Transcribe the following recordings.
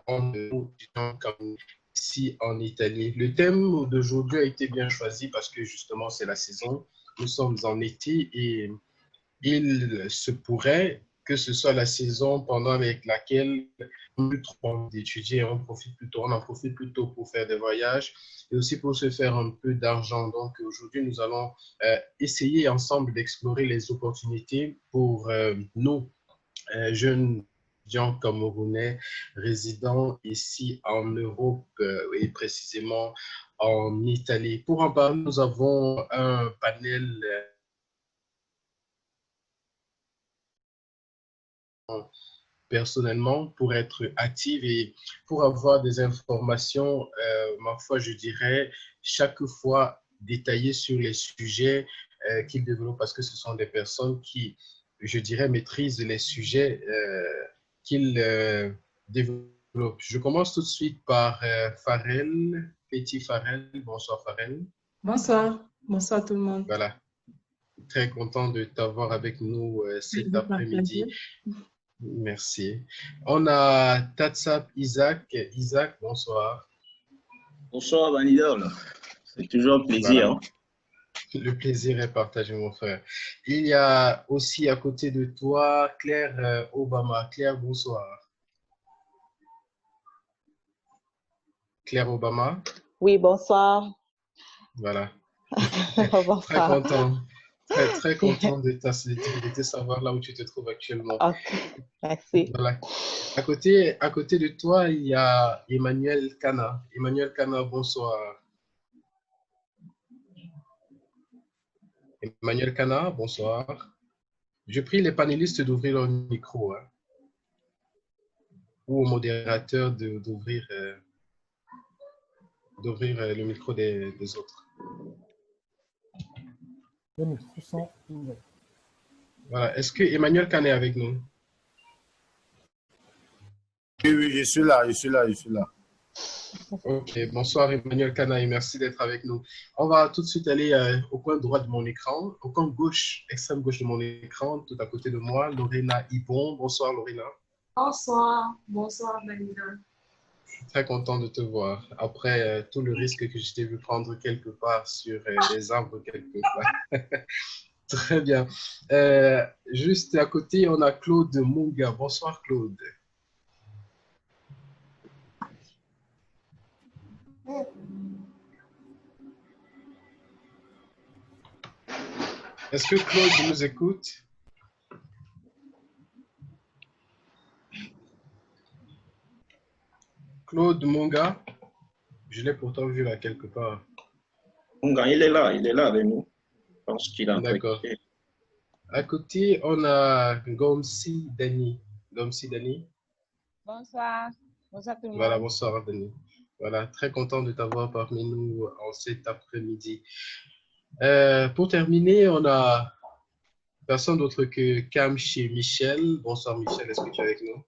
en étudiants comme ici en Italie. Le thème d'aujourd'hui a été bien choisi parce que justement c'est la saison. Nous sommes en été et il se pourrait que ce soit la saison pendant laquelle on a trop envie d'étudier, on en profite plutôt pour faire des voyages et aussi pour se faire un peu d'argent. Donc aujourd'hui, nous allons essayer ensemble d'explorer les opportunités pour nous, jeunes étudiants camerounais résidant ici en Europe et précisément en Italie. Pour en parler, nous avons un panel personnellement pour être active et pour avoir des informations, ma foi, je dirais, chaque fois détaillées sur les sujets qu'ils développent parce que ce sont des personnes qui, je dirais, maîtrisent les sujets qu'ils développent. Je commence tout de suite par Farel, Petit Farel. Bonsoir Farel. Bonsoir, bonsoir tout le monde. Voilà, très content de t'avoir avec nous cet Plaisir partagé. après-midi. Merci. On a Tatsap Isaac. Isaac, bonsoir. Bonsoir, Vanidol. C'est toujours un plaisir. Voilà. Le plaisir est partagé, mon frère. Il y a aussi à côté de toi Claire Obama. Claire, bonsoir. Claire Obama. Oui, bonsoir. Voilà. Bonsoir. Très content. Très content de te savoir là où tu te trouves actuellement. Ok, merci. Voilà. À côté de toi, il y a Emmanuel Kana. Emmanuel Kana, bonsoir. Emmanuel Kana, bonsoir. Je prie les panélistes d'ouvrir leur micro, hein, ou au modérateur d'ouvrir le micro des autres. Voilà. Est-ce que Emmanuel Kana est avec nous? Oui, je suis là. Ok, bonsoir Emmanuel Kana et merci d'être avec nous. On va tout de suite aller au coin droit de mon écran, au coin gauche, extrême gauche de mon écran, tout à côté de moi, Lorena Ibon. Bonsoir Lorena. Bonsoir Vanessa. Très content de te voir. Après tout le risque que je t'ai vu prendre quelque part sur les arbres quelque part. Très bien. Juste à côté, on a Claude Munga. Bonsoir Claude. Est-ce que Claude nous écoute? Claude Munga, je l'ai pourtant vu là quelque part. Munga, il est là avec nous. Je pense qu'il a. D'accord. À côté, on a Gomsi Dani. Gomsi Dani. Bonsoir. Bonsoir tout le monde. Voilà, bonsoir Dani. Voilà, très content de t'avoir parmi nous en cet après-midi. Pour terminer, on a personne d'autre que Cam chez Michel. Bonsoir Michel, est-ce que tu es avec nous?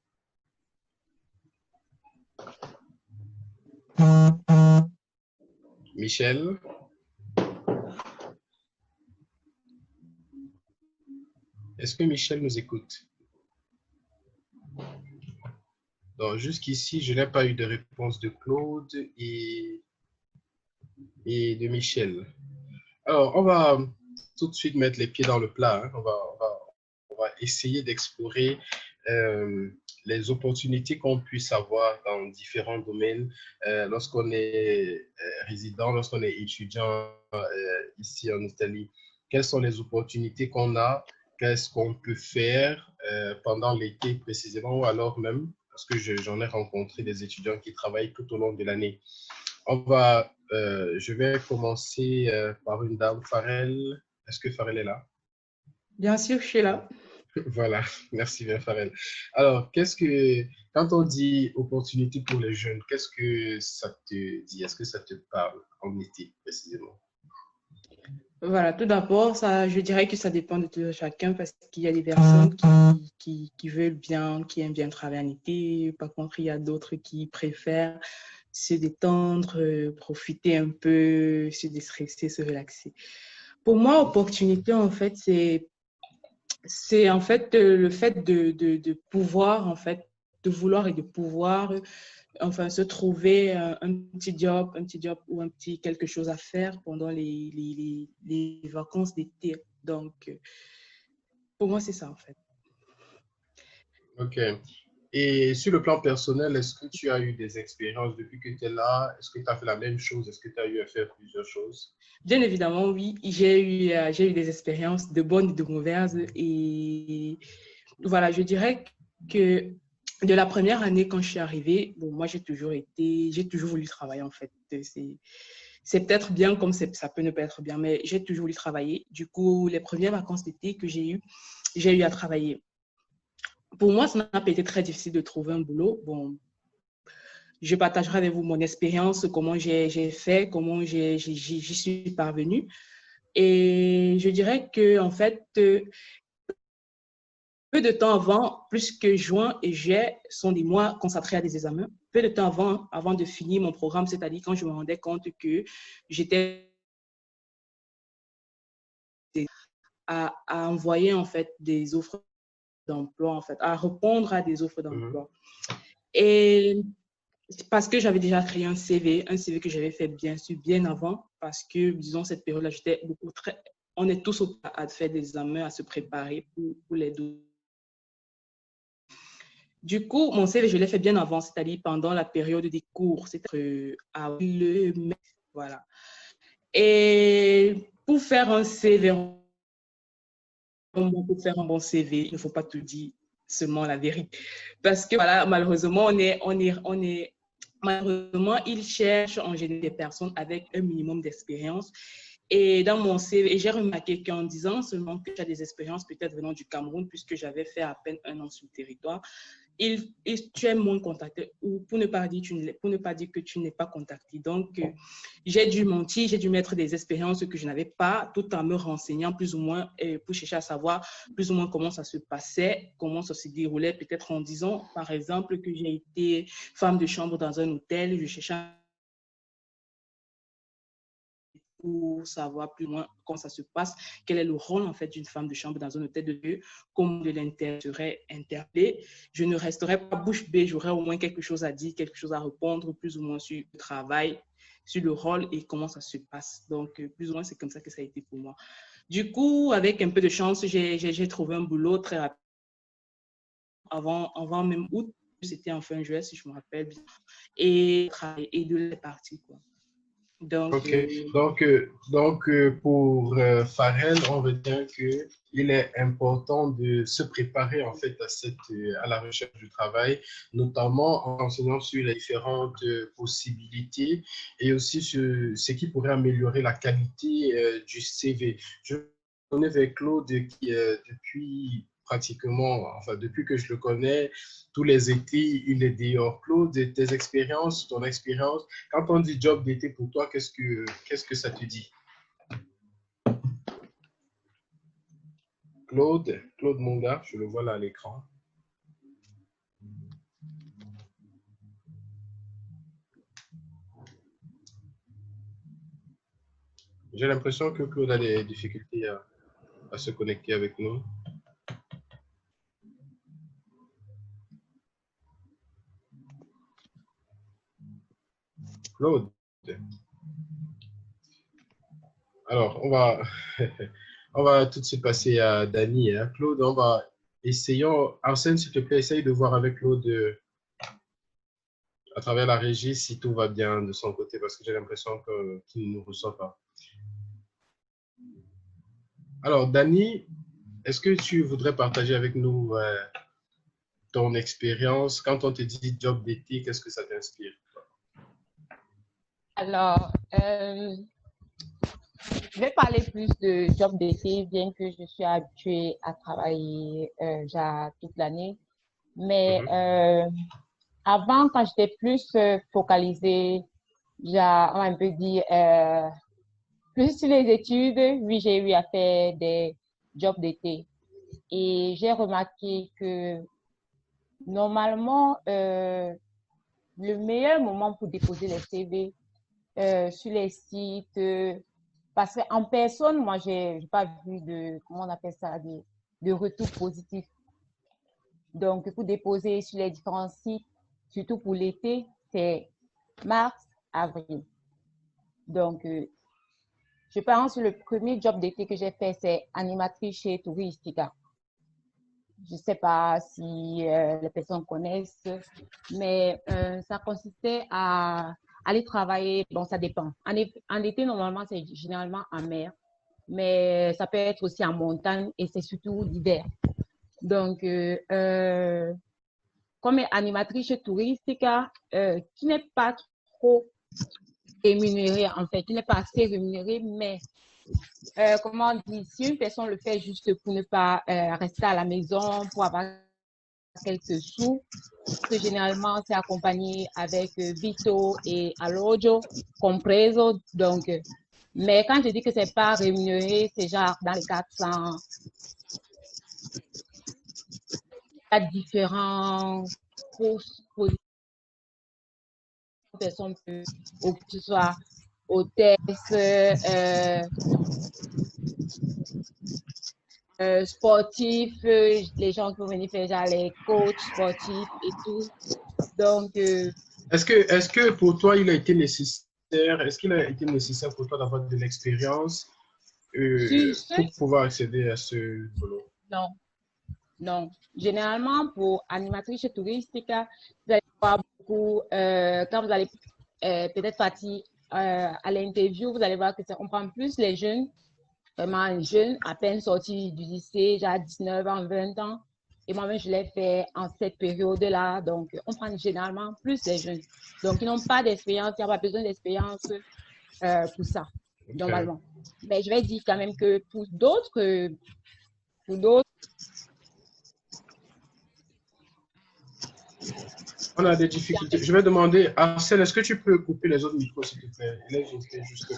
Michel? Est-ce que Michel nous écoute? Donc, jusqu'ici, je n'ai pas eu de réponse de Claude et de Michel. Alors, on va tout de suite mettre les pieds dans le plat. Hein. On va essayer d'explorer les opportunités qu'on puisse avoir dans différents domaines lorsqu'on est résident, lorsqu'on est étudiant ici en Italie. Quelles sont les opportunités qu'on a? Qu'est-ce qu'on peut faire pendant l'été précisément ou alors même, parce que j'en ai rencontré des étudiants qui travaillent tout au long de l'année. Je vais commencer par une dame, Farel. Est-ce que Farel est là? Bien sûr, je suis là. Voilà, merci bien Farel. Alors, quand on dit opportunité pour les jeunes, qu'est-ce que ça te dit? Est-ce que ça te parle en été précisément? Voilà, tout d'abord, je dirais que ça dépend de tout chacun parce qu'il y a des personnes qui veulent bien, qui aiment bien travailler en été. Par contre, il y a d'autres qui préfèrent se détendre, profiter un peu, se déstresser, se relaxer. Pour moi, opportunité, en fait, c'est en fait le fait de pouvoir en fait de vouloir et de pouvoir enfin se trouver un petit job ou un petit quelque chose à faire pendant les vacances d'été. Donc, pour moi, c'est ça en fait. Ok. Et sur le plan personnel, est-ce que tu as eu des expériences depuis que tu es là? Est-ce que tu as fait la même chose? Est-ce que tu as eu à faire plusieurs choses? Bien évidemment, oui, j'ai eu des expériences de bonnes et de mauvaises. Et voilà, je dirais que de la première année quand je suis arrivée, bon, moi j'ai toujours voulu travailler en fait. C'est peut-être bien comme ça peut ne pas être bien, mais j'ai toujours voulu travailler. Du coup, les premières vacances d'été que j'ai eu à travailler. Pour moi, ça n'a pas été très difficile de trouver un boulot. Bon, je partagerai avec vous mon expérience, comment j'ai fait, comment j'y suis parvenue. Et je dirais que, en fait, peu de temps avant, plus que juin et juillet sont des mois consacrés à des examens. Peu de temps avant de finir mon programme, c'est-à-dire quand je me rendais compte que j'étais à envoyer en fait des offres d'emploi, en fait, à répondre à des offres d'emploi. Et parce que j'avais déjà créé un CV que j'avais fait bien avant, parce que, disons, cette période-là, on est tous à faire des examens, à se préparer pour les deux. Du coup, mon CV, je l'ai fait bien avant, c'est-à-dire pendant la période des cours, c'est-à-dire avril, mai, voilà. Et pour faire un CV, pour faire un bon CV, il ne faut pas tout dire seulement la vérité. Parce que, voilà, malheureusement, malheureusement, ils cherchent en général des personnes avec un minimum d'expérience. Et dans mon CV, j'ai remarqué qu'en disant seulement que tu as des expériences peut-être venant du Cameroun, puisque j'avais fait à peine 1 an sur le territoire, tu es moins contacté, ou pour ne pas dire que tu n'es pas contacté. Donc, j'ai dû mentir, j'ai dû mettre des expériences que je n'avais pas, tout en me renseignant plus ou moins pour chercher à savoir plus ou moins comment ça se passait, comment ça se déroulait, peut-être en disant, par exemple, que j'ai été femme de chambre dans un hôtel, je cherchais pour savoir plus ou moins comment ça se passe, quel est le rôle en fait d'une femme de chambre dans un hôtel de lieu, comment de l'intérieur serait interpellée. Je ne resterai pas bouche bée, j'aurai au moins quelque chose à dire, quelque chose à répondre, plus ou moins sur le travail, sur le rôle et comment ça se passe. Donc, plus ou moins, c'est comme ça que ça a été pour moi. Du coup, avec un peu de chance, j'ai trouvé un boulot très rapide avant même août, c'était en fin juillet, si je me rappelle bien, et de la partie, quoi. Donc, Pour Farhel, on retient qu'il est important de se préparer en fait à la recherche du travail, notamment en enseignant sur les différentes possibilités et aussi sur ce qui pourrait améliorer la qualité du CV. Je connais avec Claude qui, depuis que je le connais, tous les étés, il est dehors. Claude, ton expérience, quand on dit job d'été pour toi, qu'est-ce que ça te dit? Claude Monga, je le vois là à l'écran. J'ai l'impression que Claude a des difficultés à se connecter avec nous. Claude. Alors, on va tout de suite passer à Dani. Hein. Claude, Arsène, s'il te plaît, essaye de voir avec Claude à travers la régie si tout va bien de son côté, parce que j'ai l'impression qu'il ne nous reçoit pas. Alors, Dani, est-ce que tu voudrais partager avec nous ton expérience? Quand on te dit job d'été, qu'est-ce que ça t'inspire? Alors, je vais parler plus de job d'été, bien que je suis habituée à travailler déjà toute l'année. Mais avant, quand j'étais plus focalisée, on va un peu dire, plus sur les études, oui, j'ai eu à faire des jobs d'été. Et j'ai remarqué que normalement, le meilleur moment pour déposer les CV sur les sites, parce qu'en personne, moi, j'ai pas vu comment on appelle ça, de retour positif. Donc, pour déposer sur les différents sites, surtout pour l'été, c'est mars, avril. Donc, je pense que le premier job d'été que j'ai fait, c'est animatrice chez Touristica. Je ne sais pas si les personnes connaissent, mais ça consistait à aller travailler. Bon, ça dépend. En été, normalement, c'est généralement en mer, mais ça peut être aussi en montagne et c'est surtout l'hiver. Donc, comme animatrice touristique, qui n'est pas trop rémunérée, en fait, qui n'est pas assez rémunérée, mais comment dire, si une personne le fait juste pour ne pas rester à la maison, pour avoir quelques sous, que généralement c'est accompagné avec Vito et Alloggio, compreso. Donc, mais quand je dis que c'est pas rémunéré, c'est genre dans les 400, à différents positions, personnes que ce soit hôtesse, sportifs, les gens qui vont venir faire genre les coachs sportifs et tout. Donc, est-ce que pour toi, il a été nécessaire, est-ce qu'il a été nécessaire pour toi d'avoir de l'expérience pour pouvoir accéder à ce boulot? Non, non. Généralement, pour animatrice touristique, vous allez voir beaucoup, quand vous allez peut-être partir à l'interview, vous allez voir que on prend plus les jeunes, vraiment jeunes, à peine sortis du lycée, genre 19 ans, 20 ans. Et moi-même, je l'ai fait en cette période-là. Donc, on prend généralement plus les jeunes. Donc, ils n'ont pas d'expérience, il n'y a pas besoin d'expérience pour ça, normalement. Mais je vais dire quand même que pour d'autres, on a des difficultés. Je vais demander, Arsène, est-ce que tu peux couper les autres micros, s'il te plaît? Juste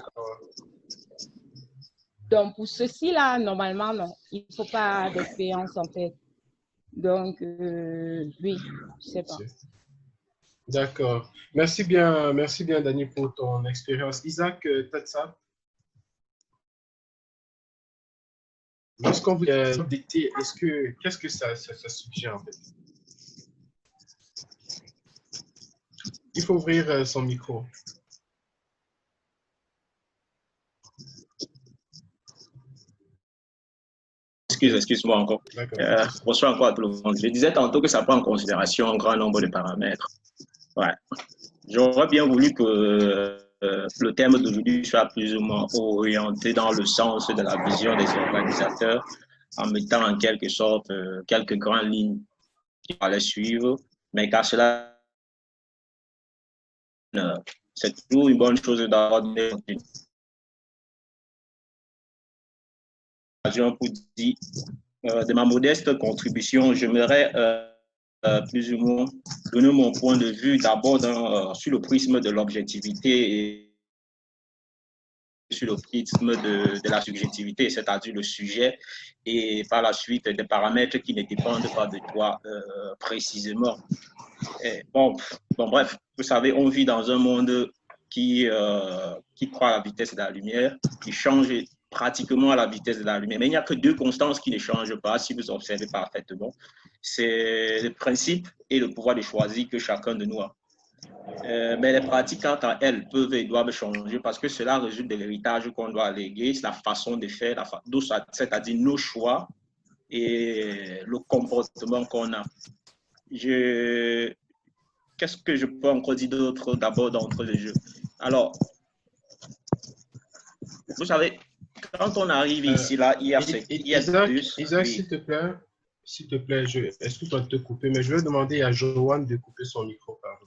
donc, pour ceci-là, normalement, non. Il ne faut pas d'expérience, en fait. Donc, oui, je ne sais pas. D'accord. Merci bien, Dani, pour ton expérience. Isaac, Tatsa, lorsqu'on vous dicté, qu'est-ce que ça suggère, en fait? Il faut ouvrir son micro. Excuse-moi encore. Bonsoir encore à tout le monde. Je disais tantôt que ça prend en considération un grand nombre de paramètres. Ouais. J'aurais bien voulu que le thème d'aujourd'hui soit plus ou moins orienté dans le sens de la vision des organisateurs, en mettant en quelque sorte quelques grandes lignes qu'il fallait suivre, mais qu'à cela, c'est toujours une bonne chose d'avoir des pour dire, de ma modeste contribution, j'aimerais plus ou moins donner mon point de vue d'abord sur le prisme de l'objectivité et sur le prisme de la subjectivité, c'est-à-dire le sujet, et par la suite des paramètres qui ne dépendent pas de toi précisément. Et bon, bref, vous savez, on vit dans un monde qui croît à la vitesse de la lumière, qui change pratiquement à la vitesse de la lumière. Mais il n'y a que deux constances qui ne changent pas, si vous observez parfaitement. C'est le principe et le pouvoir de choisir que chacun de nous a. Mais les pratiques, quant à elles, peuvent et doivent changer parce que cela résulte de l'héritage qu'on doit léguer, c'est la façon de faire, c'est-à-dire nos choix et le comportement qu'on a. Qu'est-ce que je peux encore dire d'autre d'abord d'entre les jeux? Alors, vous savez, quand on arrive ici, là, Isaac, s'il te plaît, excuse-moi de te couper, mais je vais demander à Joanne de couper son micro, pardon.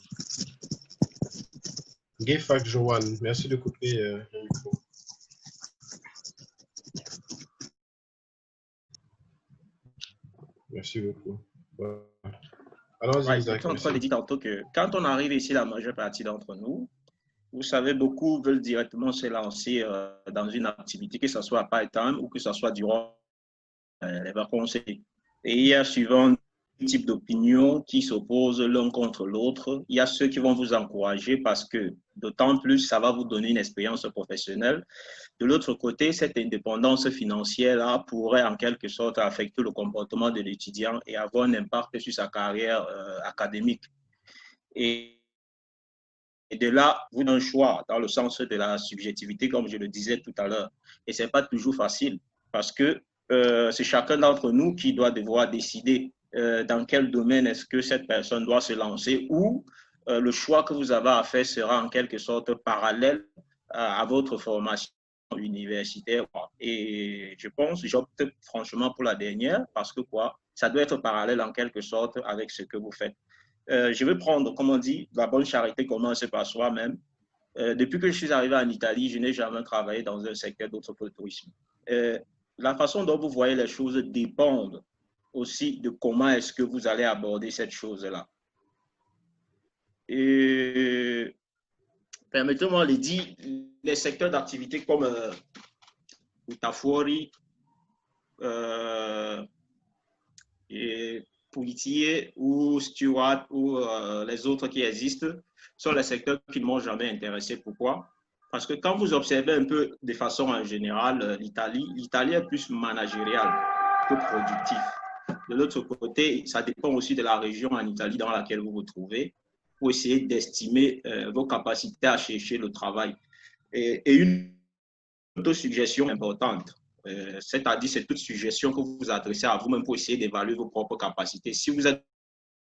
Gefak Joanne, merci de couper le micro. Merci beaucoup. Voilà. Alors, Isaac, je suis en train de dire tantôt que quand on arrive ici, la majeure partie d'entre nous, vous savez, beaucoup veulent directement se lancer dans une activité, que ce soit à part-time ou que ce soit durant les vacances. Et hier, suivant types d'opinions qui s'opposent l'un contre l'autre. Il y a ceux qui vont vous encourager parce que d'autant plus, ça va vous donner une expérience professionnelle. De l'autre côté, cette indépendance financière-là pourrait en quelque sorte affecter le comportement de l'étudiant et avoir un impact sur sa carrière académique. Et de là, vous avez un choix dans le sens de la subjectivité, comme je le disais tout à l'heure. Et ce n'est pas toujours facile parce que c'est chacun d'entre nous qui doit devoir décider dans quel domaine est-ce que cette personne doit se lancer ou le choix que vous avez à faire sera en quelque sorte parallèle à votre formation universitaire. Et je pense, j'opte franchement pour la dernière parce que quoi, ça doit être parallèle en quelque sorte avec ce que vous faites. Je vais prendre, comme on dit, la bonne charité commence par soi-même. Depuis que je suis arrivé en Italie, je n'ai jamais travaillé dans un secteur d'autre que le tourisme. La façon dont vous voyez les choses dépend aussi de comment est-ce que vous allez aborder cette chose-là. Et permettez-moi de dire, les secteurs d'activité comme Utafuori et Policier ou Steward ou les autres qui existent sont les secteurs qui ne m'ont jamais intéressé. Pourquoi? Parce que quand vous observez un peu de façon en général l'Italie est plus managériale que productif. De l'autre côté, ça dépend aussi de la région en Italie dans laquelle vous vous trouvez pour essayer d'estimer vos capacités à chercher le travail. Et une autre suggestion importante, c'est-à-dire c'est toute suggestion que vous vous adressez à vous-même pour essayer d'évaluer vos propres capacités. Si vous êtes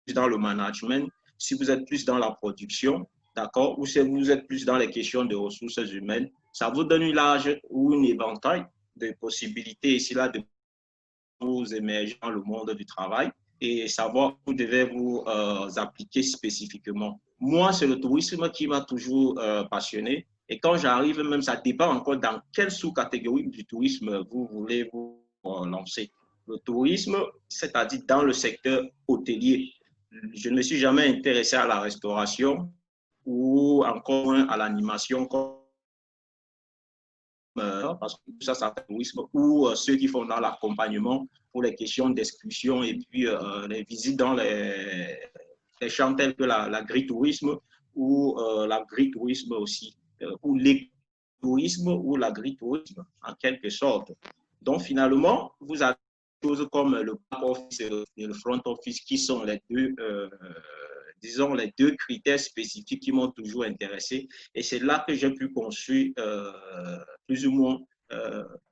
plus dans le management, si vous êtes plus dans la production, d'accord, ou si vous êtes plus dans les questions de ressources humaines, ça vous donne une large ou une éventail de possibilités ici là de vous émerger dans le monde du travail et savoir où vous devez vous appliquer spécifiquement. Moi, c'est le tourisme qui m'a toujours passionné. Et quand j'arrive, même ça dépend encore dans quelle sous-catégorie du tourisme vous voulez vous lancer. Le tourisme, c'est-à-dire dans le secteur hôtelier. Je ne me suis jamais intéressé à la restauration ou encore à l'animation parce que ça fait le tourisme ou ceux qui font dans l'accompagnement pour les questions d'excursion et puis les visites dans les champs tels que l'agritourisme ou l'agritourisme aussi. Ou l'écotourisme ou l'agritourisme, en quelque sorte. Donc, finalement, vous avez des choses comme le back office et le front office qui sont les deux, disons, les deux critères spécifiques qui m'ont toujours intéressé. Et c'est là que j'ai pu construire plus ou moins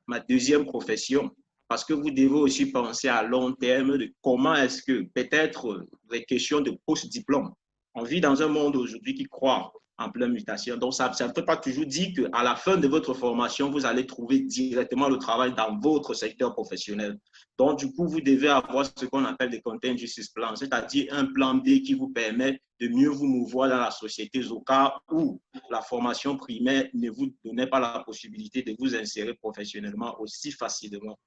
ma deuxième profession. Parce que vous devez aussi penser à long terme de comment est-ce que peut-être les questions de post-diplôme. On vit dans un monde aujourd'hui qui croit en pleine mutation. Donc, ça ne peut pas toujours dire qu'à la fin de votre formation, vous allez trouver directement le travail dans votre secteur professionnel. Donc, du coup, vous devez avoir ce qu'on appelle des contingency plans, c'est-à-dire un plan B qui vous permet de mieux vous mouvoir dans la société au cas où la formation primaire ne vous donnait pas la possibilité de vous insérer professionnellement aussi facilement.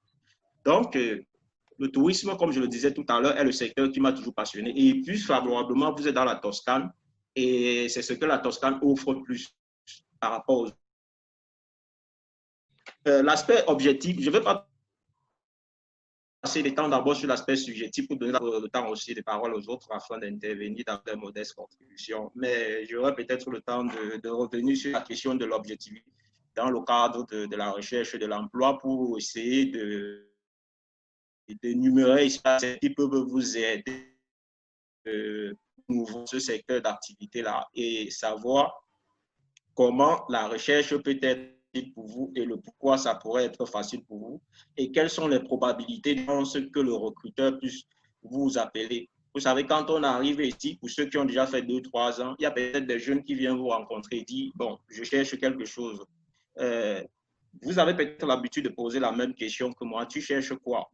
Donc, le tourisme, comme je le disais tout à l'heure, est le secteur qui m'a toujours passionné. Et plus favorablement, vous êtes dans la Toscane. Et c'est ce que la Toscane offre plus par rapport aux... L'aspect objectif, je ne vais pas passer le temps d'abord sur l'aspect subjectif pour donner le temps aussi de parole aux autres afin d'intervenir dans des modestes contributions. Mais j'aurai peut-être le temps de revenir sur la question de l'objectivité dans le cadre de la recherche et de l'emploi pour essayer d'énumérer ce qui peuvent vous aider ce secteur d'activité-là et savoir comment la recherche peut être pour vous et le pourquoi ça pourrait être facile pour vous et quelles sont les probabilités dans ce que le recruteur puisse vous appeler. Vous savez, quand on arrive ici, pour ceux qui ont déjà fait 2-3 ans, il y a peut-être des jeunes qui viennent vous rencontrer et disent, bon, je cherche quelque chose. Vous avez peut-être l'habitude de poser la même question que moi, tu cherches quoi?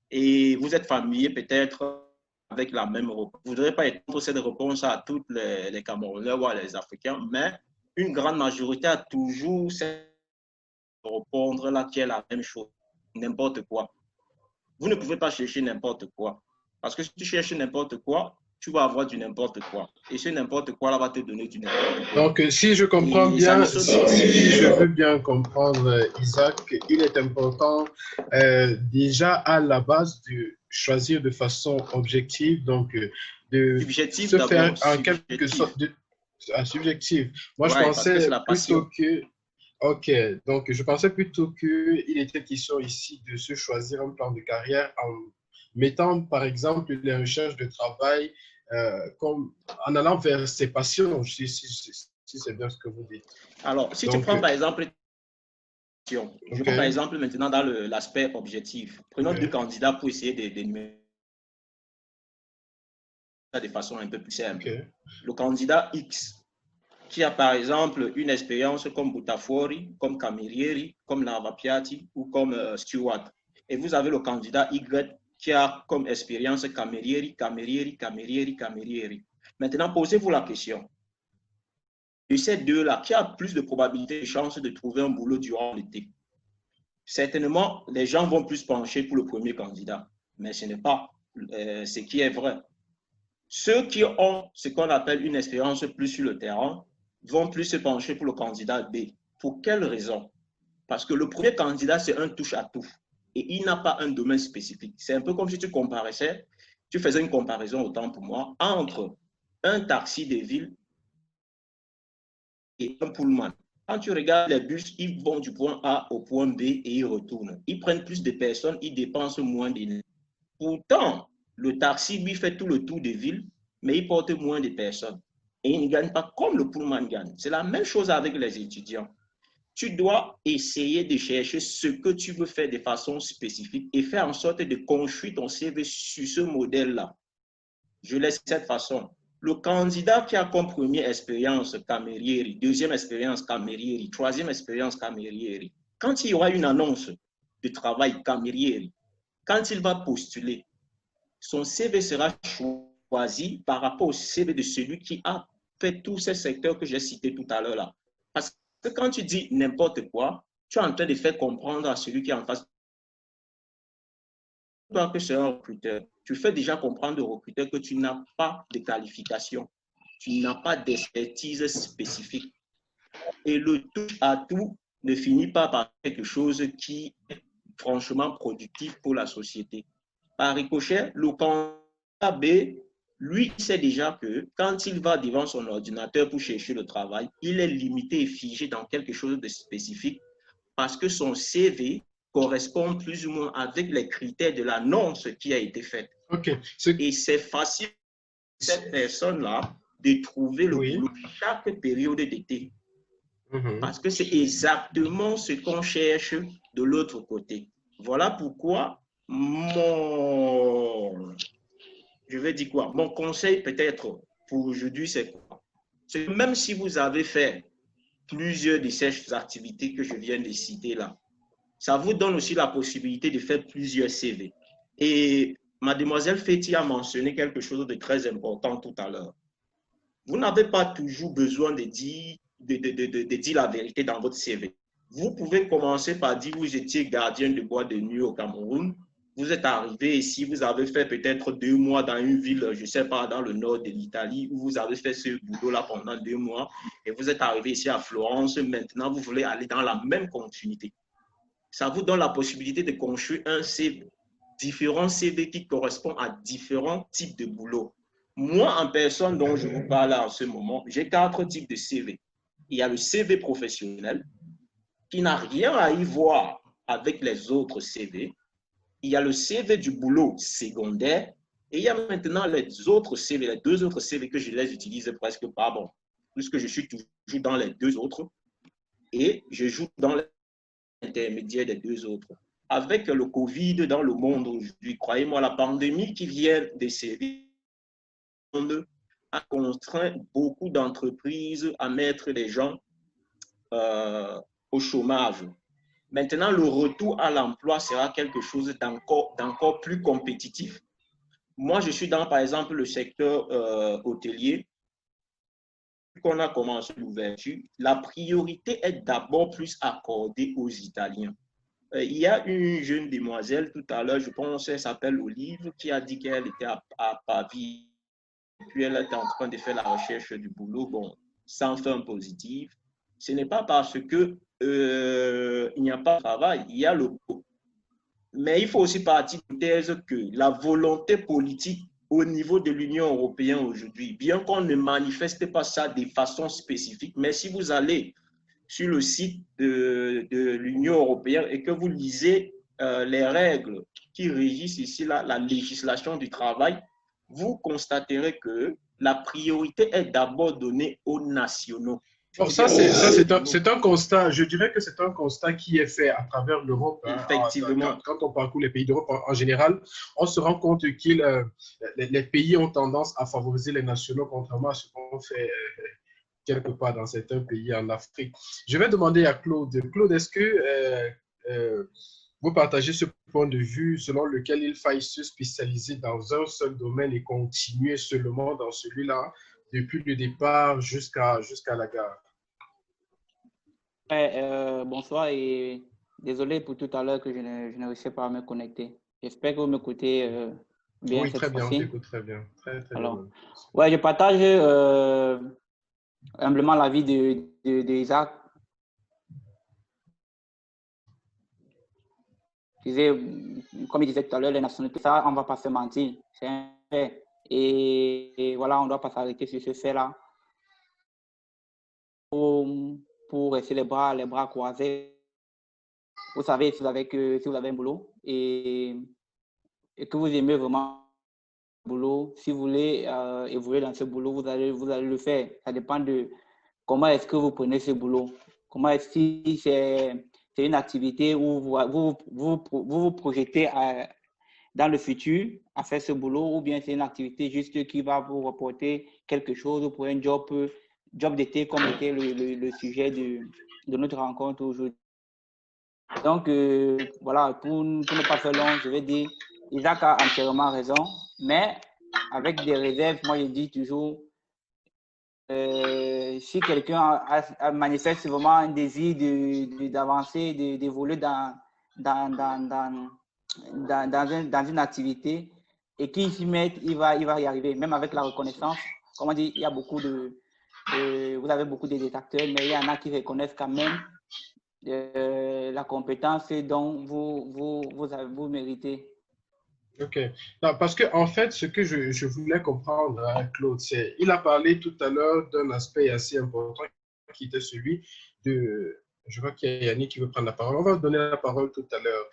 Et vous êtes familier peut-être avec la même réponse. Vous ne voudrez pas étendre cette réponse à tous les Camerounais ou à les Africains, mais une grande majorité a toujours cette répondre là qui est la même chose, n'importe quoi. Vous ne pouvez pas chercher n'importe quoi, parce que si tu cherches n'importe quoi, tu vas avoir du n'importe quoi. Et ce n'importe quoi là va te donner du n'importe quoi. Donc, si je comprends bien, si je veux bien comprendre, Isaac, il est important déjà à la base choisir de façon objective, donc de Subjectif se faire d'abord, en quelque sorte de subjectif. Moi, je Ouais, parce que c'est pensais la plutôt passion. que, ok, donc je pensais plutôt qu'il était question ici de se choisir un plan de carrière en mettant, par exemple, les recherches de travail comme en allant vers ses passions, si c'est bien ce que vous dites. Alors, si tu Donc, prends par exemple, je ok, prends par exemple maintenant dans l'aspect objectif. Prenons deux ok, candidats pour essayer d'énumérer ça de façon un peu plus simple. ok, Le candidat X, qui a par exemple une expérience comme Boutafori, comme Camerieri, comme Lavapiatti ou comme Stewart. Et vous avez le candidat Y qui a comme expérience Camerieri. Maintenant, posez-vous la question. De ces deux-là, qui a plus de probabilité de chances de trouver un boulot durant l'été? Certainement, les gens vont plus pencher pour le premier candidat, mais ce n'est pas ce qui est vrai. Ceux qui ont ce qu'on appelle une expérience plus sur le terrain vont plus se pencher pour le candidat B. Pour quelle raison? Parce que le premier candidat, c'est un touche-à-tout et il n'a pas un domaine spécifique. C'est un peu comme si tu faisais une comparaison, autant pour moi, entre un taxi de ville et un pullman. Quand tu regardes les bus, ils vont du point A au point B et ils retournent. Ils prennent plus de personnes, ils dépensent moins d'énergie. Pourtant, le taxi, lui, fait tout le tour de ville, mais il porte moins de personnes. Et il ne gagne pas comme le pullman gagne. C'est la même chose avec les étudiants. Tu dois essayer de chercher ce que tu veux faire de façon spécifique et faire en sorte de construire ton CV sur ce modèle-là. Je laisse cette façon. Le candidat qui a comme première expérience Camerieri, deuxième expérience Camerieri, troisième expérience Camerieri, quand il y aura une annonce de travail Camerieri, quand il va postuler, son CV sera choisi par rapport au CV de celui qui a fait tous ces secteurs que j'ai cités tout à l'heure là. Parce que quand tu dis n'importe quoi, tu es en train de faire comprendre à celui qui est en face de toi que c'est un recruteur. Tu fais déjà comprendre au recruteur que tu n'as pas de qualification, tu n'as pas d'expertise spécifique. Et le touche à tout ne finit pas par quelque chose qui est franchement productif pour la société. Par ricochet, le candidat B, lui, il sait déjà que quand il va devant son ordinateur pour chercher le travail, il est limité et figé dans quelque chose de spécifique parce que son CV correspond plus ou moins avec les critères de l'annonce qui a été faite. ok. Et c'est facile pour cette personne-là de trouver le Oui. boulot chaque période d'été. Mhm. Parce que c'est exactement ce qu'on cherche de l'autre côté. Voilà pourquoi mon conseil peut-être pour aujourd'hui, c'est quoi? C'est que même si vous avez fait plusieurs de ces activités que je viens de citer là, ça vous donne aussi la possibilité de faire plusieurs CV. Et mademoiselle Feti a mentionné quelque chose de très important tout à l'heure. Vous n'avez pas toujours besoin de dire la vérité dans votre CV. Vous pouvez commencer par dire que vous étiez gardien de bois de nuit au Cameroun. Vous êtes arrivé ici, vous avez fait peut-être 2 mois dans une ville, je ne sais pas, dans le nord de l'Italie, où vous avez fait ce boulot-là pendant 2 mois, et vous êtes arrivé ici à Florence. Maintenant, vous voulez aller dans la même continuité. Ça vous donne la possibilité de construire un CV, différents CV qui correspondent à différents types de boulot. Moi, en personne dont je vous parle en ce moment, j'ai 4 types de CV. Il y a le CV professionnel, qui n'a rien à y voir avec les autres CV. Il y a le CV du boulot secondaire, et il y a maintenant les autres CV, les 2 autres CV que je les utilise presque pas, bon, puisque je suis toujours dans les 2 autres, et je joue dans l'intermédiaire des 2 autres. Avec le Covid dans le monde aujourd'hui, croyez-moi, la pandémie qui vient de sévir a contraint beaucoup d'entreprises à mettre les gens au chômage. Maintenant, le retour à l'emploi sera quelque chose d'encore plus compétitif. Moi, je suis dans, par exemple, le secteur hôtelier. Qu'on a commencé l'ouverture, la priorité est d'abord plus accordée aux Italiens. Il y a une jeune demoiselle tout à l'heure, je pense qu'elle s'appelle Olive, qui a dit qu'elle était à Pavie, puis elle était en train de faire la recherche du boulot, bon, sans fin positive. Ce n'est pas parce que il n'y a pas de travail, il y a le Mais il faut aussi partir de thèse que la volonté politique au niveau de l'Union européenne aujourd'hui, bien qu'on ne manifeste pas ça de façon spécifique, mais si vous allez sur le site de l'Union européenne et que vous lisez les règles qui régissent ici la législation du travail, vous constaterez que la priorité est d'abord donnée aux nationaux. Bon, c'est un constat, je dirais que c'est un constat qui est fait à travers l'Europe. Effectivement. Quand on parcourt les pays d'Europe en général, on se rend compte que les pays ont tendance à favoriser les nationaux, contrairement à ce qu'on fait quelque part dans certains pays en Afrique. Je vais demander à Claude. Claude, est-ce que vous partagez ce point de vue selon lequel il faille se spécialiser dans un seul domaine et continuer seulement dans celui-là depuis le départ jusqu'à la gare? Bonsoir et désolé pour tout à l'heure que je ne réussis pas à me connecter. J'espère que vous m'écoutez bien. Oui, cette très bien, on fois-ci. t'écoute très bien. Très Alors, bien. ouais, je partage humblement l'avis d'Isaac. Comme il disait tout à l'heure, les nationalités, ça, on ne va pas se mentir. C'est un fait. Et voilà, on ne doit pas s'arrêter sur ce fait-là pour rester les bras croisés. Vous savez, si vous avez un boulot et que vous aimez vraiment le boulot, si vous voulez évoluer dans ce boulot, vous allez le faire. Ça dépend de comment est-ce que vous prenez ce boulot. Comment est-ce que c'est une activité où vous projetez dans le futur à faire ce boulot, ou bien c'est une activité juste qui va vous reporter quelque chose pour un job d'été, comme était le sujet de notre rencontre aujourd'hui. Donc, voilà, pour ne pas faire long, je vais dire, Isaac a entièrement raison, mais avec des réserves, moi je dis toujours, si quelqu'un manifeste vraiment un désir d'avancer, d'évoluer dans une activité et qu'il s'y mette, il va y arriver, même avec la reconnaissance. Comme on dit, il y a beaucoup vous avez beaucoup de détracteurs, mais il y en a qui reconnaissent quand même la compétence dont vous méritez. Ok. Non, parce que en fait, ce que je voulais comprendre, Claude, c'est il a parlé tout à l'heure d'un aspect assez important qui était celui de. Je vois qu'il y a Yannick qui veut prendre la parole. On va donner la parole tout à l'heure.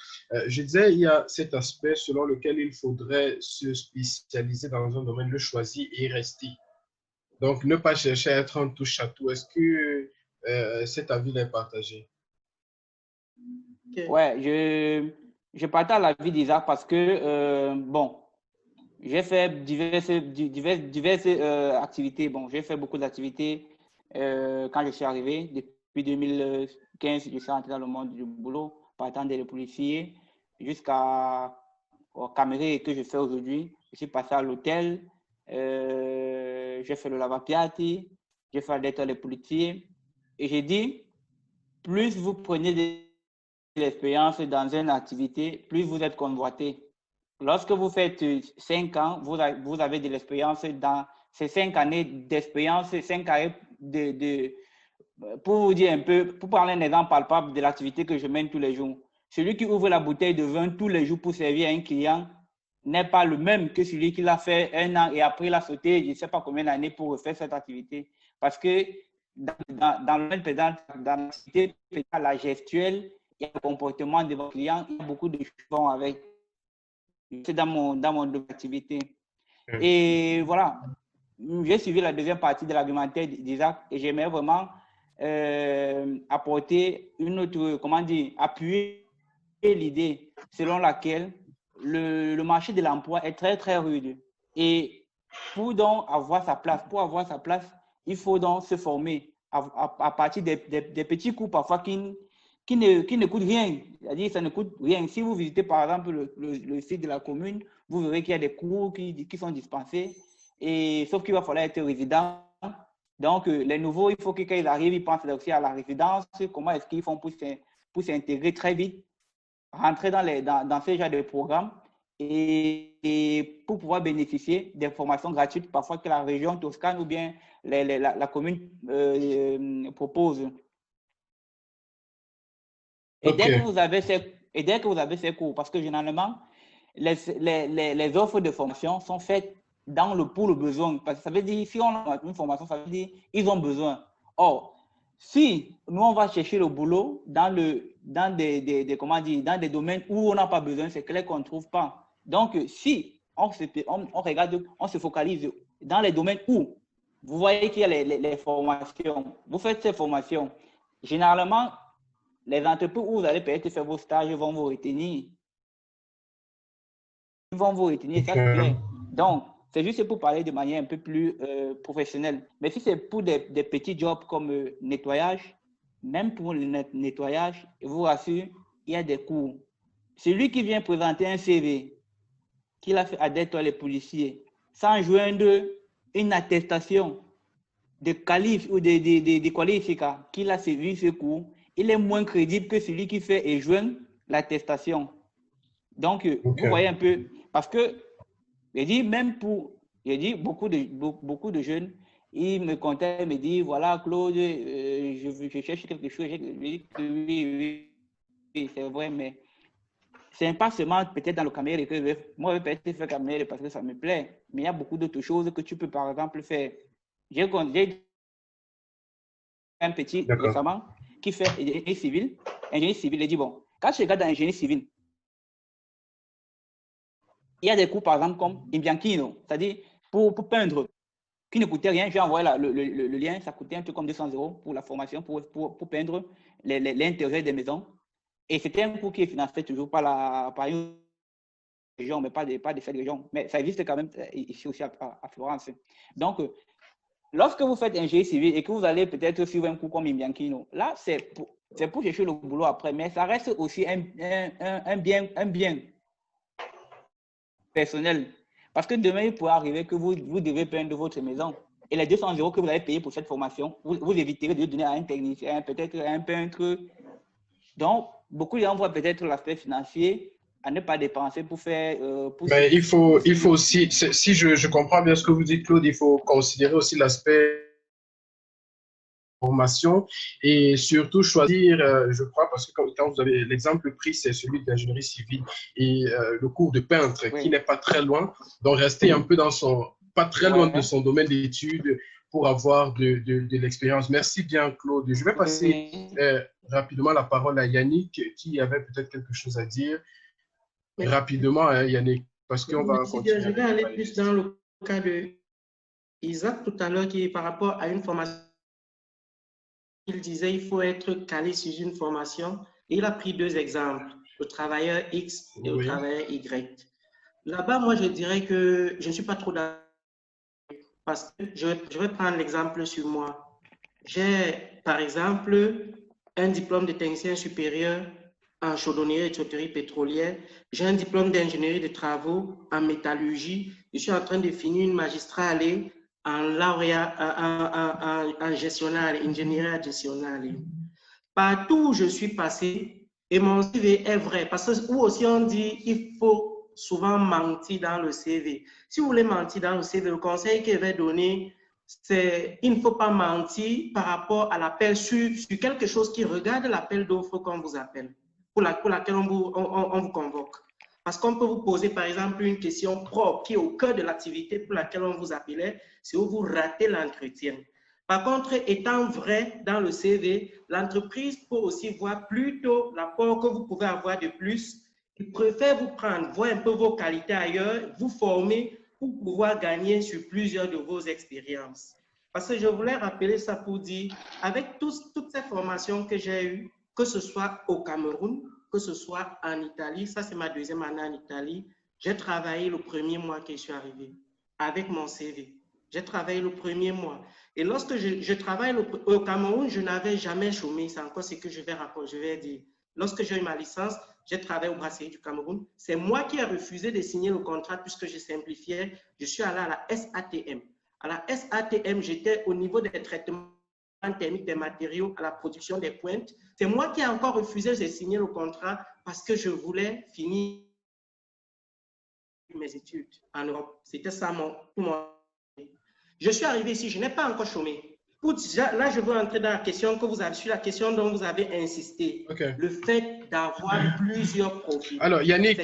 Je disais, il y a cet aspect selon lequel il faudrait se spécialiser dans un domaine, le choisir et y rester. Donc, ne pas chercher à être un touche-à-tout. Est-ce que cet avis est partagé? Ouais, je partage l'avis d'Isaac parce que, bon, j'ai fait diverses activités. Bon, j'ai fait beaucoup d'activités quand je suis arrivé. Depuis 2015, je suis entré dans le monde du boulot, partant des policiers jusqu'au caméra que je fais aujourd'hui. Je suis passé à l'hôtel, j'ai fait le lavapiatti, j'ai fait d'être les policiers. Et j'ai dit, plus vous prenez de l'expérience dans une activité, plus vous êtes convoité. Lorsque vous faites 5 ans, vous avez de l'expérience dans ces 5 années d'expérience, 5 années pour vous dire un peu, pour prendre un exemple palpable de l'activité que je mène tous les jours. Celui qui ouvre la bouteille de vin tous les jours pour servir à un client n'est pas le même que celui qui l'a fait 1 an et après il a sauté je ne sais pas combien d'années pour refaire cette activité. Parce que dans le même présent, dans l'activité, la gestuelle, il y a le comportement de vos clients, il y a beaucoup de choses avec. C'est dans mon activité. Et voilà, j'ai suivi la deuxième partie de l'argumentaire d'Isaac et j'aimerais vraiment apporter une autre, comment dire, appuyer l'idée selon laquelle le marché de l'emploi est très, très rude. Et pour donc avoir sa place, il faut donc se former à partir des petits cours parfois qui ne coûtent rien. C'est-à-dire ça ne coûte rien. Si vous visitez par exemple le site de la commune, vous verrez qu'il y a des cours qui sont dispensés, sauf qu'il va falloir être résident. Donc, les nouveaux, il faut que quand ils arrivent, ils pensent aussi à la résidence, comment est-ce qu'ils font pour s'intégrer très vite, rentrer dans ce genre de programme et pour pouvoir bénéficier des formations gratuites, parfois que la région Toscane ou bien la commune propose. Et Et dès que vous avez ces cours, parce que généralement, les offres de formation sont faites pour le besoin. Parce que ça veut dire, si on a une formation, ça veut dire ils ont besoin. Or, si nous, on va chercher le boulot dans des domaines où on n'a pas besoin, c'est clair qu'on ne trouve pas. Donc, si on regarde, on se focalise dans les domaines où vous voyez qu'il y a les formations, vous faites ces formations, généralement, les entreprises où vous allez peut-être faire vos stages vont vous retenir. Ils vont vous retenir, ça c'est clair. Donc, c'est juste pour parler de manière un peu plus professionnelle. Mais si c'est pour des petits jobs comme nettoyage, même pour le nettoyage, je vous rassure, il y a des cours. Celui qui vient présenter un CV qu'il a fait à des toiles policiers, sans joindre une attestation de qualif ou de qualification qu'il a suivi ce cours, il est moins crédible que celui qui fait et joint l'attestation. Donc, vous voyez un peu, parce que, beaucoup de jeunes, ils me contactent, me disent, voilà, Claude, je cherche quelque chose. Je dis oui, c'est vrai, mais c'est pas seulement peut-être dans le caméra que moi, je vais peut-être faire caméra parce que ça me plaît, mais il y a beaucoup d'autres choses que tu peux, par exemple, faire. J'ai un petit récemment qui fait ingénierie civile. Ingénierie civile, il dit, bon, quand je regarde dans ingénierie civile, il y a des cours, par exemple, comme Imbianchino, c'est-à-dire pour peindre, qui ne coûtait rien. Je vais envoyer le lien, ça coûtait un peu comme 200 € pour la formation, pour peindre l'intérieur des maisons. Et c'était un cours qui est financé toujours par une région, mais pas de cette région. Mais ça existe quand même ici aussi à Florence. Donc, lorsque vous faites ingénierie civile et que vous allez peut-être suivre un cours comme Imbianchino, là, c'est pour chercher le boulot après, mais ça reste aussi un bien personnel. Parce que demain, il pourrait arriver que vous devez peindre votre maison. Et les 200 € que vous avez payé pour cette formation, vous éviterez de donner à un technicien, peut-être à un peintre. Donc, beaucoup de gens voient peut-être l'aspect financier à ne pas dépenser pour faire... Mais il faut aussi, si je comprends bien ce que vous dites, Claude, il faut considérer aussi l'aspect formation et surtout choisir, je crois, parce que quand vous avez l'exemple pris, c'est celui d'ingénierie civile et le cours de peintre qui n'est pas très loin, donc rester un peu pas très loin de son domaine d'études pour avoir de l'expérience. Merci bien, Claude. Je vais passer rapidement la parole à Yannick qui avait peut-être quelque chose à dire. Rapidement, Yannick, parce qu'on va continuer. Je vais aller plus dans le cas de Isaac tout à l'heure qui par rapport à une formation. Il disait qu'il faut être calé sur une formation. Et il a pris 2 exemples, le travailleur X et le travailleur Y. Là-bas, moi, je dirais que je ne suis pas trop d'accord parce que je vais prendre l'exemple sur moi. J'ai, par exemple, un diplôme de technicien supérieur en chaudronnerie et tuyauterie pétrolière. J'ai un diplôme d'ingénierie de travaux en métallurgie. Je suis en train de finir une magistrale en lauréat, en gestionnaire, ingénierie gestionnaire. Partout où je suis passé, et mon CV est vrai, parce que où aussi on dit il faut souvent mentir dans le CV. Si vous voulez mentir dans le CV, le conseil que je vais donner, c'est il ne faut pas mentir par rapport à l'appel sur quelque chose qui regarde l'appel d'offres qu'on vous appelle, pour laquelle on vous convoque. Parce qu'on peut vous poser, par exemple, une question propre qui est au cœur de l'activité pour laquelle on vous appelait, c'est où vous ratez l'entretien. Par contre, étant vrai dans le CV, l'entreprise peut aussi voir plutôt l'apport que vous pouvez avoir de plus. Il préfère vous prendre, voir un peu vos qualités ailleurs, vous former pour pouvoir gagner sur plusieurs de vos expériences. Parce que je voulais rappeler ça pour dire, avec toutes ces formations que j'ai eues, que ce soit au Cameroun, que ce soit en Italie, ça c'est ma 2e année en Italie, j'ai travaillé le 1er mois que je suis arrivé avec mon CV. J'ai travaillé le 1er mois. Et lorsque je travaille au Cameroun, je n'avais jamais chômé. C'est encore ce que je vais dire. Lorsque j'ai eu ma licence, j'ai travaillé au brasserie du Cameroun. C'est moi qui ai refusé de signer le contrat puisque je simplifiais. Je suis allé à la SATM. À la SATM, j'étais au niveau des traitements thermiques des matériaux à la production des pointes. C'est moi qui ai encore refusé de signer le contrat parce que je voulais finir mes études en Europe. C'était ça pour moi. Je suis arrivé ici, je n'ai pas encore chômé. Là, je veux entrer dans la question que vous avez, sur la question dont vous avez insisté. Okay. Le fait d'avoir plusieurs profils. Alors, Yannick,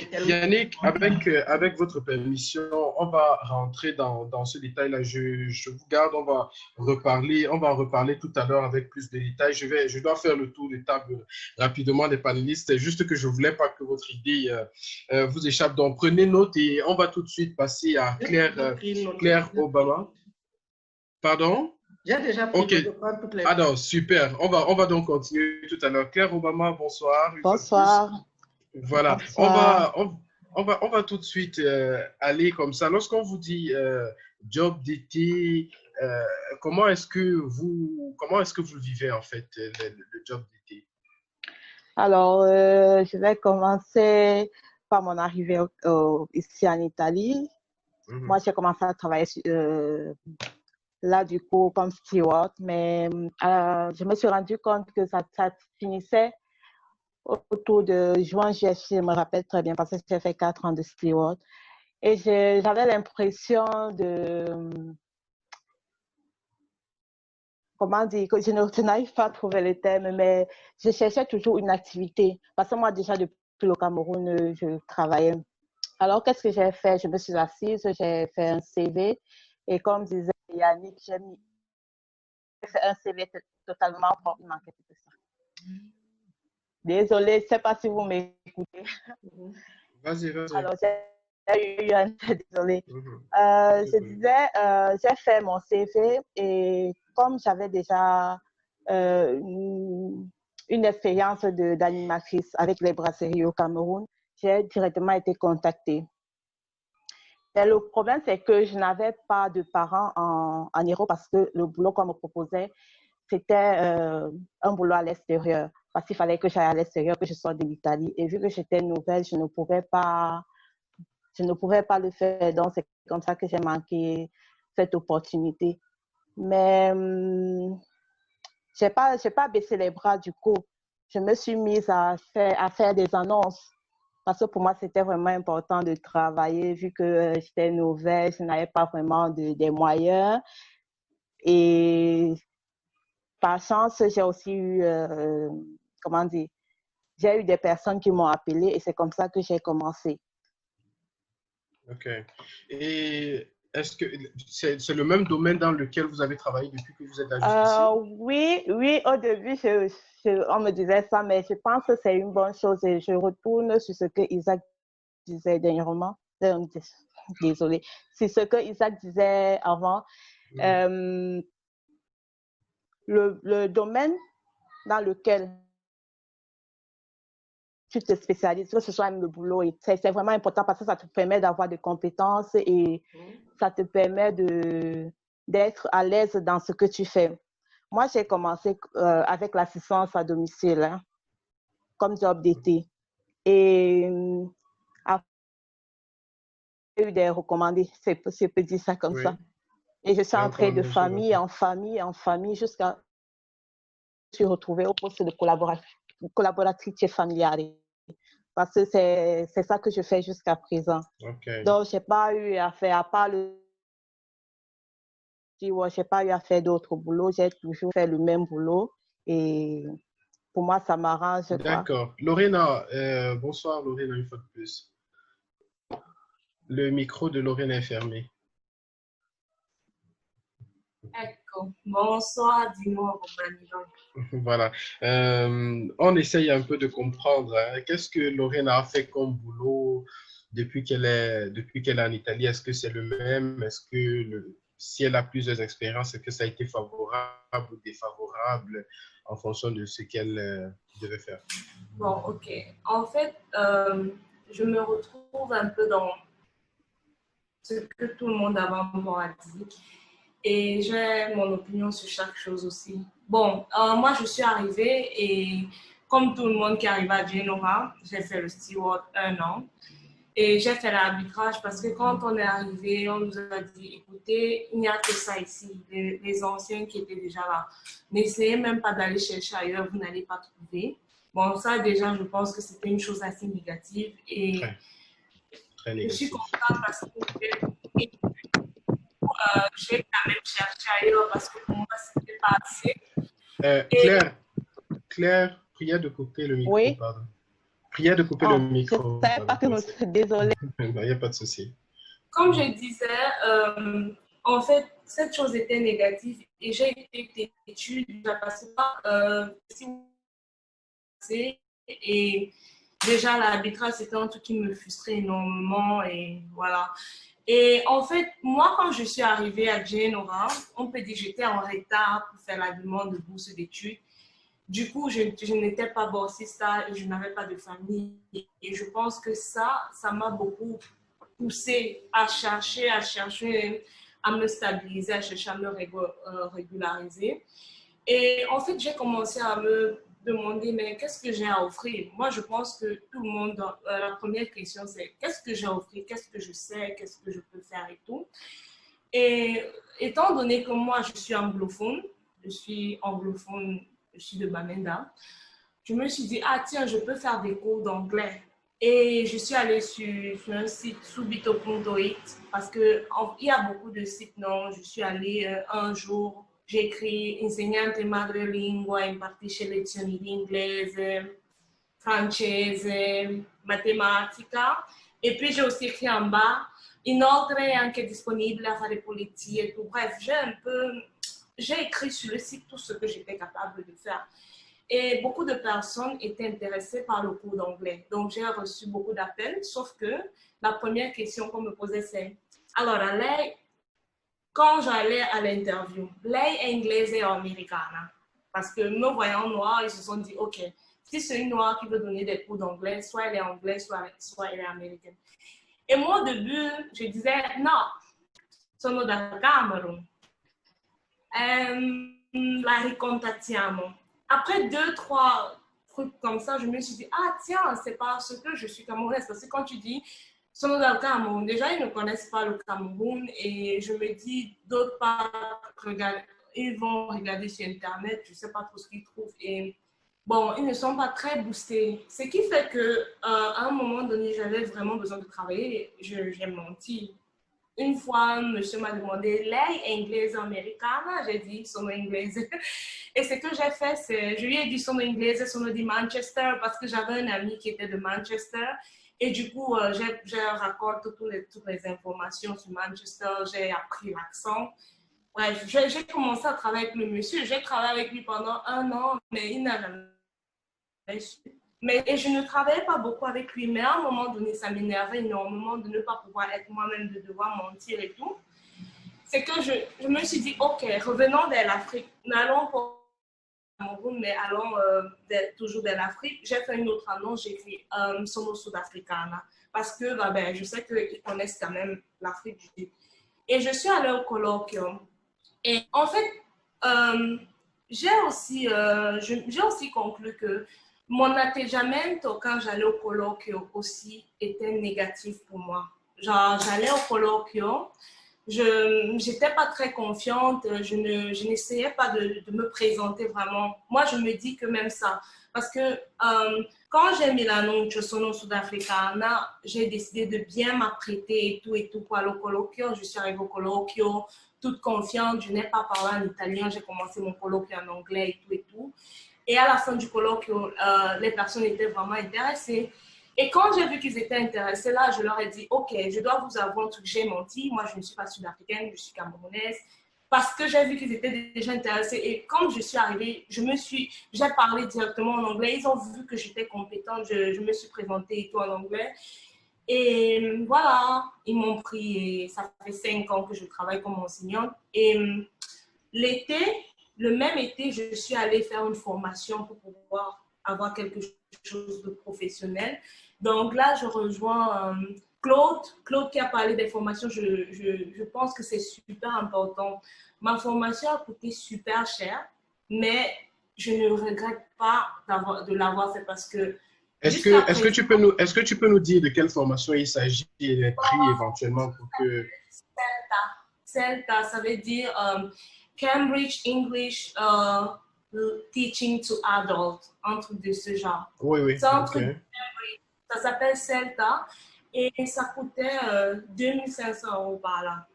avec votre permission, on va rentrer dans ce détail-là. Je vous garde, on va en reparler tout à l'heure avec plus de détails. Je dois faire le tour des tables rapidement des panélistes. C'est juste que je ne voulais pas que votre idée vous échappe. Donc, prenez note et on va tout de suite passer à Claire Obama. Pardon? J'ai déjà pris toutes les... Ah non, super. On va donc continuer tout à l'heure. Claire Obama, bonsoir. Bonsoir. Voilà. Bonsoir. On va tout de suite aller comme ça. Lorsqu'on vous dit job d'été, comment est-ce que vous le vivez en fait, le job d'été? Alors, je vais commencer par mon arrivée ici en Italie. Moi, j'ai commencé à travailler là, du coup, comme steward, mais je me suis rendu compte que ça finissait autour de juin, juillet, je me rappelle très bien, parce que j'ai fait 4 ans de steward. Et j'avais l'impression comment dire, que je n'arrive pas à trouver le terme, mais je cherchais toujours une activité. Parce que moi, déjà, depuis le Cameroun, je travaillais. Alors, qu'est-ce que j'ai fait? Je me suis assise, j'ai fait un CV. Et comme disait Yannick, j'ai fait un CV totalement fort. Il manquait tout ça. Désolée, je ne sais pas si vous m'écoutez. Vas-y. Alors, j'ai eu un... Désolée. Je disais, j'ai fait mon CV et comme j'avais déjà une expérience d'animatrice avec les brasseries au Cameroun, j'ai directement été contactée. Et le problème, c'est que je n'avais pas de parents en Europe parce que le boulot qu'on me proposait, c'était un boulot à l'extérieur. Parce qu'il fallait que j'aille à l'extérieur, que je sorte de l'Italie. Et vu que j'étais nouvelle, je ne pouvais pas le faire. Donc, c'est comme ça que j'ai manqué cette opportunité. Mais je n'ai pas baissé les bras du coup. Je me suis mise à faire des annonces. Parce que pour moi, c'était vraiment important de travailler vu que j'étais nouvelle, je n'avais pas vraiment des moyens. Et par chance, j'ai aussi eu, j'ai eu des personnes qui m'ont appelée et c'est comme ça que j'ai commencé. OK. Et est-ce que c'est le même domaine dans lequel vous avez travaillé depuis que vous êtes arrivé ici? Oui, au début, on me disait ça, mais je pense que c'est une bonne chose et je retourne sur ce que Isaac disait dernièrement. Désolée. C'est ce que Isaac disait avant. Le domaine dans lequel tu te spécialises, que ce soit même le boulot, c'est vraiment important parce que ça te permet d'avoir des compétences et ça te permet d'être à l'aise dans ce que tu fais. Moi, j'ai commencé avec l'assistance à domicile comme job d'été. Et j'ai eu des recommandés, je peux dire ça comme ça. Et je suis entrée de famille en famille jusqu'à je suis retrouvée au poste de collaboratrice familiale. Parce que c'est ça que je fais jusqu'à présent. Okay. Donc, je n'ai pas eu à faire, à part je n'ai pas eu à faire d'autres boulots. J'ai toujours fait le même boulot. Et pour moi, ça m'arrange. D'accord. Lorena, bonsoir Lorena, une fois de plus. Le micro de Lorena est fermé. Ecco, bonsoir, dis-moi, Voilà. On essaye un peu de comprendre. Qu'est-ce que Lorena a fait comme boulot depuis qu'elle est en Italie? Est-ce que c'est le même? Est-ce que si elle a plusieurs expériences, est-ce que ça a été favorable ou défavorable en fonction de ce qu'elle devait faire? Bon, ok. En fait, je me retrouve un peu dans ce que tout le monde avant moi a dit. Et j'ai mon opinion sur chaque chose aussi. Bon, moi, je suis arrivée et comme tout le monde qui arrive à Genova, j'ai fait le steward 1 an. Et j'ai fait l'arbitrage parce que quand on est arrivé, on nous a dit, écoutez, il n'y a que ça ici, les anciens qui étaient déjà là. N'essayez même pas d'aller chercher ailleurs, vous n'allez pas trouver. Bon, ça déjà, je pense que c'était une chose assez négative. Et très négative. Je suis contente parce que j'ai quand même cherché ailleurs parce que pour moi, ce n'était pas assez. Claire, prière de couper le micro, Oui. pardon. Prière de couper le micro. Je ne savais pas que nous... Désolée. Il n'y a pas de souci. Comme je disais, en fait, cette chose était négative et j'ai été têtue, j'ai passé par et déjà l'arbitrage c'était un truc qui me frustrait énormément et voilà. Et en fait, moi quand je suis arrivée à Genova, on peut dire que j'étais en retard pour faire la demande de bourse d'études. Du coup, je n'étais pas boursière et je n'avais pas de famille. Et je pense que ça m'a beaucoup poussé à chercher, à me stabiliser, à chercher à me régulariser. Et en fait, j'ai commencé à me demander, mais qu'est-ce que j'ai à offrir? Moi, je pense que tout le monde, la première question, c'est qu'est-ce que j'ai à offrir? Qu'est-ce que je sais? Qu'est-ce que je peux faire et tout? Et étant donné que moi, je suis anglophone, je suis de Bamenda, je me suis dit, ah tiens, je peux faire des cours d'anglais. Et je suis allée sur un site subito.it parce qu'il y a beaucoup de sites, non? Je suis allée un jour, j'ai écrit insegnante madrelingua, impartisce lezioni di inglese, francese, matematica. Et puis j'ai aussi écrit en bas, inoltre è anche disponibile a fare pulizie et tout. Bref, j'ai écrit sur le site tout ce que j'étais capable de faire. Et beaucoup de personnes étaient intéressées par le cours d'anglais. Donc, j'ai reçu beaucoup d'appels, sauf que la première question qu'on me posait, c'est alors, quand j'allais à l'interview, lei è inglese o americana? Parce que me voyant noire, ils se sont dit, OK, si c'est une noire qui veut donner des cours d'anglais, soit elle est anglaise, soit elle est américaine. Et moi, au début, je disais, non, sono dal Cameroun. La ricontattiamo. Après 2-3 trucs comme ça, je me suis dit, ah tiens, c'est parce que je suis camerounaise. Parce que quand tu dis, sono dal Cameroun, déjà, ils ne connaissent pas le Cameroun. Et je me dis, d'autre part, ils vont regarder sur Internet, je ne sais pas trop ce qu'ils trouvent. Et bon, ils ne sont pas très boostés. Ce qui fait qu'à un moment donné, j'avais vraiment besoin de travailler. J'ai menti. Une fois, un monsieur m'a demandé, lei è inglese o americana? J'ai dit, sono inglese. Et ce que j'ai fait, c'est, je lui ai dit, sono inglese, sono di Manchester, parce que j'avais un ami qui était de Manchester. Et du coup, j'ai raconté toutes les informations sur Manchester, j'ai appris l'accent. Bref, j'ai commencé à travailler avec le monsieur. J'ai travaillé avec lui pendant 1 an, mais il n'a jamais su. Et je ne travaillais pas beaucoup avec lui, mais à un moment donné, ça m'énervait énormément de ne pas pouvoir être moi-même, de devoir mentir et tout. C'est que je me suis dit, OK, revenons de l'Afrique. N'allons pas au Cameroun, mais allons toujours de l'Afrique. J'ai fait une autre annonce, j'ai écrit Sono Sudafricana, parce que je sais qu'ils connaissent quand même l'Afrique du Sud. Et je suis allée au colloquium. Et en fait, j'ai aussi conclu que mon atteggiamento quand j'allais au colloquio aussi était négatif pour moi. Genre, j'allais au colloquio, je n'étais pas très confiante, je n'essayais pas de me présenter vraiment. Moi, je me dis que même ça, parce que quand j'ai mis l'annonce Sono Sudafricana, j'ai décidé de bien m'apprêter et tout pour aller au colloquio. Je suis arrivée au colloquio toute confiante, je n'ai pas parlé en italien, j'ai commencé mon colloquio en anglais et tout. Et à la fin du colloque, les personnes étaient vraiment intéressées. Et quand j'ai vu qu'ils étaient intéressés, là, je leur ai dit, OK, je dois vous avouer un truc, j'ai menti. Moi, je ne suis pas sud-africaine, je suis camerounaise. Parce que j'ai vu qu'ils étaient déjà intéressés. Et quand je suis arrivée, j'ai parlé directement en anglais. Ils ont vu que j'étais compétente. Je me suis présentée et tout en anglais. Et voilà, ils m'ont pris. Et ça fait 5 ans que je travaille comme enseignante. Et le même été, je suis allée faire une formation pour pouvoir avoir quelque chose de professionnel. Donc là, je rejoins Claude qui a parlé des formations. Je pense que c'est super important. Ma formation a coûté super cher, mais je ne regrette pas de l'avoir fait parce que... Est-ce que tu peux nous dire de quelle formation il s'agit et les prix éventuellement pour que... CELTA, ça veut dire... Cambridge English Teaching to Adults, un truc de ce genre. Oui, c'est un truc de Cambridge. Ça s'appelle CELTA et ça coûtait 2500 € par là.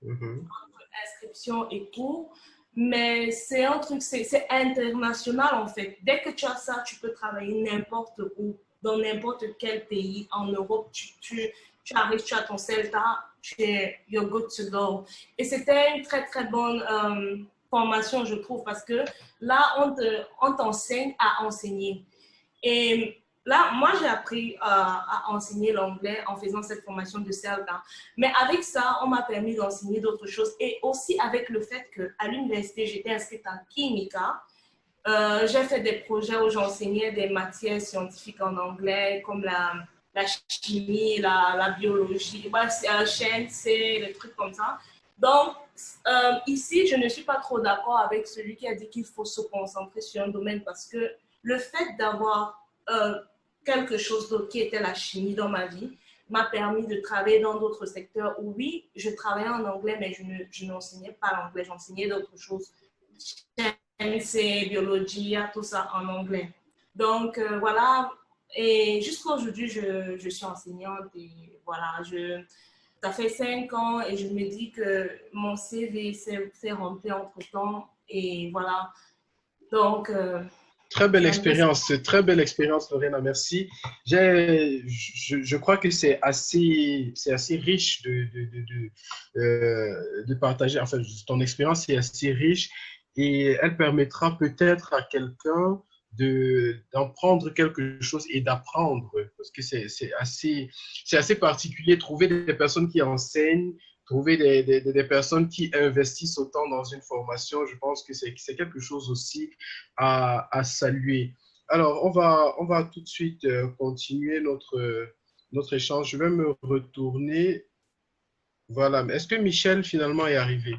Entre inscription et cours. mais c'est un truc, c'est international en fait. Dès que tu as ça, tu peux travailler n'importe où, dans n'importe quel pays. En Europe, tu arrives, tu as ton CELTA, you're good to go. Et c'était une très, très bonne formation, je trouve, parce que là, on t'enseigne à enseigner. Et là, moi, j'ai appris à enseigner l'anglais en faisant cette formation de CELTA. Mais avec ça, on m'a permis d'enseigner d'autres choses. Et aussi avec le fait qu'à l'université, j'étais inscrite en Química. J'ai fait des projets où j'enseignais des matières scientifiques en anglais, comme la chimie, la biologie, chaîne, c'est des trucs comme ça. Donc, ici, je ne suis pas trop d'accord avec celui qui a dit qu'il faut se concentrer sur un domaine parce que le fait d'avoir quelque chose d'autre qui était la chimie dans ma vie m'a permis de travailler dans d'autres secteurs où, oui, je travaillais en anglais, mais je n'enseignais pas l'anglais, j'enseignais d'autres choses. C'est biologie, tout ça en anglais. Donc, voilà. Et jusqu'à aujourd'hui, je suis enseignante et voilà, ça fait 5 ans et je me dis que mon CV s'est rempli entre-temps et voilà. Donc, très belle expérience, Lorena, merci. Je crois que c'est assez riche de partager, enfin, ton expérience est assez riche et elle permettra peut-être à quelqu'un d'en prendre quelque chose et d'apprendre, parce que c'est assez particulier, trouver des personnes qui enseignent, trouver des personnes qui investissent autant dans une formation, je pense que c'est quelque chose aussi à saluer. Alors, on va tout de suite continuer notre échange. Je vais me retourner. Voilà. Est-ce que Michel, finalement, est arrivé?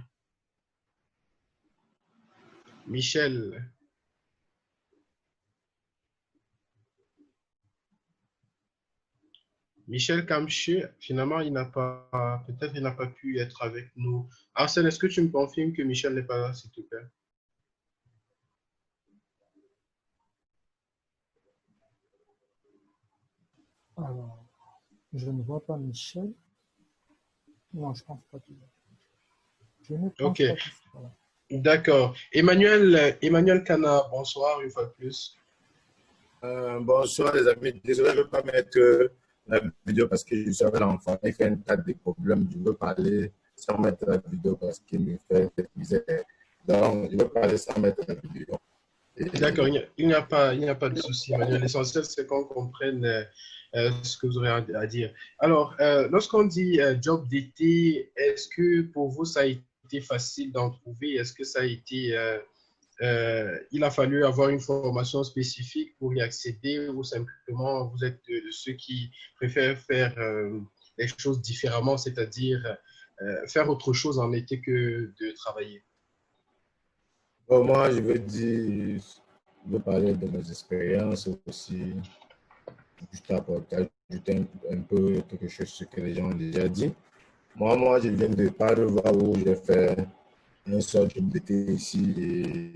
Michel. Michel Kamché, finalement, peut-être il n'a pas pu être avec nous. Arsène, est-ce que tu me confirmes que Michel n'est pas là, s'il te plaît? Alors, je ne vois pas Michel. Non, je ne pense pas qu'il est. Je ne pense pas qu'il soit là. D'accord. Emmanuel Cana, bonsoir une fois de plus. Bonsoir les amis. Désolé, je ne veux pas mettre la vidéo parce que je suis avec l'enfant. Il fait un tas de problèmes. Je veux parler sans mettre la vidéo parce qu'il me fait des misères. Donc, je veux parler sans mettre la vidéo. D'accord, il n'y a pas de souci, Emmanuel. L'essentiel, c'est qu'on comprenne ce que vous aurez à dire. Alors, lorsqu'on dit job d'été, est-ce que pour vous, ça a été facile d'en trouver? Est-ce que ça a été... il a fallu avoir une formation spécifique pour y accéder ou simplement vous êtes de ceux qui préfèrent faire les choses différemment, c'est-à-dire faire autre chose en été que de travailler? Bon, moi, je veux parler de mes expériences aussi, juste ajouter un peu quelque chose sur ce que les gens ont déjà dit. Moi, je viens de Padova où j'ai fait un seul job d'été ici et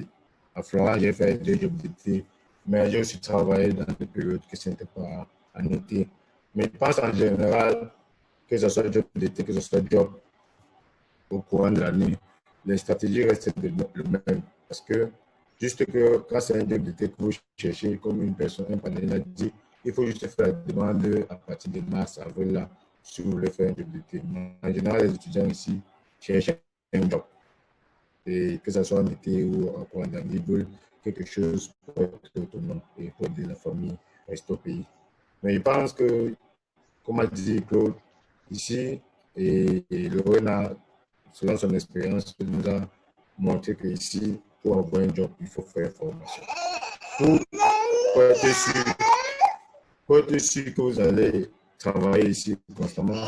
à Florence, j'ai fait 2 jobs d'été, mais j'ai aussi travaillé dans des périodes que ce n'était pas en été. Mais je pense en général, que ce soit job d'été, que ce soit job au courant de l'année, les stratégies restent le même. Parce que, juste que quand c'est un job d'été que vous cherchez, comme une personne, un panel a dit, il faut juste faire la demande à partir de mars, avril, là, si vous voulez faire un job d'été. En général, les étudiants ici cherchent un job. Et que ce soit en été ou en courant d'année, ils veulent quelque chose pour être autonome et pour aider la famille, rester au pays. Mais je pense que, comme a dit Claude, ici, et Lorena, selon son expérience, nous a montré qu'ici, pour avoir un job, il faut faire formation. Pour être sûr que vous allez travailler ici constamment,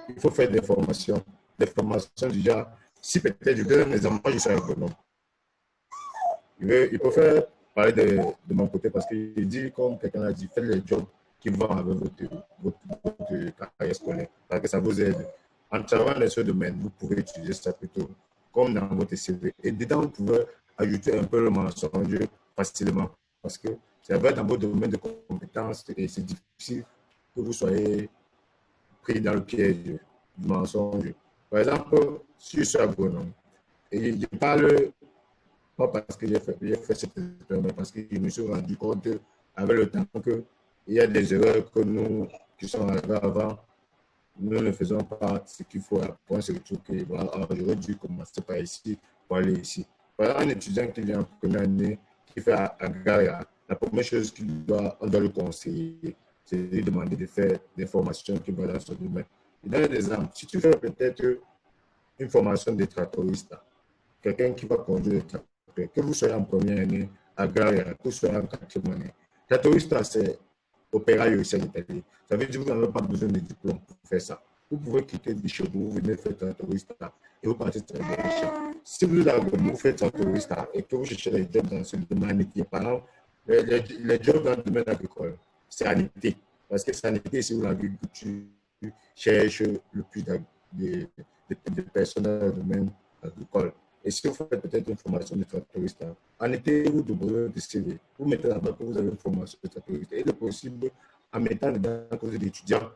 il faut faire des formations. Des formations déjà, si peut-être je donne mes enfants, je suis économe. Il faut faire parler de mon côté parce qu'il dit, comme quelqu'un a dit, faites les jobs qui vont avec votre carrière scolaire, parce que ça vous aide. En travaillant dans ce domaine, vous pouvez utiliser ça plutôt comme dans votre CV. Et dedans, vous pouvez ajouter un peu le mensonge facilement, parce que c'est vrai dans votre domaine de compétences et c'est difficile que vous soyez pris dans le piège du mensonge. Par exemple, si je suis agronome Et je parle pas parce que j'ai fait cette expérience, mais parce que je me suis rendu compte avec le temps qu'il y a des erreurs que nous, qui sont arrivées avant, nous ne faisons pas ce qu'il faut. Après, on se retrouve que voilà, j'aurais dû commencer par ici pour aller ici. Voilà, un étudiant qui vient en première année, qui fait Agaria, la première chose on doit le conseiller, c'est de lui demander de faire des formations qui vont dans ce domaine. Je donne un exemple. Si tu fais peut-être une formation de tractoriste, quelqu'un qui va conduire le tracteur, que vous soyez en première année, Agaria, que vous soyez en quatrième année, tractoriste, c'est opérateur aussi en Italie. Ça veut dire que vous n'avez pas besoin de diplôme pour faire ça. Vous pouvez quitter de chez vous, vous venez faire tractoriste et vous partez travailler dans les champs. Si vous faites tractoriste et que vous cherchez des jobs dans ce domaine qui est par exemple, les jobs dans le domaine agricole, c'est en été. Parce que c'est en été, si vous l'agriculture cherche le plus de personnes dans le domaine agricole. Et si vous faites peut-être une formation de tractoriste, en été, vous devrez le CV. Vous mettez là-bas que vous avez une formation de tractoriste. Et il est possible, en mettant dedans que vous êtes étudiant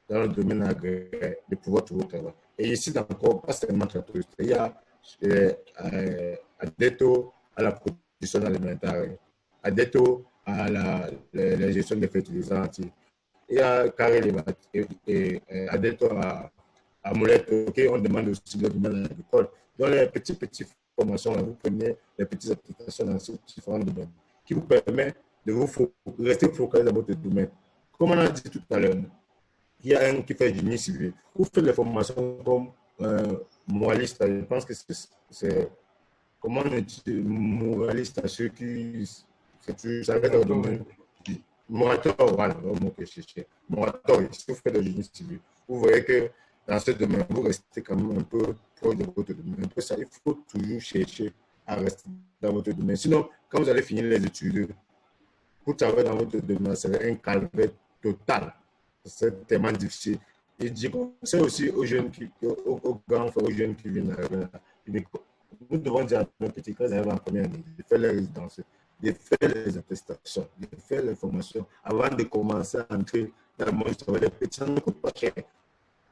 dans le domaine agricole, de pouvoir trouver le travail. Et ici, encore, pas seulement tractoriste. Il y a addetto à la production alimentaire, addetto à la gestion des fertilisants. Il y a carré et addetto à molette. Ok, on demande aussi le domaine agricole. Dans les petites formations, là, vous prenez les petites applications dans ces différents domaines qui vous permettent de rester focalisé dans votre domaine. Comme on a dit tout à l'heure, il y a un qui fait génie civil. Vous faites les formations comme moraliste. Je pense que c'est comment on dit moraliste à ceux qui s'arrêtent dans le domaine. Moratoire, voilà, le mot que je cherchais. Moratoire, si vous faites le génie civil, vous voyez que dans ce domaine, vous restez quand même un peu proche de votre domaine. Pour ça, il faut toujours chercher à rester dans votre domaine. Sinon, quand vous allez finir les études, pour travailler dans votre domaine, c'est un calvaire total. C'est tellement difficile. Et je conseille aussi aux jeunes, aux grands frères, aux jeunes qui viennent arriver là. Nous devons dire à nos petits quand ils arrivent en première année de faire les résidences, de faire les attestations, de faire les formations avant de commencer à entrer dans le monde du travail. Les petits, ça ne coûte pas cher.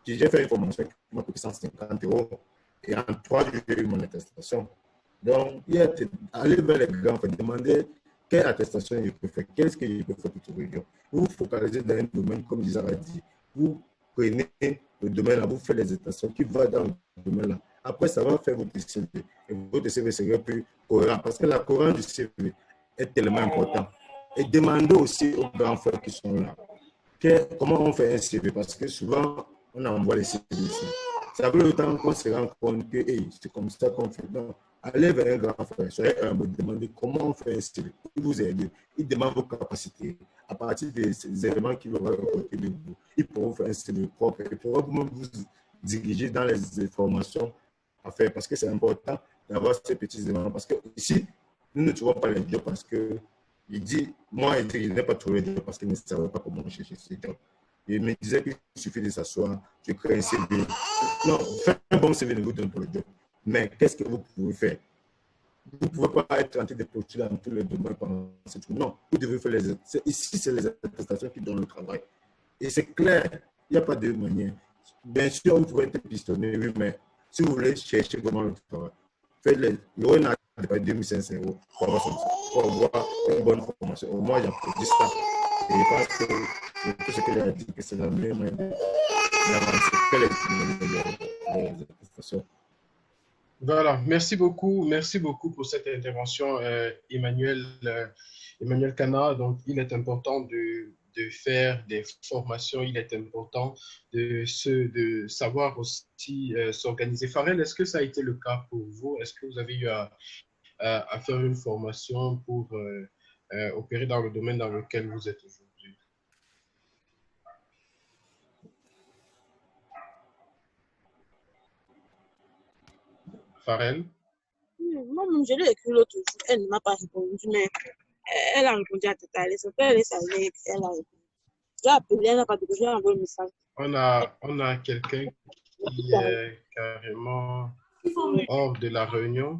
J'ai fait une formation qui m'a coûté 150 €. Et en 3 jours, j'ai eu mon attestation. Donc, aller vers les grands frères, demander quelle attestation je peux faire, qu'est-ce que je peux faire pour trouver le job. Vous vous focalisez dans un domaine, comme Isaac a dit. Vous prenez le domaine là, vous faites les attestations qui vont dans le domaine là. Après, ça va faire votre CV. Et votre CV serait plus cohérent. Parce que la cohérence du CV est tellement important. Et demandez aussi aux grands frères qui sont là comment on fait un CV. Parce que souvent, on envoie les CV ici. Ça veut le temps qu'on se rend compte que c'est comme ça qu'on fait. Non. Allez vers un grand frère, soyez humble, demandez comment on fait un CV. Il vous aide, il demande vos capacités. À partir des éléments qu'il va récolter de vous, ils pourront faire un CV propre. Ils pourront vous diriger dans les informations à faire parce que c'est important d'avoir ces petits éléments. Parce que ici, nous ne trouvons pas les jobs parce que moi, il n'ai pas trouvé de job parce qu'il ne savait pas comment chercher ces jobs. Il me disait qu'il suffit de s'asseoir, tu crées un CV. Non, faire un bon CV ne vous donne pas le job. Mais qu'est-ce que vous pouvez faire? Vous ne pouvez pas être en train de postuler dans tous les domaines pendant cette journée. Non, vous devez faire ici, c'est les attestations qui donnent le travail. Et c'est clair, il n'y a pas de manière. Bien sûr, vous pouvez être pistonné, oui, mais si vous voulez chercher vraiment le travail, faites-le. Il y aura une de 2500 € pour avoir une bonne formation. Au moins, j'applaudis ça. Et je pense que tout ce qu'elle a dit, que c'est la meilleure manière d'avancer. Les attestations. Voilà, merci beaucoup pour cette intervention, Emmanuel Cana. Donc, il est important de faire des formations, il est important de savoir aussi s'organiser. Farel, est-ce que ça a été le cas pour vous? Est-ce que vous avez eu à faire une formation pour opérer dans le domaine dans lequel vous êtes aujourd'hui? Farel? Moi, je l'ai écrit l'autre jour. Elle ne m'a pas répondu, mais elle a répondu à tout à l'heure. Son père, elle a répondu. J'ai appelé, elle n'a pas répondu, j'ai envoyé un message. On a quelqu'un qui est carrément hors de la réunion.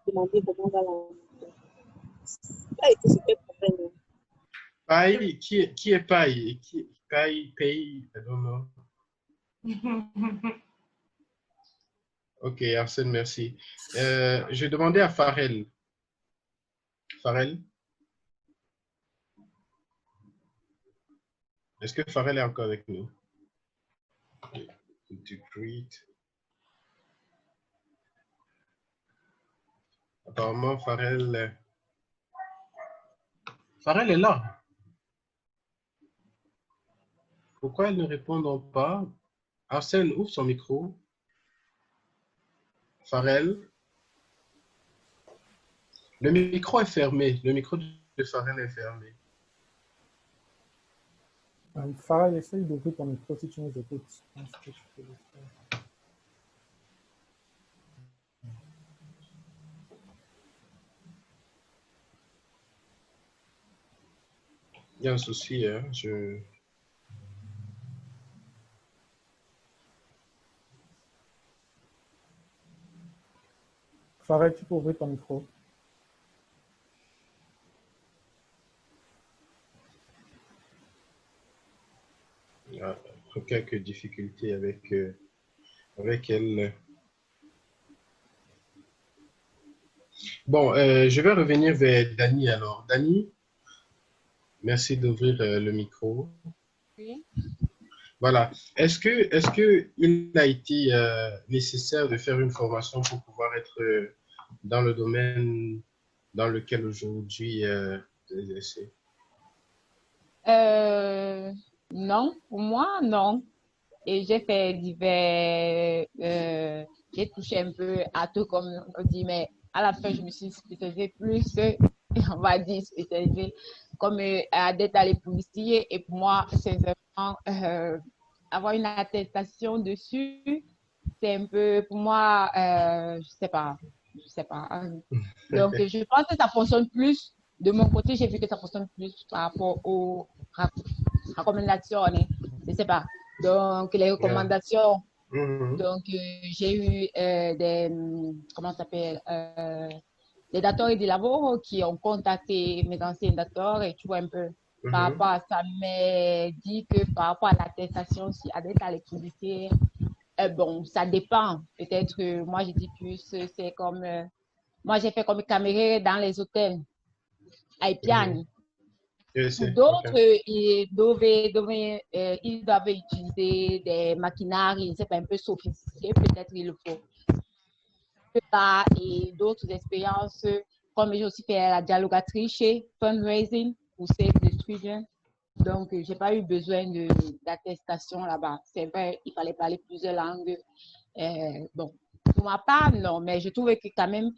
Demander comment va la... Pas été super problème. Paille, qui est Paille? Paille, I don't know. Ok, Arsène, merci. Je vais demander à Farel. Farel? Est-ce que Farel est encore avec nous? Apparemment, Farel est là. Pourquoi elles ne répondent pas? Arsène, ouvre son micro. Farel. Le micro est fermé. Le micro de Farel est fermé. Farel, essaye d'ouvrir ton micro si tu nous écoutes. Je pense que tu peux le faire. Il y a un souci, hein? Farel, tu peux ouvrir ton micro. Il y a quelques difficultés avec elle. Bon, je vais revenir vers Dani alors. Dani, merci d'ouvrir le micro. Oui. Voilà. Est-ce que il a été nécessaire de faire une formation pour pouvoir être dans le domaine dans lequel aujourd'hui vous exercez? Non, pour moi, non. Et j'ai fait divers, j'ai touché un peu à tout, comme on dit, mais à la fin, je me suis spécialisée plus, on va dire, spécialisée comme d'être à les policiers. Et pour moi, c'est vraiment avoir une attestation dessus. C'est un peu, pour moi, je sais pas. Donc, je pense que ça fonctionne plus. De mon côté, j'ai vu que ça fonctionne plus par rapport aux recommandations. Je sais pas. Donc, les recommandations. Donc, j'ai eu comment ça s'appelle, des dateurs et des labos qui ont contacté mes anciens dateurs et tu vois un peu par rapport à ça. Mais dit que par rapport à l'attestation, si avec à l'électricité, bon, ça dépend. Peut-être, moi, je dis plus, c'est comme, moi, j'ai fait comme caméra dans les hôtels à Ipiani. Pour d'autres, ils doivent utiliser des maquinaries, c'est un peu sophistiqué, peut-être il le faut. Et d'autres expériences, comme j'ai aussi fait la dialogatrice chez Fundraising pour Save the Children. Donc, je n'ai pas eu besoin d'attestation là-bas. C'est vrai, il fallait parler plusieurs langues. Bon, pour ma part, non, mais je trouvais que quand même,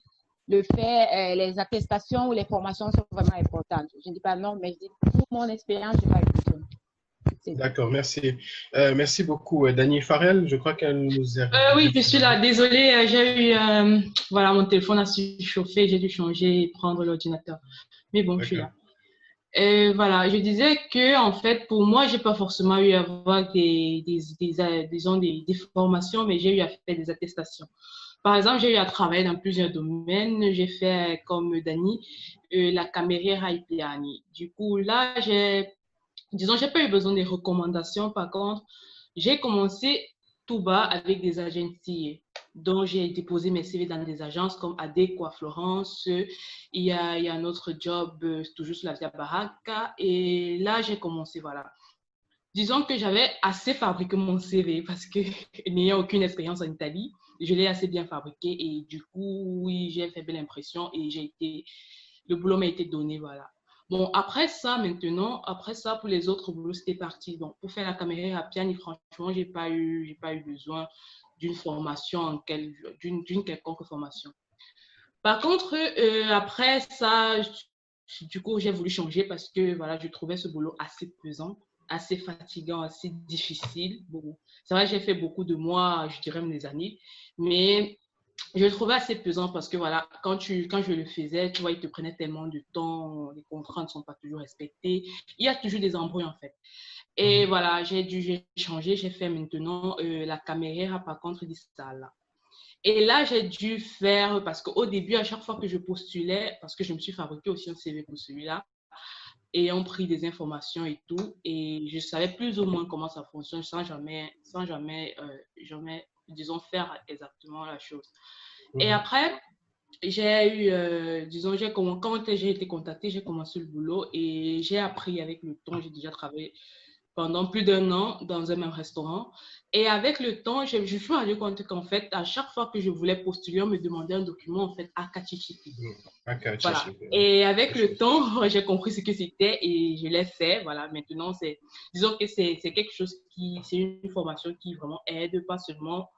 le fait, les attestations ou les formations sont vraiment importantes. Je ne dis pas non, mais je dis pour mon expérience, je n'ai pas eu besoin. D'accord, merci. Merci beaucoup. Dani Farel, je crois qu'elle nous est... Oui, je suis là. Désolée, j'ai eu... voilà, mon téléphone a surchauffé, j'ai dû changer et prendre l'ordinateur. Mais bon, je suis là. Voilà, je disais que en fait, pour moi, j'ai pas forcément eu à avoir des formations, mais j'ai eu à faire des attestations. Par exemple, j'ai eu à travailler dans plusieurs domaines. J'ai fait, comme Dani, la caméra à Ipiani. Du coup, là, j'ai pas eu besoin des recommandations. Par contre, j'ai commencé tout bas avec des agences dont j'ai déposé mes CV dans des agences comme Adéquat Florence. Il y a un autre job toujours sur la Via Baraka. Et là, j'ai commencé, voilà. Disons que j'avais assez fabriqué mon CV parce que n'ayant aucune expérience en Italie, je l'ai assez bien fabriqué et du coup, oui, j'ai fait belle impression et le boulot m'a été donné, voilà. Bon, après ça, pour les autres boulots, c'était parti. Donc, pour faire la caméra à Piani, franchement, j'ai pas eu besoin d'une formation, d'une quelconque formation. Par contre, après ça, du coup, j'ai voulu changer parce que, voilà, je trouvais ce boulot assez pesant, assez fatigant, assez difficile. Bon, c'est vrai, j'ai fait beaucoup de mois, je dirais même des années, mais je le trouvais assez pesant parce que voilà, quand je le faisais, tu vois, il te prenait tellement de temps, les contraintes ne sont pas toujours respectées. Il y a toujours des embrouilles en fait. Et voilà, j'ai changé, j'ai fait maintenant la caméra par contre du salle. Et là, j'ai dû faire, parce qu'au début, à chaque fois que je postulais, parce que je me suis fabriqué aussi un CV pour celui-là, et on pris des informations et tout, et je savais plus ou moins comment ça fonctionne sans jamais disons, faire exactement la chose. Et après, j'ai eu, disons, quand j'ai été contactée, j'ai commencé le boulot et j'ai appris avec le temps. J'ai déjà travaillé pendant plus d'1 an dans un même restaurant. Et avec le temps, je me suis rendu compte qu'en fait, à chaque fois que je voulais postuler, on me demandait un document, en fait, AKCHP. Voilà. Et avec le temps, j'ai compris ce que c'était et je l'ai fait. Voilà. Maintenant, disons que c'est quelque chose c'est une formation qui vraiment aide, pas seulement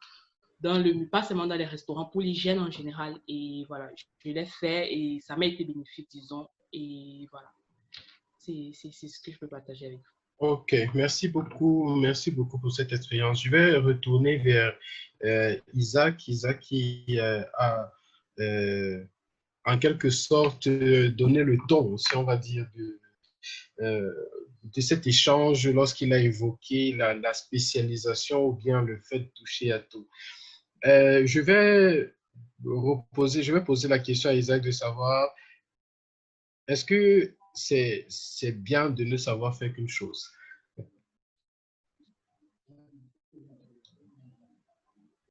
dans les restaurants, pour l'hygiène en général. Et voilà, je l'ai fait et ça m'a été bénéfique, disons. Et voilà, c'est ce que je peux partager avec vous. Ok, merci beaucoup pour cette expérience. Je vais retourner vers Isaac. Isaac qui a en quelque sorte donné le ton, si on va dire, de cet échange lorsqu'il a évoqué la spécialisation ou bien le fait de toucher à tout. Je vais poser la question à Isaac de savoir, est-ce que c'est bien de ne savoir faire qu'une chose?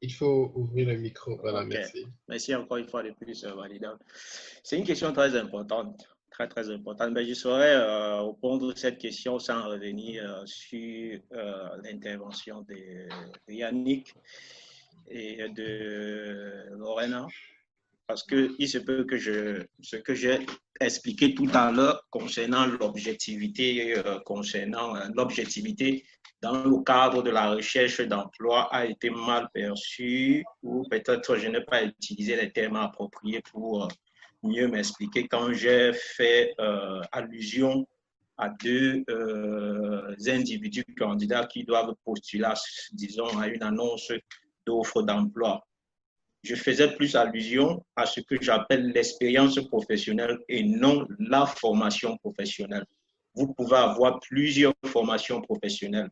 Il faut ouvrir le micro. Voilà, Okay. merci. Merci encore une fois de plus, Valida. C'est une question très importante, très, très importante. Mais je saurais répondre à cette question sans revenir sur l'intervention de Yannick et de Lorena. Parce qu'il se peut que ce que j'ai expliqué tout à l'heure concernant l'objectivité, dans le cadre de la recherche d'emploi a été mal perçu, ou peut-être je n'ai pas utilisé les termes appropriés pour mieux m'expliquer quand j'ai fait allusion à 2 individus candidats qui doivent postuler, disons, à une annonce d'offre d'emploi. Je faisais plus allusion à ce que j'appelle l'expérience professionnelle et non la formation professionnelle. Vous pouvez avoir plusieurs formations professionnelles,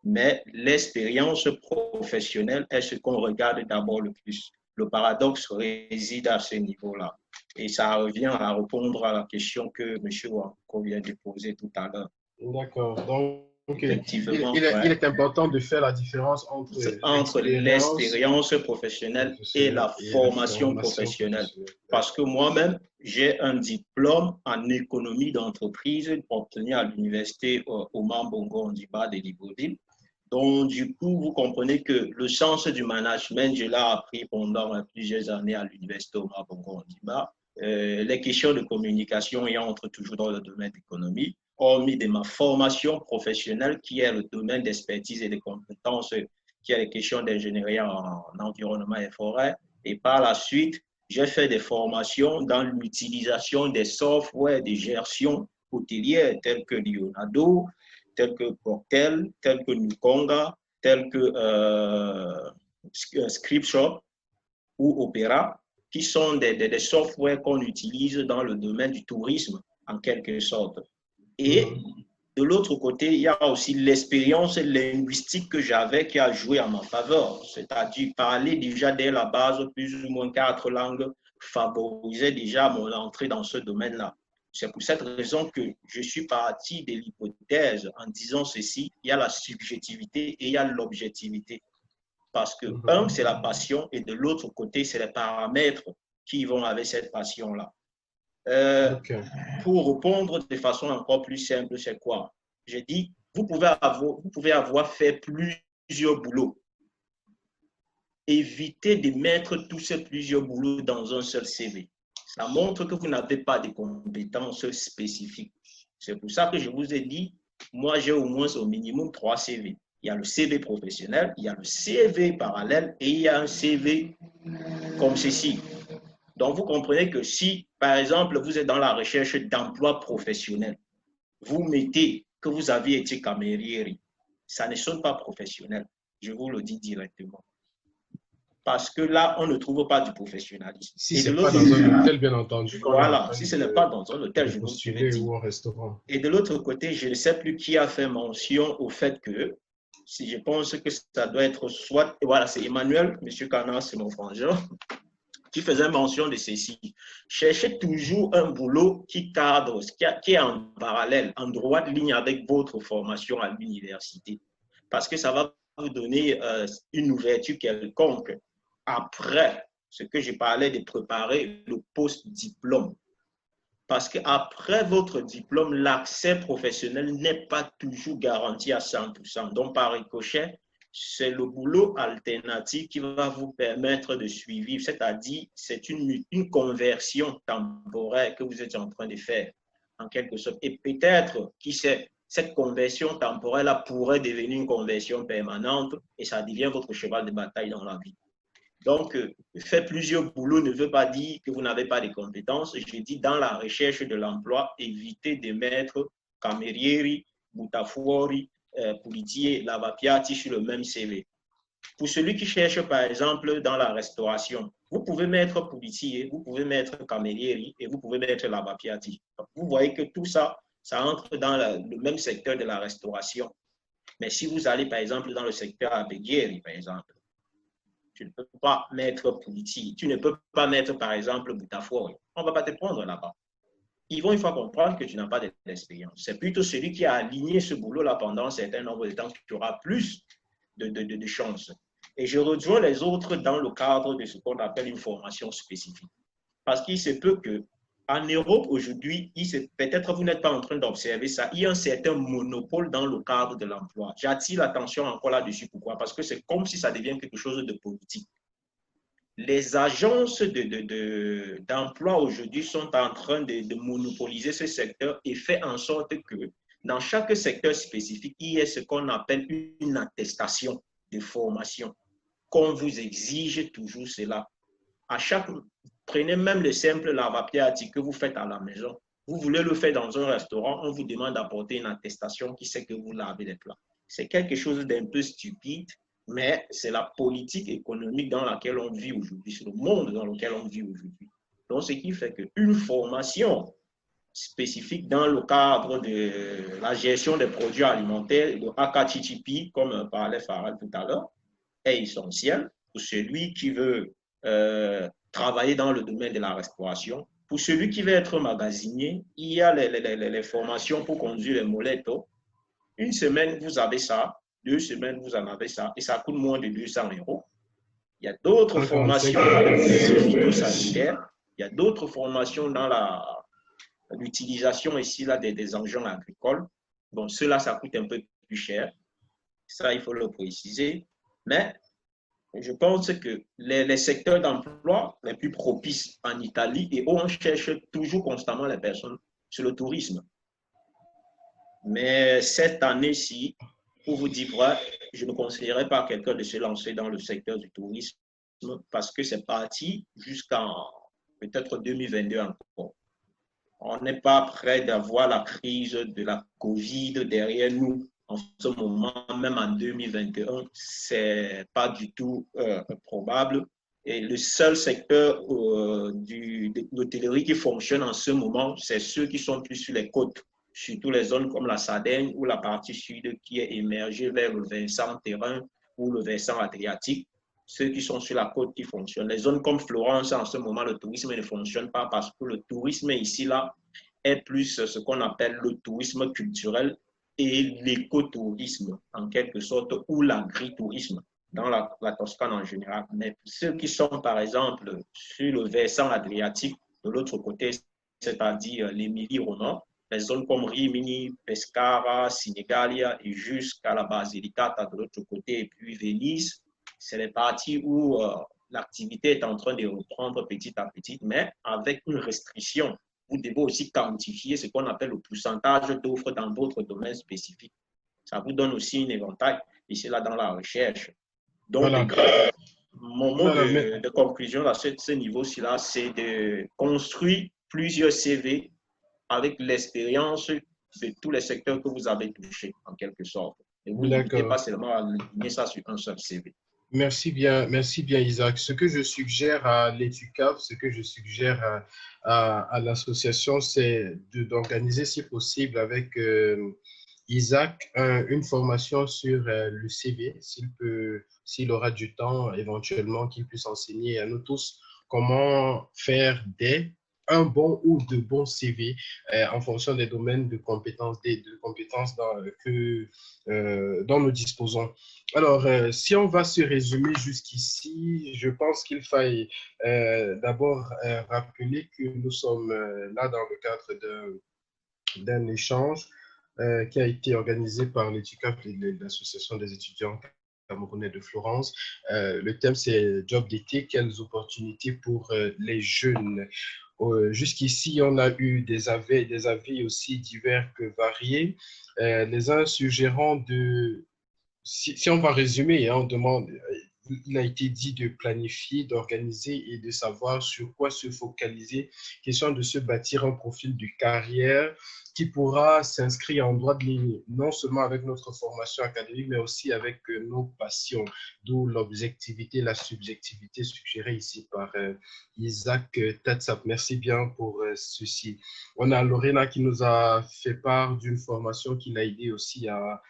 mais l'expérience professionnelle est ce qu'on regarde d'abord le plus. Le paradoxe réside à ce niveau-là. Et ça revient à répondre à la question que M. Wanko vient de poser tout à l'heure. D'accord. Donc, effectivement, il est important de faire la différence entre l'expérience professionnelle et la formation professionnelle. Parce que moi-même, j'ai un diplôme en économie d'entreprise obtenu à l'université Oman Bongo Ondimba de Libreville. Donc, du coup, vous comprenez que le sens du management, je l'ai appris pendant plusieurs années à l'université Oman Bongo Ondimba. Les questions de communication y entrent toujours dans le domaine d'économie, hormis de ma formation professionnelle qui est le domaine d'expertise et de compétences, qui est les questions d'ingénierie en environnement et forêt. Et par la suite, j'ai fait des formations dans l'utilisation des softwares de gestion hôtelière tels que Leonardo, tels que Cocktail, tels que Nukonga, tels que Scriptshop ou Opera, qui sont des softwares qu'on utilise dans le domaine du tourisme, en quelque sorte. Et de l'autre côté, il y a aussi l'expérience linguistique que j'avais qui a joué en ma faveur, c'est-à-dire parler déjà dès la base plus ou moins 4 langues favorisait déjà mon entrée dans ce domaine-là. C'est pour cette raison que je suis parti de l'hypothèse en disant ceci, il y a la subjectivité et il y a l'objectivité. Parce que, un, c'est la passion et de l'autre côté, c'est les paramètres qui vont avec cette passion-là. Pour répondre de façon encore plus simple, c'est quoi? J'ai dit, vous pouvez avoir fait plusieurs boulots. Évitez de mettre tous ces plusieurs boulots dans un seul CV. Ça montre que vous n'avez pas de compétences spécifiques. C'est pour ça que je vous ai dit, moi, j'ai au moins au minimum 3 CV. Il y a le CV professionnel, il y a le CV parallèle et il y a un CV comme ceci. Donc, vous comprenez que si, par exemple, vous êtes dans la recherche d'emploi professionnel, vous mettez que vous avez été camérieri, ça ne sonne pas professionnel. Je vous le dis directement. Parce que là, on ne trouve pas du professionnalisme. Si ce n'est pas dans un hôtel, bien entendu. Voilà, si ce n'est pas dans un hôtel, je vous le dis. Ou un restaurant. Et de l'autre côté, je ne sais plus qui a fait mention au fait que, si je pense que ça doit être soit, voilà, c'est Emmanuel, M. Canas, c'est mon frangin, qui faisait mention de ceci. Cherchez toujours un boulot qui cadre, qui est en parallèle, en droite ligne avec votre formation à l'université. Parce que ça va vous donner une ouverture quelconque après ce que je parlais de préparer le post-diplôme. Parce qu'après votre diplôme, l'accès professionnel n'est pas toujours garanti à 100%. Donc, par ricochet, c'est le boulot alternatif qui va vous permettre de suivre, c'est-à-dire c'est une conversion temporaire que vous êtes en train de faire, en quelque sorte. Et peut-être, qui sait, cette conversion temporaire-là pourrait devenir une conversion permanente et ça devient votre cheval de bataille dans la vie. Donc, faire plusieurs boulots ne veut pas dire que vous n'avez pas de compétences. Je dis, dans la recherche de l'emploi, évitez de mettre camerieri, buttafuori, pulitier, lavapiatti sur le même CV. Pour celui qui cherche, par exemple, dans la restauration, vous pouvez mettre pulitier, vous pouvez mettre camerieri et vous pouvez mettre lavapiatti. Vous voyez que tout ça, ça entre dans le même secteur de la restauration. Mais si vous allez, par exemple, dans le secteur abeghieri, par exemple, tu ne peux pas mettre pulitier, tu ne peux pas mettre, par exemple, buttafuori. On ne va pas te prendre là-bas. Ils vont une fois comprendre que tu n'as pas d'expérience. C'est plutôt celui qui a aligné ce boulot-là pendant un certain nombre de temps qui aura plus de chances. Et je rejoins les autres dans le cadre de ce qu'on appelle une formation spécifique. Parce qu'il se peut qu'en Europe, aujourd'hui, peut-être vous n'êtes pas en train d'observer ça, il y a un certain monopole dans le cadre de l'emploi. J'attire l'attention encore là-dessus. Pourquoi? Parce que c'est comme si ça devient quelque chose de politique. Les agences d'emploi aujourd'hui sont en train de monopoliser ce secteur et fait en sorte que dans chaque secteur spécifique, il y ait ce qu'on appelle une attestation de formation. Qu'on vous exige toujours cela. Prenez même le simple lavapiatti que vous faites à la maison. Vous voulez le faire dans un restaurant, on vous demande d'apporter une attestation qui sait que vous lavez les plats. C'est quelque chose d'un peu stupide, mais c'est la politique économique dans laquelle on vit aujourd'hui, c'est le monde dans lequel on vit aujourd'hui. Donc, ce qui fait qu'une formation spécifique dans le cadre de la gestion des produits alimentaires, le AKTTP, comme parlait Farah tout à l'heure, est essentielle pour celui qui veut travailler dans le domaine de la restauration. Pour celui qui veut être magasinier, il y a les formations pour conduire les molettes. Une semaine, vous avez ça. 2 semaines, vous en avez ça. Et ça coûte moins de 200 €. Il y a d'autres formations dans le phytosanitaire. Il y a d'autres formations dans l'utilisation ici là, des engins agricoles. Bon, cela, ça coûte un peu plus cher. Ça, il faut le préciser. Mais je pense que les secteurs d'emploi les plus propices en Italie et où on cherche toujours constamment les personnes, c'est le tourisme. Mais cette année-ci, pour vous dire vrai, je ne conseillerais pas à quelqu'un de se lancer dans le secteur du tourisme parce que c'est parti jusqu'en peut-être 2022 encore. On n'est pas prêt d'avoir la crise de la COVID derrière nous. En ce moment, même en 2021, ce n'est pas du tout probable. Et le seul secteur de l'hôtellerie qui fonctionne en ce moment, c'est ceux qui sont plus sur les côtes, surtout les zones comme la Sardaigne ou la partie sud qui est émergée vers le versant terrain ou le versant adriatique. Ceux qui sont sur la côte qui fonctionnent. Les zones comme Florence, en ce moment, le tourisme ne fonctionne pas parce que le tourisme ici, là, est plus ce qu'on appelle le tourisme culturel et l'écotourisme, en quelque sorte, ou l'agritourisme, dans la Toscane en général. Mais ceux qui sont, par exemple, sur le versant adriatique, de l'autre côté, c'est-à-dire l'Émilie-Roman, les zones comme Rimini, Pescara, Sinigalia et jusqu'à la Basilicata de l'autre côté, et puis Venise, c'est les parties où l'activité est en train de reprendre petit à petit, mais avec une restriction. Vous devez aussi quantifier ce qu'on appelle le pourcentage d'offres dans votre domaine spécifique. Ça vous donne aussi un éventail, ici là dans la recherche. Donc, voilà. Mon mot de conclusion à ce niveau-ci, c'est de construire plusieurs CV avec l'expérience de tous les secteurs que vous avez touchés, en quelque sorte. Et vous n'hésitez pas seulement à aligner ça sur un seul CV. Merci bien, Isaac. Ce que je suggère à l'EDUCAF, ce que je suggère à l'association, c'est d'organiser, si possible, avec Isaac, une formation sur le CV, s'il aura du temps, éventuellement, qu'il puisse enseigner à nous tous comment faire des un bon ou de bons CV en fonction des domaines de compétences, dont nous disposons. Alors, si on va se résumer jusqu'ici, je pense qu'il faille d'abord rappeler que nous sommes là dans le cadre d'un échange qui a été organisé par l'EDUCAF, l'Association des étudiants camerounais de Florence. Le thème, c'est Job d'été, quelles opportunités pour les jeunes. Jusqu'ici, on a eu des avis aussi divers que variés. Les uns suggérant de... Si on va résumer, hein, on demande... Il a été dit de planifier, d'organiser et de savoir sur quoi se focaliser. Question de se bâtir un profil de carrière qui pourra s'inscrire en droit de ligne, non seulement avec notre formation académique, mais aussi avec nos passions, d'où l'objectivité, la subjectivité suggérée ici par Isaac Tatsap. Merci bien pour ceci. On a Lorena qui nous a fait part d'une formation qui l'a aidé aussi à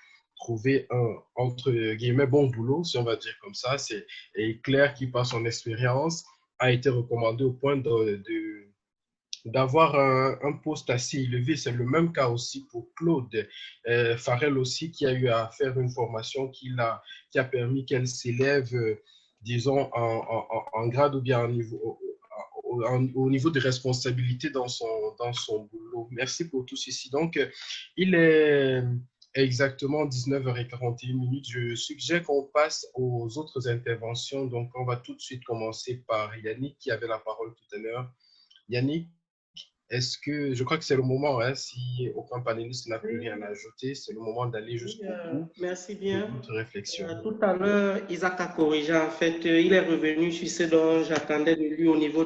trouver un, entre guillemets, bon boulot, si on va dire comme ça. Et Claire, qui par son expérience, a été recommandée au point d'avoir un poste assez élevé. C'est le même cas aussi pour Claude Farrell aussi, qui a eu à faire une formation qui a permis qu'elle s'élève, disons, en grade ou bien au niveau de responsabilité dans son boulot. Merci pour tout ceci. Donc, il est exactement 19h41. Je suggère qu'on passe aux autres interventions. Donc, on va tout de suite commencer par Yannick, qui avait la parole tout à l'heure. Yannick, je crois que c'est le moment, hein, si aucun panéliste n'a plus rien à ajouter, c'est le moment d'aller jusqu'au bout. Merci bien. Votre réflexion. Tout à l'heure, Isaac a corrigé. En fait, il est revenu sur ce dont j'attendais de lui au niveau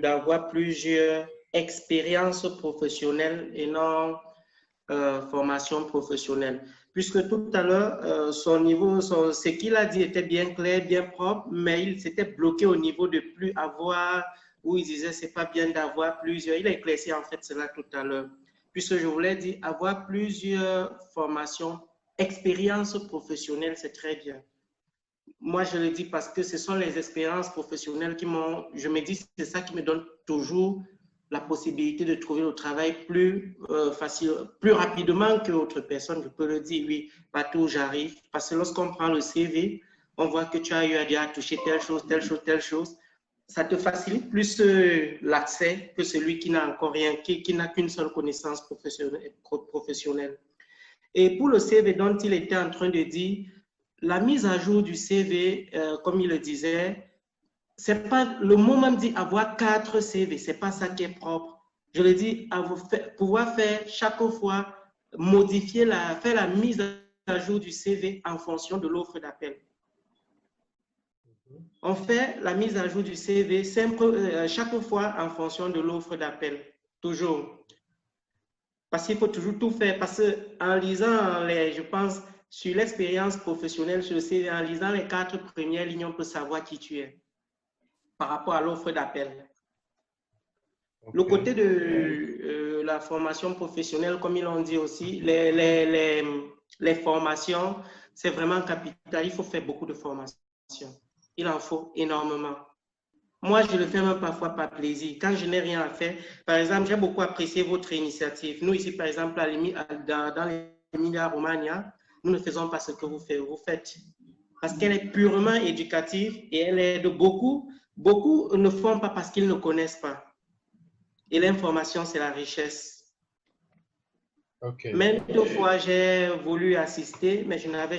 d'avoir plusieurs expériences professionnelles et non formation professionnelle. Puisque tout à l'heure, ce qu'il a dit était bien clair, bien propre, mais il s'était bloqué au niveau de plus avoir, où il disait c'est pas bien d'avoir plusieurs. Il a éclairci en fait cela tout à l'heure. Puisque je voulais dire avoir plusieurs formations, expériences professionnelles, c'est très bien. Moi, je le dis parce que ce sont les expériences professionnelles je me dis, c'est ça qui me donne toujours la possibilité de trouver le travail plus rapidement que autre personne. Je peux le dire, oui, partout où j'arrive. Parce que lorsqu'on prend le CV, on voit que tu as eu à déjà toucher telle chose, telle chose, telle chose. Ça te facilite plus l'accès que celui qui n'a encore rien, qui n'a qu'une seule connaissance professionnelle. Et pour le CV dont il était en train de dire, la mise à jour du CV, comme il le disait, c'est pas le mot même dit avoir 4 CV, c'est pas ça qui est propre. Je le dis, pouvoir faire chaque fois, faire la mise à jour du CV en fonction de l'offre d'appel. On fait la mise à jour du CV chaque fois en fonction de l'offre d'appel, toujours. Parce qu'il faut toujours tout faire, parce qu'en lisant, je pense, sur l'expérience professionnelle sur le CV, en lisant les 4 premières lignes, on peut savoir qui tu es par rapport à l'offre d'appel. Okay. Le côté de la formation professionnelle, comme ils l'ont dit aussi, les formations, c'est vraiment capital. Il faut faire beaucoup de formations. Il en faut énormément. Moi, je le fais même parfois par plaisir. Quand je n'ai rien à faire, par exemple, j'ai beaucoup apprécié votre initiative. Nous, ici, par exemple, dans l'Emilia-Romagna, nous ne faisons pas ce que vous faites. Parce qu'elle est purement éducative et elle aide beaucoup. Beaucoup ne font pas parce qu'ils ne connaissent pas. Et l'information, c'est la richesse. Okay. Même deux fois, j'ai voulu assister, mais je n'avais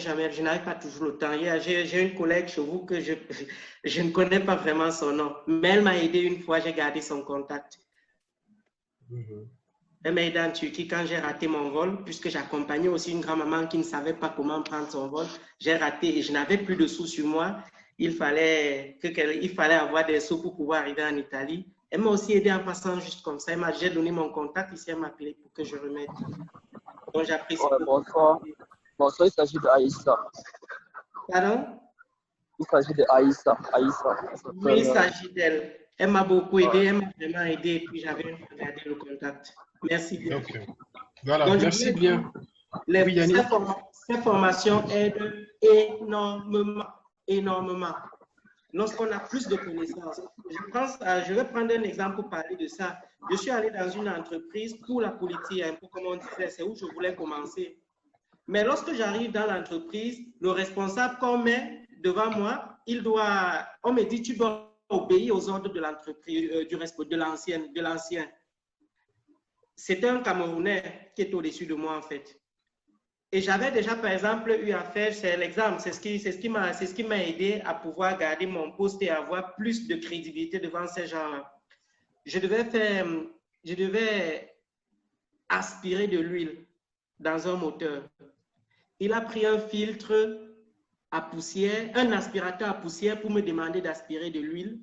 pas toujours le temps. J'ai une collègue chez vous que je ne connais pas vraiment son nom, mais elle m'a aidé une fois, j'ai gardé son contact. Elle m'a aidé en Turquie quand j'ai raté mon vol, puisque j'accompagnais aussi une grand-maman qui ne savait pas comment prendre son vol. J'ai raté et je n'avais plus de sous sur moi. Il fallait avoir des sous pour pouvoir arriver en Italie. Elle m'a aussi aidé en passant juste comme ça. J'ai donné mon contact ici, elle m'a appelé pour que je remette. Donc, j'apprécie. Bonsoir. Bonsoir, il s'agit de Aïssa. Pardon? Il s'agit de Aïssa. Oui, il s'agit d'elle. Elle m'a beaucoup aidé, elle m'a vraiment aidé et puis j'avais regardé le contact. Merci bien. Okay. Voilà, donc, merci bien. Ces formations aident énormément. lorsqu'on a plus de connaissances. Je vais prendre un exemple pour parler de ça. Je suis allé dans une entreprise pour la politique, un peu comme on disait, c'est où je voulais commencer. Mais lorsque j'arrive dans l'entreprise, le responsable qu'on met devant moi, on me dit, tu dois obéir aux ordres de l'entreprise, de l'ancien. C'était un Camerounais qui est au-dessus de moi, en fait. Et j'avais déjà, par exemple, eu à faire, c'est l'exemple, c'est ce qui m'a aidé à pouvoir garder mon poste et avoir plus de crédibilité devant ces gens-là. Je devais aspirer de l'huile dans un moteur. Il a pris un filtre à poussière, un aspirateur à poussière pour me demander d'aspirer de l'huile.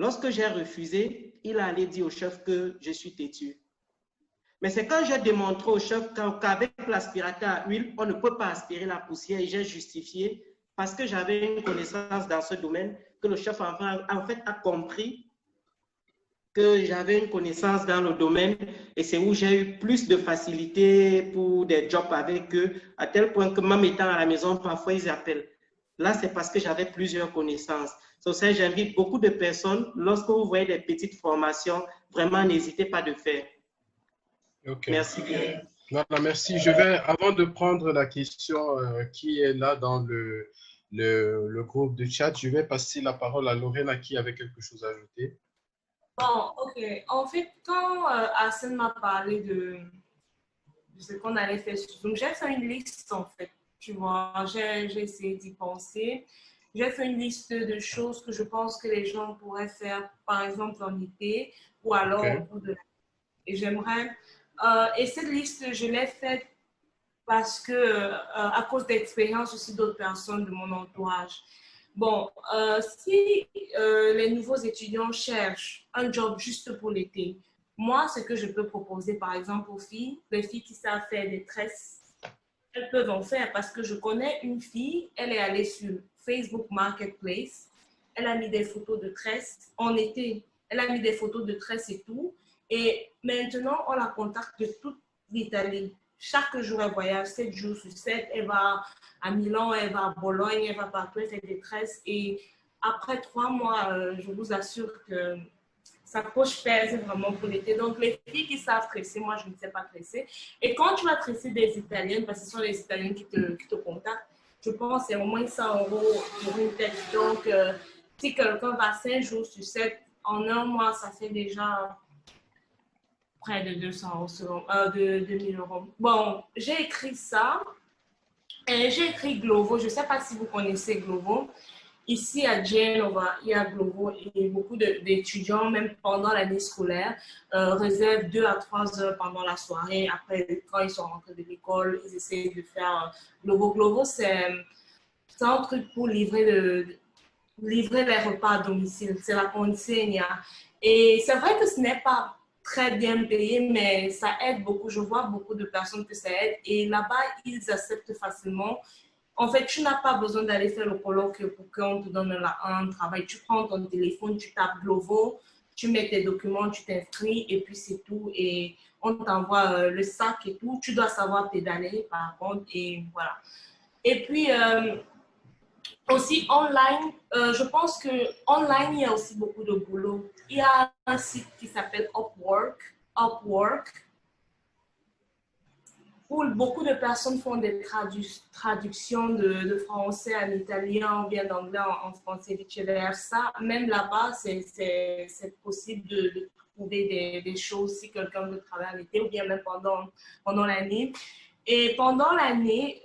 Lorsque j'ai refusé, il allait dire au chef que je suis têtu. Mais c'est quand j'ai démontré au chef qu'avec l'aspirateur à huile, on ne peut pas aspirer la poussière et j'ai justifié parce que j'avais une connaissance dans ce domaine que le chef en fait a compris que j'avais une connaissance dans le domaine et c'est où j'ai eu plus de facilité pour des jobs avec eux, à tel point que même étant à la maison, parfois ils appellent. Là, c'est parce que j'avais plusieurs connaissances. C'est pour ça que j'invite beaucoup de personnes, lorsque vous voyez des petites formations, vraiment n'hésitez pas de faire. Okay. Merci bien. Voilà, merci. Je vais, avant de prendre la question qui est là dans le groupe de chat, je vais passer la parole à Lorena qui avait quelque chose à ajouter. Bon, ok. En fait, quand Hassan m'a parlé de ce qu'on allait faire sur Zoom, j'ai fait une liste, en fait. Tu vois, j'ai essayé d'y penser. J'ai fait une liste de choses que je pense que les gens pourraient faire, par exemple, en été ou alors au cours de l'année. Et j'aimerais... et cette liste, je l'ai faite parce que, à cause d'expériences aussi d'autres personnes de mon entourage. Bon, si les nouveaux étudiants cherchent un job juste pour l'été, moi, ce que je peux proposer, par exemple, aux filles, les filles qui savent faire des tresses, elles peuvent en faire parce que je connais une fille, elle est allée sur Facebook Marketplace, elle a mis des photos de tresses en été, elle a mis des photos de tresses et tout, et maintenant, on la contacte de toute l'Italie. Chaque jour, elle voyage 7 jours sur 7. Elle va à Milan, elle va à Bologne, elle va partout, elle fait des tresses. Et après 3 mois, je vous assure que sa poche pèse vraiment pour l'été. Donc, les filles qui savent tresser, moi, je ne sais pas tresser. Et quand tu vas tresser des Italiennes, parce que ce sont les Italiennes qui te contactent, je pense que c'est au moins 100 € pour une tête. Donc, si quelqu'un va 5 jours sur 7, en un mois, ça fait déjà... près de 200 €, de 2000 €. Bon, j'ai écrit ça et j'ai écrit Glovo. Je ne sais pas si vous connaissez Glovo. Ici à Genova, il y a Glovo et beaucoup d'étudiants, même pendant l'année scolaire, réservent 2 à 3 heures pendant la soirée. Après, quand ils sont rentrés de l'école, ils essaient de faire Glovo. Glovo, c'est un truc pour livrer les repas à domicile. C'est la consigna. Et c'est vrai que ce n'est pas très bien payé, mais ça aide beaucoup. Je vois beaucoup de personnes que ça aide. Et là-bas, ils acceptent facilement. En fait, tu n'as pas besoin d'aller faire le colloque pour qu'on te donne un travail. Tu prends ton téléphone, tu tapes Glovo, tu mets tes documents, tu t'inscris et puis c'est tout. Et on t'envoie le sac et tout. Tu dois savoir pédaler par contre et voilà. Et puis, aussi online, je pense que online il y a aussi beaucoup de boulot. Il y a un site qui s'appelle Upwork, où beaucoup de personnes font des traductions de français en italien ou bien d'anglais en français, vice-versa. Même là-bas, c'est possible de trouver des choses si quelqu'un veut travailler en été ou bien même pendant l'année. Et pendant l'année,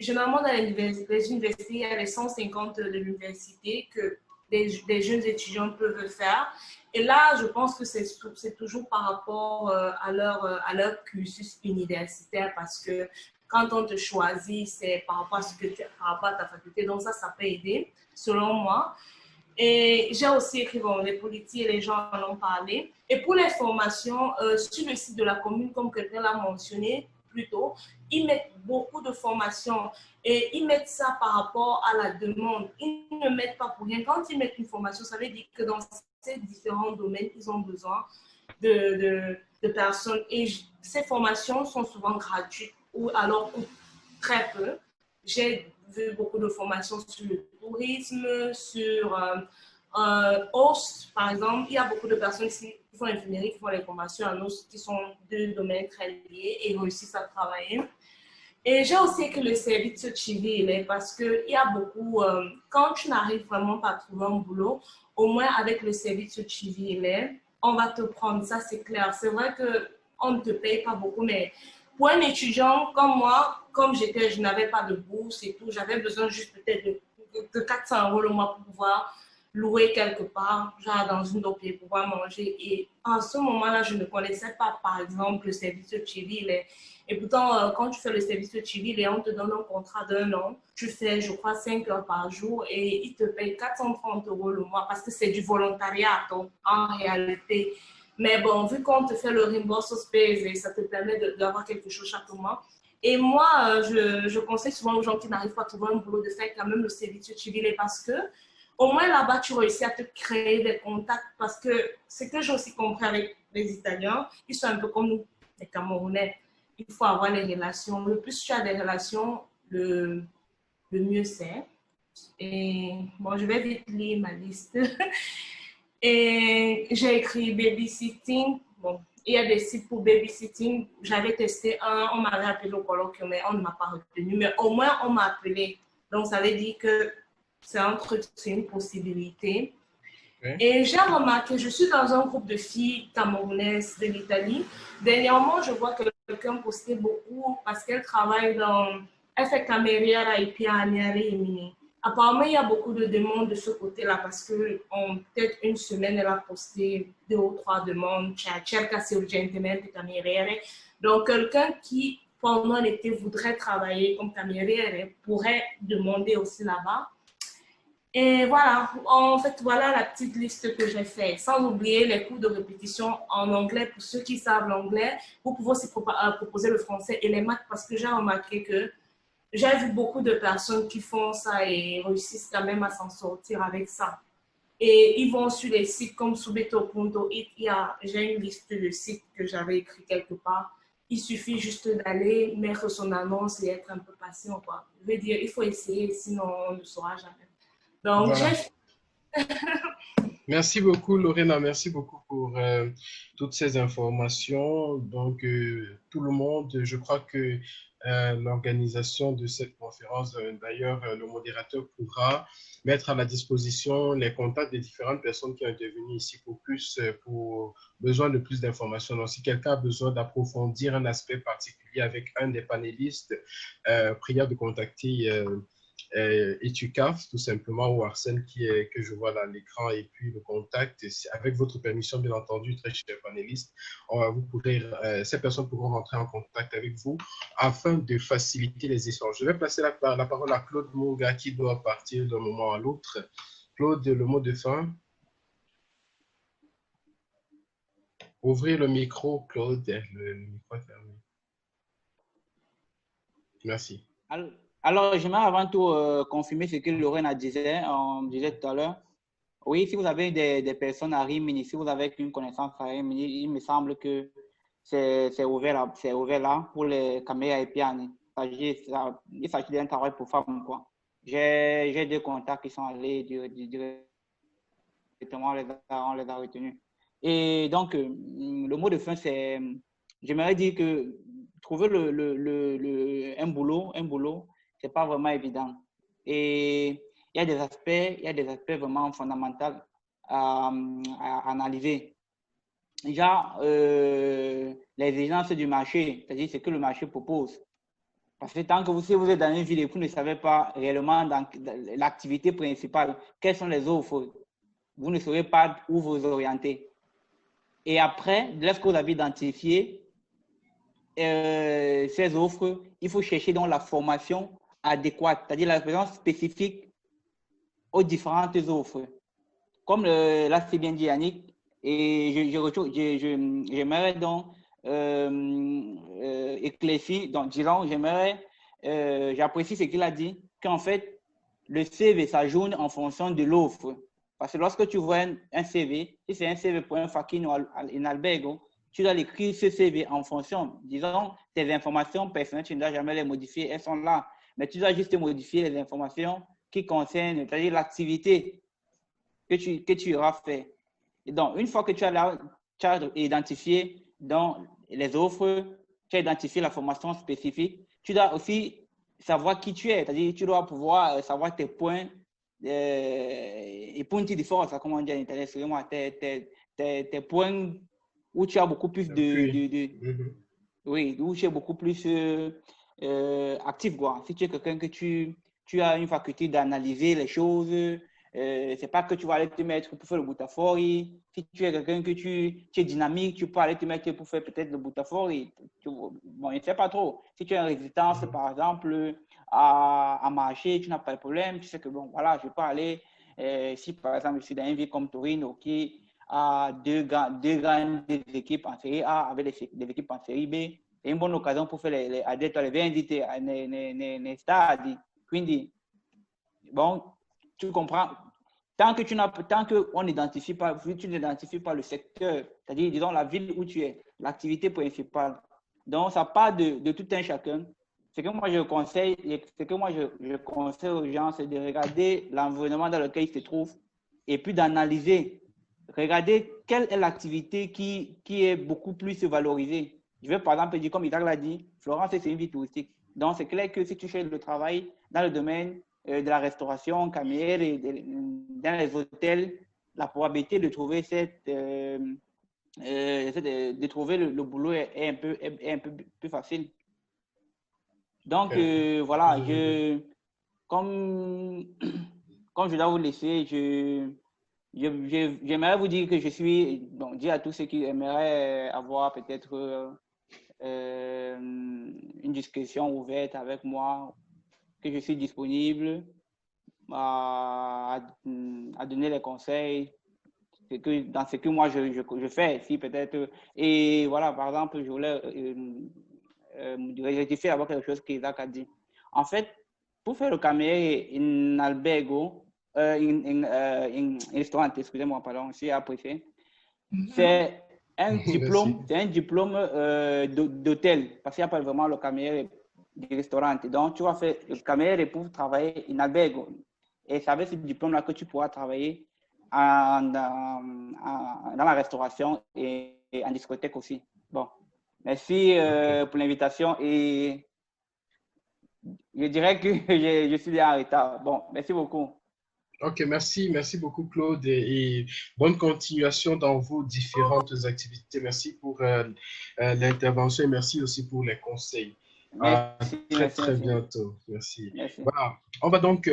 généralement, dans les universités, il y a les 150 de l'université que des jeunes étudiants peuvent faire. Et là, je pense que c'est toujours par rapport à leur cursus universitaire parce que quand on te choisit, c'est par rapport à ta faculté. Donc ça peut aider, selon moi. Et j'ai aussi écrit, bon, les politiques et les gens en ont parlé. Et pour les formations, sur le site de la commune, comme quelqu'un l'a mentionné plus tôt, ils mettent beaucoup de formations et ils mettent ça par rapport à la demande. Ils ne mettent pas pour rien. Quand ils mettent une formation, ça veut dire que dans ces différents domaines, ils ont besoin de personnes. Et ces formations sont souvent gratuites ou alors très peu. J'ai vu beaucoup de formations sur le tourisme, sur host, par exemple. Il y a beaucoup de personnes qui font l'infirmerie, qui font les formations en host, qui sont deux domaines très liés et réussissent à travailler. Et j'ai aussi que le service civil, parce qu'il y a beaucoup, quand tu n'arrives vraiment pas à trouver un boulot, au moins avec le service civil, on va te prendre, ça c'est clair. C'est vrai qu'on ne te paye pas beaucoup, mais pour un étudiant comme moi, comme je n'avais pas de bourse et tout, j'avais besoin juste peut-être de 400 € le mois pour pouvoir louer quelque part, genre dans une autre pays, pour pouvoir manger. Et en ce moment-là, je ne connaissais pas, par exemple, le service civil. Et pourtant, quand tu fais le service civil et on te donne un contrat d'1 an, tu fais, je crois, 5 heures par jour et ils te payent 430 € le mois parce que c'est du volontariat en réalité. Mais bon, vu qu'on te fait le reimbursement space, ça te permet d'avoir quelque chose chaque mois. Et moi, je conseille souvent aux gens qui n'arrivent pas à trouver un boulot de faire quand même le service civil parce que au moins là-bas, tu réussis à te créer des contacts parce que ce que j'ai aussi compris avec les Italiens, ils sont un peu comme nous, les Camerounais. Il faut avoir les relations. Le plus tu as des relations, le mieux c'est. Et bon, je vais vite lire ma liste. Et j'ai écrit babysitting. Bon, il y a des sites pour babysitting. J'avais testé un, on m'avait appelé au colloque, mais on ne m'a pas retenu. Mais au moins, on m'a appelé. Donc, ça veut dire que c'est un truc, c'est une possibilité. Okay. Et j'ai remarqué, je suis dans un groupe de filles camerounaises de l'Italie. Dernièrement, je vois que quelqu'un postait beaucoup parce qu'elle travaille dans... Elle fait cameriera et puis à Niare et Mini. Apparemment, il y a beaucoup de demandes de ce côté-là parce qu'en peut-être une semaine, elle a posté 2 ou 3 demandes. Cerca urgentemente cameriere. Donc, quelqu'un qui, pendant l'été, voudrait travailler comme cameriere pourrait demander aussi là-bas. Et voilà, en fait, voilà la petite liste que j'ai faite. Sans oublier les cours de répétition en anglais. Pour ceux qui savent l'anglais, vous pouvez aussi proposer le français et les maths parce que j'ai remarqué que j'ai vu beaucoup de personnes qui font ça et réussissent quand même à s'en sortir avec ça. Et ils vont sur les sites comme Subito.it. J'ai une liste de sites que j'avais écrit quelque part. Il suffit juste d'aller mettre son annonce et être un peu patient, quoi. Je veux dire, il faut essayer, sinon on ne saura jamais. Donc, voilà. Merci beaucoup, Lorena. Merci beaucoup pour toutes ces informations. Donc, tout le monde, je crois que l'organisation de cette conférence, d'ailleurs, le modérateur pourra mettre à la disposition les contacts des différentes personnes qui ont intervenu ici pour besoin de plus d'informations. Donc, si quelqu'un a besoin d'approfondir un aspect particulier avec un des panélistes, prière de contacter EduCAF, tout simplement, ou Arsène que je vois là à l'écran, et puis le contact, avec votre permission, bien entendu, très chers panélistes, ces personnes pourront rentrer en contact avec vous afin de faciliter les échanges. Je vais passer la parole à Claude Monga qui doit partir d'un moment à l'autre. Claude, le mot de fin. Ouvrez le micro, Claude. Le micro est fermé. Merci. Alors, j'aimerais avant tout confirmer ce que Lorena disait tout à l'heure. Oui, si vous avez des personnes à Rimini, si vous avez une connaissance à Rimini, il me semble que c'est ouvert là pour les caméras et pianis. Il s'agit d'un travail pour femmes, quoi. J'ai 2 contacts qui sont allés directement, on les a retenus. Et donc, le mot de fin, c'est, j'aimerais dire que trouver un boulot, c'est pas vraiment évident. Et il y a des aspects vraiment fondamentaux à analyser. Déjà, les exigences du marché, c'est-à-dire ce que le marché propose. Parce que tant que si vous êtes dans une ville et que vous ne savez pas réellement dans l'activité principale, quelles sont les offres, vous ne saurez pas où vous orienter. Et après, lorsque vous avez identifié ces offres, il faut chercher dans la formation adéquate, c'est-à-dire la formation spécifique aux différentes offres. Comme là, c'est bien dit Yannick, et j'aimerais donc éclaircir, donc disons, j'apprécie ce qu'il a dit, qu'en fait, le CV s'ajoute en fonction de l'offre. Parce que lorsque tu vois un CV, si c'est un CV pour un fakino in albergo, tu dois l'écrire ce CV en fonction, disons, tes informations personnelles, tu ne dois jamais les modifier, elles sont là. mais tu dois juste modifier les informations qui concernent, c'est-à-dire l'activité que tu auras fait. Et donc, une fois que tu as identifié dans les offres, tu as identifié la formation spécifique, tu dois aussi savoir qui tu es, c'est-à-dire tu dois pouvoir savoir tes points et punti di forza, comme on dit en italien, excusez-moi, tes points où tu as beaucoup plus oui, où tu es beaucoup plus actif, quoi. Si tu es quelqu'un que tu as une faculté d'analyser les choses, c'est pas que tu vas aller te mettre pour faire le boutafori. Si tu es quelqu'un que tu es dynamique, tu peux aller te mettre pour faire peut-être le boutafori. Bon, je ne sais pas trop. Si tu as une résistance, par exemple, à marcher, tu n'as pas de problème. Tu sais que, bon, voilà, je peux aller, si par exemple, je suis dans une ville comme Torino, qui a deux grandes équipes en série A avec des équipes en série B, c'est une bonne occasion pour faire les vendite nei stadi. Quindi, bon, tu comprends. Tant qu'on n'identifie pas, tu n'identifies pas le secteur, c'est-à-dire, disons, la ville où tu es, l'activité principale. Donc, ça part de tout un chacun. Ce que moi, je conseille aux gens, c'est de regarder l'environnement dans lequel ils se trouvent et puis d'analyser. Regardez quelle est l'activité qui est beaucoup plus valorisée. Je vais par exemple dire, comme Isaac l'a dit, Florence, c'est une ville touristique. Donc, c'est clair que si tu cherches le travail dans le domaine de la restauration, camérière et dans les hôtels, la probabilité de trouver de trouver le boulot est un peu plus facile. Donc, voilà, comme je dois vous laisser, j'aimerais vous dire que je suis, donc, dire à tous ceux qui aimeraient avoir peut-être une discussion ouverte avec moi, que je suis disponible à donner les conseils dans ce que moi je fais. Si peut-être, et voilà, par exemple, je voulais rectifier d'abord quelque chose qu'Isaac a dit. En fait, pour faire le cameriere in albergo, in ristorante, excusez-moi, pardon, je suis apprécié, c'est un diplôme d'hôtel, parce qu'il n'y a pas vraiment le cameriere du restaurant. Donc, tu vas faire le cameriere pour travailler in albergo. Et c'est avec ce diplôme-là que tu pourras travailler dans la restauration et en discothèque aussi. Bon, merci pour l'invitation et je dirais que je suis bien en retard. Bon, merci beaucoup. Ok, merci beaucoup Claude et bonne continuation dans vos différentes activités. Merci pour l'intervention et merci aussi pour les conseils. Merci, très bientôt. Merci. Voilà, on va donc,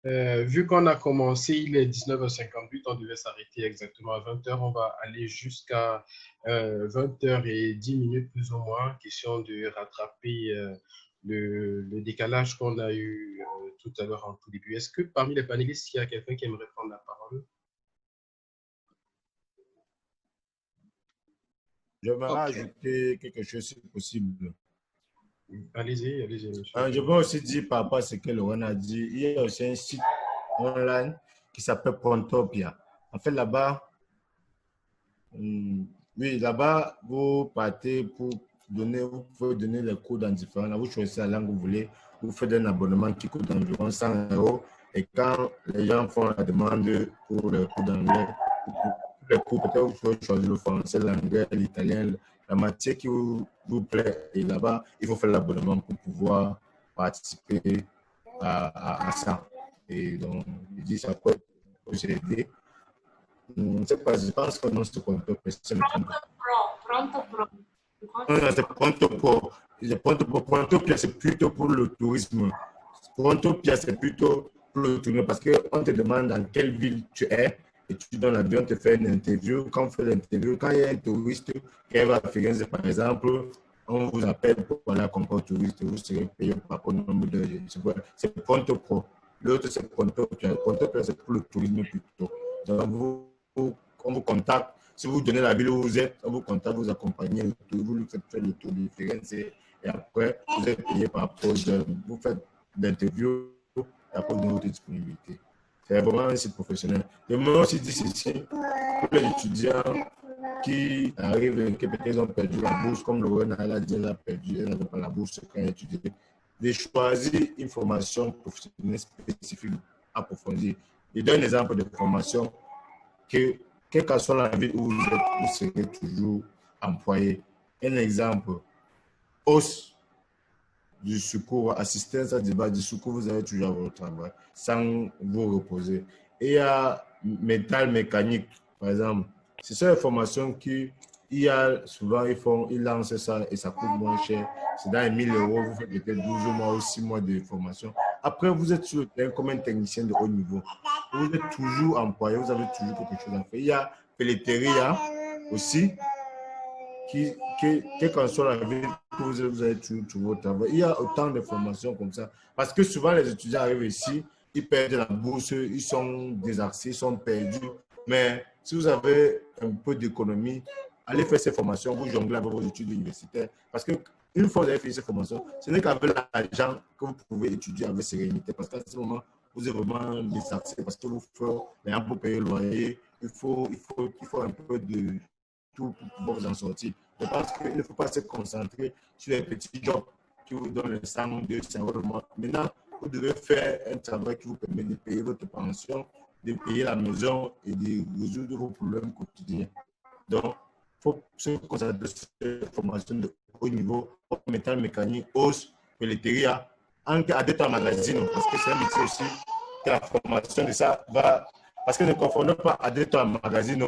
vu qu'on a commencé, il est 19h58, on devait s'arrêter exactement à 20h. On va aller jusqu'à 20h10 plus ou moins, question de rattraper le décalage qu'on a eu tout à l'heure en tout début. Est-ce que parmi les panélistes, il y a quelqu'un qui aimerait prendre la parole? Je vais rajouter quelque chose si possible. Allez-y. Je peux aussi dire par rapport à ce que Laurent a dit, il y a aussi un site online qui s'appelle Prontopia. En fait, là-bas, vous partez pour vous pouvez donner les cours dans différents langues. Vous choisissez la langue que vous voulez. Vous faites un abonnement qui coûte environ 100 €. Et quand les gens font la demande pour les cours d'anglais, peut-être vous pouvez choisir le français, l'anglais, l'italien, la matière qui vous plaît. Et là-bas, il faut faire l'abonnement pour pouvoir participer à ça. Et donc, je dis ça peut vous aider. Je ne sais pas, je pense que non, c'est Pronto Pro. Pronto Pro, c'est plutôt pour le tourisme. Pronto Pro, c'est plutôt pour le tourisme parce qu'on te demande dans quelle ville tu es et tu donnes l'avion, on te fait une interview. Quand on fait l'interview, quand il y a un touriste qui va à Firenze, par exemple, on vous appelle pour aller comme touriste, vous serez payé par le nombre de... C'est Pronto Pro. L'autre, c'est Pronto Pro. Pronto Pro, c'est pour le tourisme plutôt. Donc, on vous contacte. Si vous donnez la ville où vous êtes, on vous contacte, vous accompagnez, vous lui faites faire le tour de Firenze et après, vous êtes payé par rapport vous faites l'interview et après, vous donnez votre disponibilité. C'est vraiment un site professionnel. Je me aussi dit ceci, pour les étudiants qui arrivent, qui peut-être ont perdu la bourse, comme Laurent a dit, elle a perdu, elle n'avait pas la bourse quand elle a étudié, de choisir une formation professionnelle spécifique approfondie. Je donne un exemple de formation que, quelle que soit la ville où vous êtes, vous serez toujours employé. Un exemple, hausse du secours, assistance à débat du secours, vous avez toujours à votre travail sans vous reposer. Et il y a métal mécanique, par exemple. C'est ça les formations qui, il y a souvent, ils lancent ça et ça coûte moins cher. C'est dans les 1000 €, vous faites peut-être 12 mois ou 6 mois de formation. Après, vous êtes sur le terrain comme un technicien de haut niveau. Vous êtes toujours employé, vous avez toujours quelque chose à faire. Il y a pelleteria aussi, quelle qu'en soit la ville, vous avez toujours votre travail. Il y a autant de formations comme ça. Parce que souvent, les étudiants arrivent ici, ils perdent la bourse, ils sont désaxés, ils sont perdus. Mais si vous avez un peu d'économie, allez faire ces formations, vous jonglez avec vos études universitaires. Parce qu'une fois que vous avez fini ces formations, ce n'est qu'avec l'argent que vous pouvez étudier avec sérénité. Parce qu'à ce moment, vous êtes vraiment désaxé. Parce que vous faites pour payer le loyer, il faut un peu de tout pour pouvoir vous en sortir. Je pense qu'il ne faut pas se concentrer sur les petits jobs qui vous donnent le 100 ou 200 € le mois. Maintenant, vous devez faire un travail qui vous permet de payer votre pension, de payer la maison et de résoudre vos problèmes quotidiens. Donc, il faut se concentrer sur ces formations de haut niveau, métal mécanique, hausse, pelleteria, à d'autres magazines, parce que c'est un métier aussi que la formation de ça va. Parce que ne confondons pas à d'autres magazines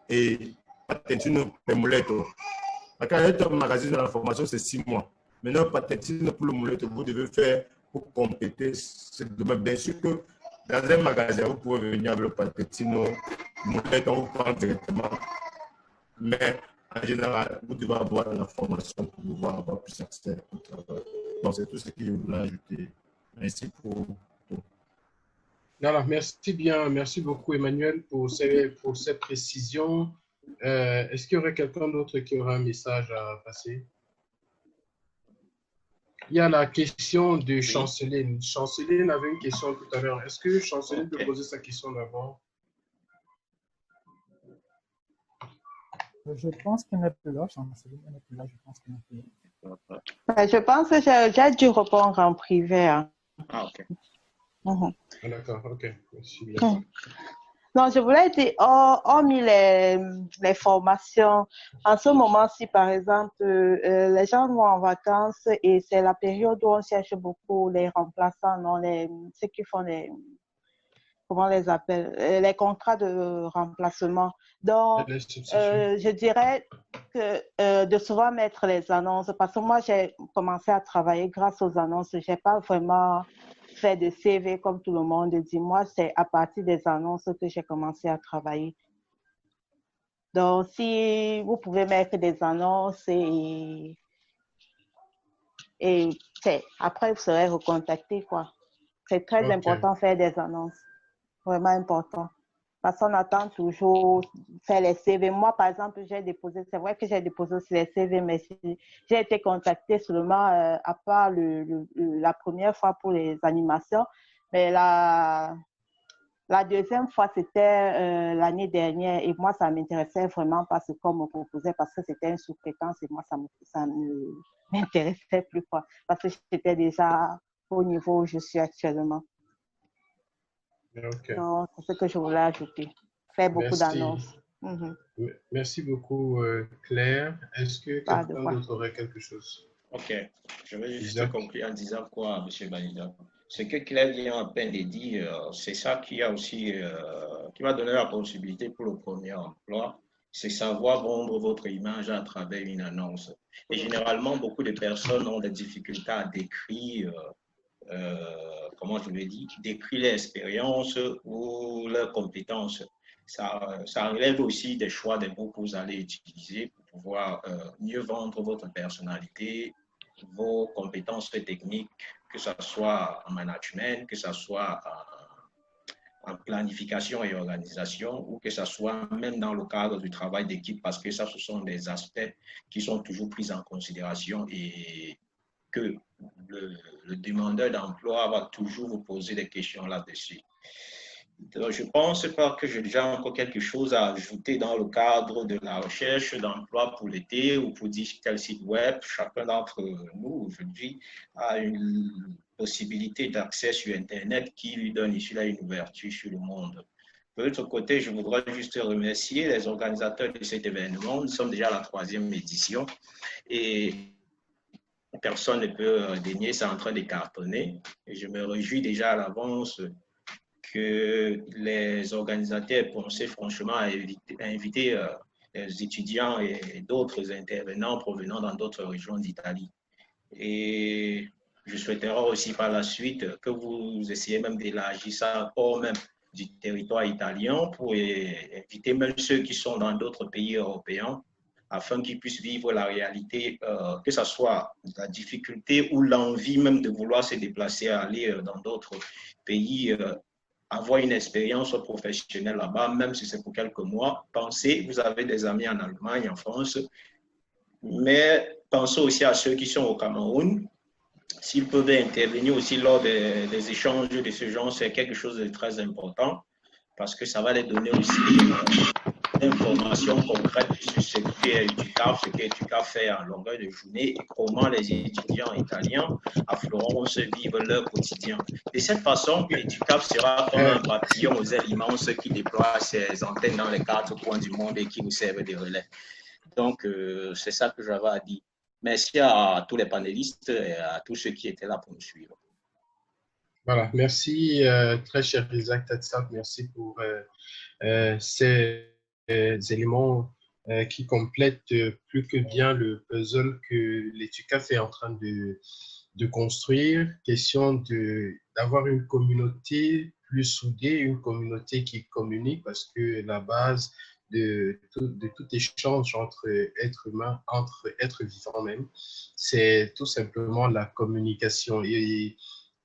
et patentino per muletto. Parce qu'à magazine de la formation, c'est 6 mois. Maintenant, patentino pour le muletto, vous devez faire pour compléter ce domaine. Bien sûr que dans un magasin, vous pouvez venir avec le patentino, muletto, on vous prend directement. Mais en général, vous devez avoir la formation pour pouvoir avoir plus accès au travail. Donc, c'est tout ce que je voulais ajouter. Merci pour tout. Alors, merci bien. Merci beaucoup, Emmanuel, pour ces précisions. Est-ce qu'il y aurait quelqu'un d'autre qui aura un message à passer? Il y a la question de Chanceline. Chanceline avait une question tout à l'heure. Est-ce que Chanceline peut poser sa question d'abord? Je pense qu'elle n'est plus là. Chanceline n'est plus là. Je pense qu'elle n'est plus là. Je pense que j'ai dû répondre en privé. Hein. Ah, ok. D'accord, ok. Merci bien. Non, je voulais dire, hormis les formations, en ce moment-ci, par exemple, les gens vont en vacances et c'est la période où on cherche beaucoup les remplaçants, non, ceux qui font comment on les appelle, les contrats de remplacement. Donc, je dirais que de souvent mettre les annonces, parce que moi, j'ai commencé à travailler grâce aux annonces. Je n'ai pas vraiment fait de CV comme tout le monde dit. Moi, c'est à partir des annonces que j'ai commencé à travailler. Donc, si vous pouvez mettre des annonces et après, vous serez recontacté, quoi. C'est très important de faire des annonces. Vraiment important. Parce qu'on attend toujours faire les CV. Moi, par exemple, c'est vrai que j'ai déposé aussi les CV, mais j'ai été contactée seulement à part la première fois pour les animations. Mais la deuxième fois, c'était l'année dernière. Et moi, ça m'intéressait vraiment parce qu'on me proposait, parce que c'était une sous-traitance et moi, ça ne m'intéressait plus, quoi. Parce que j'étais déjà au niveau où je suis actuellement. Okay. Donc, c'est ce que je voulais ajouter. Faire beaucoup d'annonces. Merci beaucoup, Claire. Est-ce que quelqu'un d'autre aurait quelque chose? Ok. Je vais juste conclure en disant quoi, M. Banida? Ce que Claire vient à peine de dire, c'est ça qui a aussi, qui va donner la possibilité pour le premier emploi, c'est savoir vendre votre image à travers une annonce. Et généralement, beaucoup de personnes ont des difficultés à décrire comment je le dis, décrire l'expérience ou leurs compétences. Ça relève aussi des choix des mots que vous allez utiliser pour pouvoir mieux vendre votre personnalité, vos compétences techniques, que ce soit en management, que ce soit en planification et organisation, ou que ce soit même dans le cadre du travail d'équipe, parce que ça, ce sont des aspects qui sont toujours pris en considération et que le demandeur d'emploi va toujours vous poser des questions là-dessus. Donc, je ne pense pas que j'ai déjà encore quelque chose à ajouter dans le cadre de la recherche d'emploi pour l'été ou pour digital site web. Chacun d'entre nous, aujourd'hui, a une possibilité d'accès sur Internet qui lui donne ici là une ouverture sur le monde. De l'autre côté, je voudrais juste remercier les organisateurs de cet événement. Nous sommes déjà à la 3e édition et personne ne peut dénier, c'est en train de cartonner. Et je me réjouis déjà à l'avance que les organisateurs aient pensé franchement à inviter les étudiants et d'autres intervenants provenant dans d'autres régions d'Italie. Et je souhaiterais aussi par la suite que vous essayiez même d'élargir ça hors même du territoire italien pour inviter même ceux qui sont dans d'autres pays européens afin qu'ils puissent vivre la réalité, que ce soit la difficulté ou l'envie même de vouloir se déplacer, aller dans d'autres pays, avoir une expérience professionnelle là-bas, même si c'est pour quelques mois. Pensez, vous avez des amis en Allemagne, en France, mais pensez aussi à ceux qui sont au Cameroun. S'ils peuvent intervenir aussi lors des échanges de ce genre, c'est quelque chose de très important parce que ça va les donner aussi des informations concrètes sur ce qu'est EduCAF, ce qu'EduCAF fait en longueur de journée et comment les étudiants italiens à Florent vont se vivre leur quotidien. De cette façon, EduCAF sera comme un papillon aux ailes immenses qui déploie ses antennes dans les 4 coins du monde et qui nous servent de relais. Donc, c'est ça que j'avais à dire. Merci à tous les panélistes et à tous ceux qui étaient là pour nous suivre. Voilà, merci très cher Isaac Tatsab, merci pour ces éléments qui complètent plus que bien le puzzle que l'EduCAF est en train de construire. Question d'avoir une communauté plus soudée, une communauté qui communique parce que la base de tout échange entre êtres humains, entre êtres vivants même, c'est tout simplement la communication. Et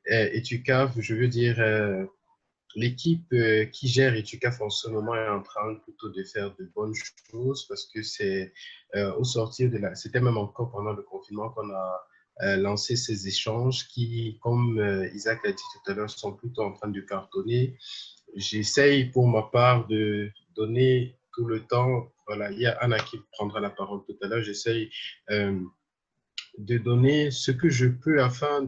EduCAF, je veux dire, l'équipe qui gère EduCAF en ce moment est en train plutôt de faire de bonnes choses parce que c'est au sortir de c'était même encore pendant le confinement qu'on a lancé ces échanges qui, comme Isaac l'a dit tout à l'heure, sont plutôt en train de cartonner. J'essaye pour ma part de donner tout le temps, voilà, il y a Anna qui prendra la parole tout à l'heure, j'essaye de donner ce que je peux afin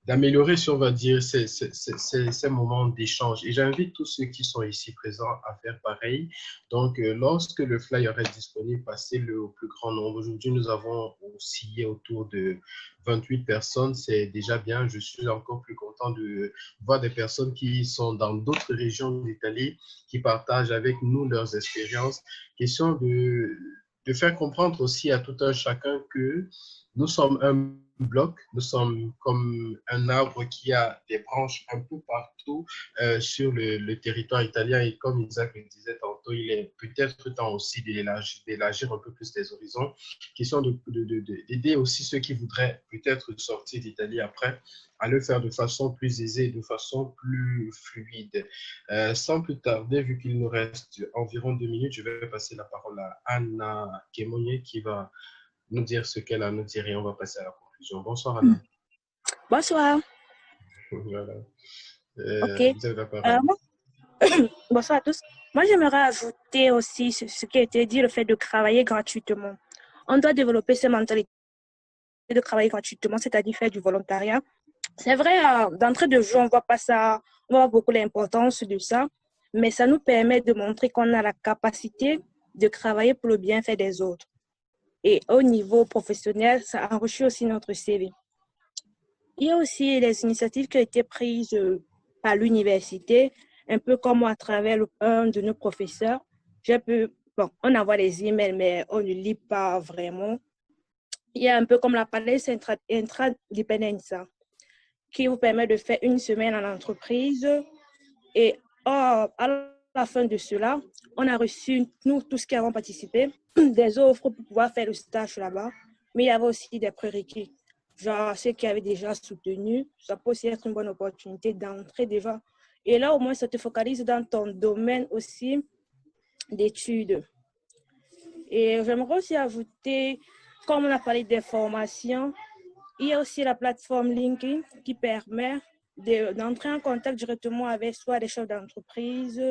d'améliorer, si on va dire, ces moments d'échange. Et j'invite tous ceux qui sont ici présents à faire pareil. Donc, lorsque le flyer est disponible, passez-le au plus grand nombre. Aujourd'hui, nous avons oscillé autour de 28 personnes. C'est déjà bien. Je suis encore plus content de voir des personnes qui sont dans d'autres régions d'Italie, qui partagent avec nous leurs expériences. Question de faire comprendre aussi à tout un chacun que nous sommes un bloc, nous sommes comme un arbre qui a des branches un peu partout sur le territoire italien et comme Isaac le disait tantôt, il est peut-être temps aussi d'élargir un peu plus les horizons, question d'aider aussi ceux qui voudraient peut-être sortir d'Italie après à le faire de façon plus aisée, de façon plus fluide. Sans plus tarder, vu qu'il nous reste environ 2 minutes, je vais passer la parole à Anna Kemonye qui va nous dire ce qu'elle a à nous dire et on va passer à la conclusion. Bonsoir Anna. Bonsoir. Voilà. Ok. Vous avez la parole. Bonsoir à tous. Moi, j'aimerais ajouter aussi ce qui a été dit, le fait de travailler gratuitement. On doit développer cette mentalité de travailler gratuitement, c'est-à-dire faire du volontariat. C'est vrai, d'entrée de jeu, on voit pas ça, on voit beaucoup l'importance de ça, mais ça nous permet de montrer qu'on a la capacité de travailler pour le bienfait des autres. Et au niveau professionnel, ça enrichit aussi notre CV. Il y a aussi les initiatives qui ont été prises par l'université, un peu comme à travers un de nos professeurs. On envoie les emails, mais on ne lit pas vraiment. Il y a un peu comme la palette intradependenza, qui vous permet de faire 1 semaine en entreprise. Et à la fin de cela, on a reçu, nous tous qui avons participé, des offres pour pouvoir faire le stage là-bas. Mais il y avait aussi des prérequis. Genre, ceux qui avaient déjà soutenu, ça peut aussi être une bonne opportunité d'entrer déjà. Et là, au moins, ça te focalise dans ton domaine aussi d'études. Et j'aimerais aussi ajouter, comme on a parlé des formations, il y a aussi la plateforme LinkedIn qui permet d'entrer en contact directement avec soit des chefs d'entreprise.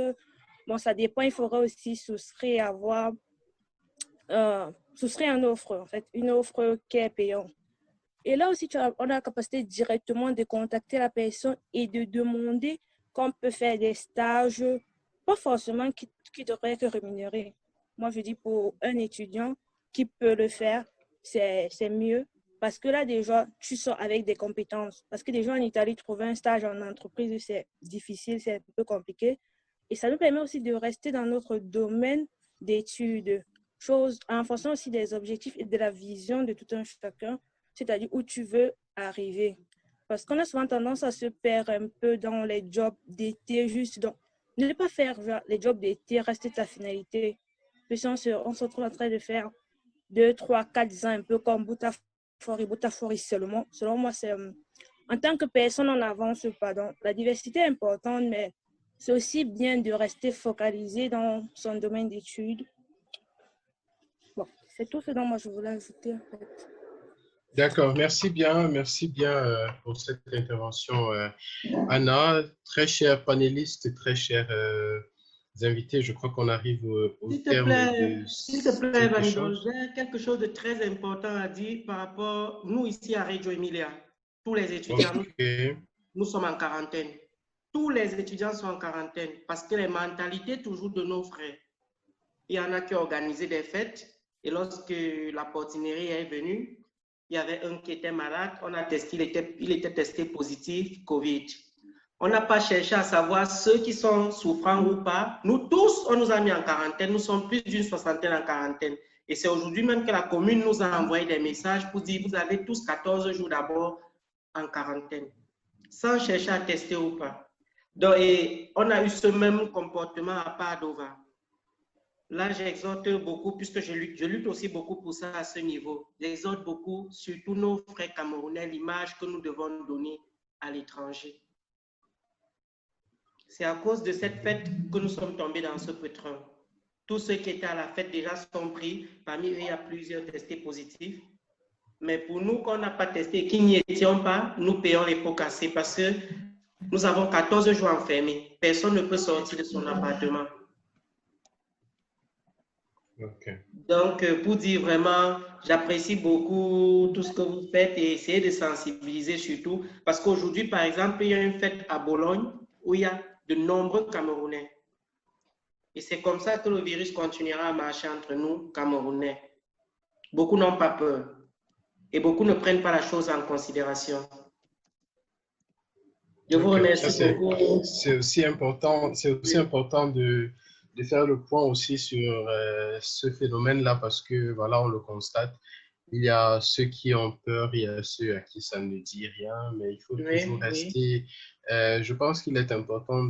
Bon, ça dépend. Il faudra aussi souscrire une offre, en fait, une offre qui est payante. Et là aussi, on a la capacité directement de contacter la personne et de demander qu'on peut faire des stages, pas forcément qui devraient être rémunérés. Moi, je dis pour un étudiant qui peut le faire, c'est mieux. Parce que là, déjà, tu sors avec des compétences. Parce que déjà, en Italie, trouver un stage en entreprise, c'est difficile, c'est un peu compliqué. Et ça nous permet aussi de rester dans notre domaine d'études. En fonction aussi des objectifs et de la vision de tout un chacun, c'est-à-dire où tu veux arriver. Parce qu'on a souvent tendance à se perdre un peu dans les jobs d'été, juste. Donc, ne pas faire les jobs d'été, rester ta finalité. Puis on se retrouve en train de faire 2, 3, 4 ans, un peu comme Boutafori seulement. Selon moi, c'est en tant que personne, on n'avance pas. Donc, la diversité est importante, mais c'est aussi bien de rester focalisé dans son domaine d'études. Bon, c'est tout ce dont moi je voulais ajouter, en fait. D'accord, merci bien pour cette intervention, Anna. Très chers panélistes, très chers invités, je crois qu'on arrive au terme de S'il te plaît, Vanido, j'ai quelque chose de très important à dire par rapport, nous ici à Reggio Emilia, tous les étudiants, nous sommes en quarantaine. Tous les étudiants sont en quarantaine parce que les mentalités toujours de nos frères. Il y en a qui ont organisé des fêtes et lorsque la portinerie est venue, il y avait un qui était malade, on a testé, il était testé positif, Covid. On n'a pas cherché à savoir ceux qui sont souffrants ou pas. Nous tous, on nous a mis en quarantaine. Nous sommes plus d'une soixantaine en quarantaine. Et c'est aujourd'hui même que la commune nous a envoyé des messages pour dire vous avez tous 14 jours d'abord en quarantaine, sans chercher à tester ou pas. Donc, et on a eu ce même comportement à Padova. Là, j'exhorte beaucoup, puisque je lutte aussi beaucoup pour ça à ce niveau. J'exhorte beaucoup, surtout nos frères camerounais, l'image que nous devons donner à l'étranger. C'est à cause de cette fête que nous sommes tombés dans ce pétrin. Tous ceux qui étaient à la fête déjà sont pris. Parmi eux, il y a plusieurs testés positifs. Mais pour nous, qu'on n'a pas testé et qui n'y étions pas, nous payons les pots cassés parce que nous avons 14 jours enfermés. Personne ne peut sortir de son appartement. Okay. Donc, pour dire vraiment, j'apprécie beaucoup tout ce que vous faites et essayer de sensibiliser surtout. Parce qu'aujourd'hui, par exemple, il y a une fête à Bologne où il y a de nombreux Camerounais. Et c'est comme ça que le virus continuera à marcher entre nous, Camerounais. Beaucoup n'ont pas peur. Et beaucoup ne prennent pas la chose en considération. Je vous remercie beaucoup. C'est aussi important de faire le point aussi sur ce phénomène-là parce que, voilà, on le constate. Il y a ceux qui ont peur, il y a ceux à qui ça ne dit rien, mais il faut toujours rester. Je pense qu'il est important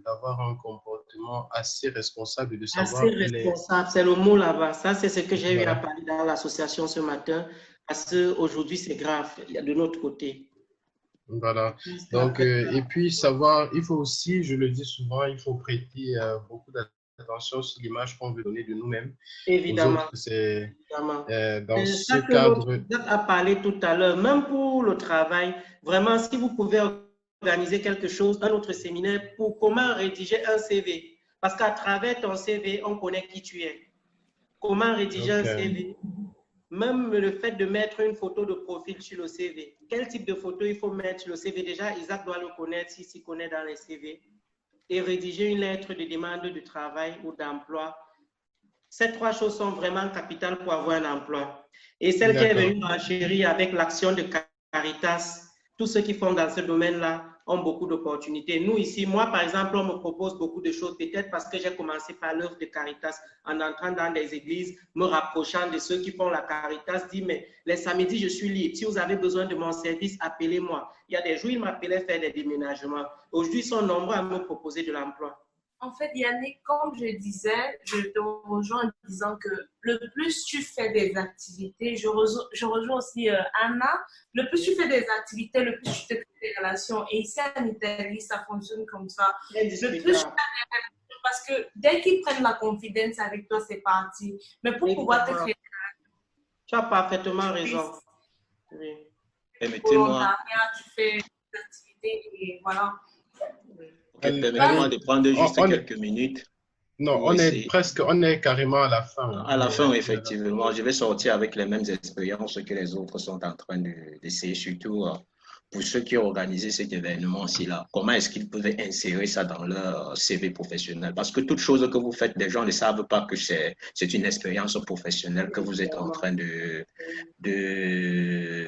d'avoir un comportement assez responsable, de savoir. Assez responsable, c'est le mot là-bas. Ça, c'est ce que j'ai eu à parler dans l'association ce matin, parce qu'aujourd'hui, c'est grave, de notre côté. Voilà. Donc, et puis savoir, il faut aussi, je le dis souvent, il faut prêter beaucoup d'attention sur l'image qu'on veut donner de nous-mêmes. Évidemment. C'est dans ce cadre. Vous avez parlé tout à l'heure, même pour le travail, vraiment, si vous pouvez organiser quelque chose, un autre séminaire pour comment rédiger un CV. Parce qu'à travers ton CV, on connaît qui tu es. Comment rédiger un CV. Même le fait de mettre une photo de profil sur le CV. Quel type de photo il faut mettre sur le CV? Déjà, Isaac doit le connaître s'il s'y connaît dans les CV. Et rédiger une lettre de demande de travail ou d'emploi. Ces trois choses sont vraiment capitales pour avoir un emploi. Et celle qui est venue en chérie avec l'action de Caritas, tous ceux qui font dans ce domaine-là ont beaucoup d'opportunités. Nous ici, moi par exemple, on me propose beaucoup de choses, peut-être parce que j'ai commencé par l'œuvre de Caritas en entrant dans des églises, me rapprochant de ceux qui font la Caritas, dit mais les samedis je suis libre, si vous avez besoin de mon service, appelez-moi. Il y a des jours, ils m'appelaient faire des déménagements. Aujourd'hui, ils sont nombreux à me proposer de l'emploi. En fait, Yannick, comme je disais, je te rejoins en disant que le plus tu fais des activités, je rejoins aussi Anna, le plus tu fais des activités, le plus tu te crées des relations. Et ici en Italie, ça fonctionne comme ça. Le plus tu fais des relations, parce que dès qu'ils prennent la confidence avec toi, c'est parti. Mais pour pouvoir te créer des relations, tu as parfaitement raison. Oui. Permettez-moi. Tu fais des activités et voilà. Permettez-moi de prendre juste quelques minutes. Non, on est carrément à la fin. À la fin, effectivement. Je vais sortir avec les mêmes expériences que les autres sont en train d'essayer, surtout pour ceux qui ont organisé cet événement-ci-là. Comment est-ce qu'ils pouvaient insérer ça dans leur CV professionnel? Parce que toute chose que vous faites, les gens ne savent pas que c'est une expérience professionnelle que vous êtes en train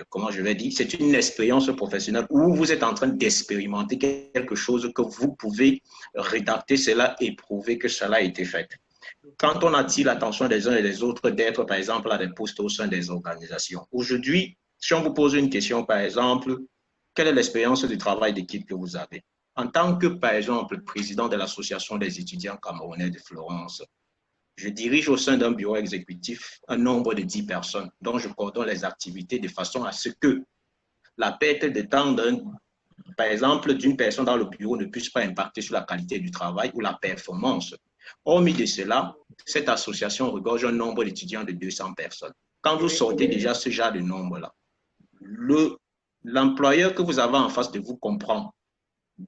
comment je vais dire? C'est une expérience professionnelle où vous êtes en train d'expérimenter quelque chose que vous pouvez rédacter cela et prouver que cela a été fait. Quand on attire l'attention des uns et des autres d'être, par exemple, à des postes au sein des organisations. Aujourd'hui, si on vous pose une question, par exemple, quelle est l'expérience du travail d'équipe que vous avez? En tant que, par exemple, président de l'association des étudiants camerounais de Florence, je dirige au sein d'un bureau exécutif un nombre de 10 personnes dont je coordonne les activités de façon à ce que la perte de temps par exemple, d'une personne dans le bureau ne puisse pas impacter sur la qualité du travail ou la performance. Hormis de cela, cette association regorge un nombre d'étudiants de 200 personnes. Quand vous sortez déjà ce genre de nombre-là, l'employeur que vous avez en face de vous comprend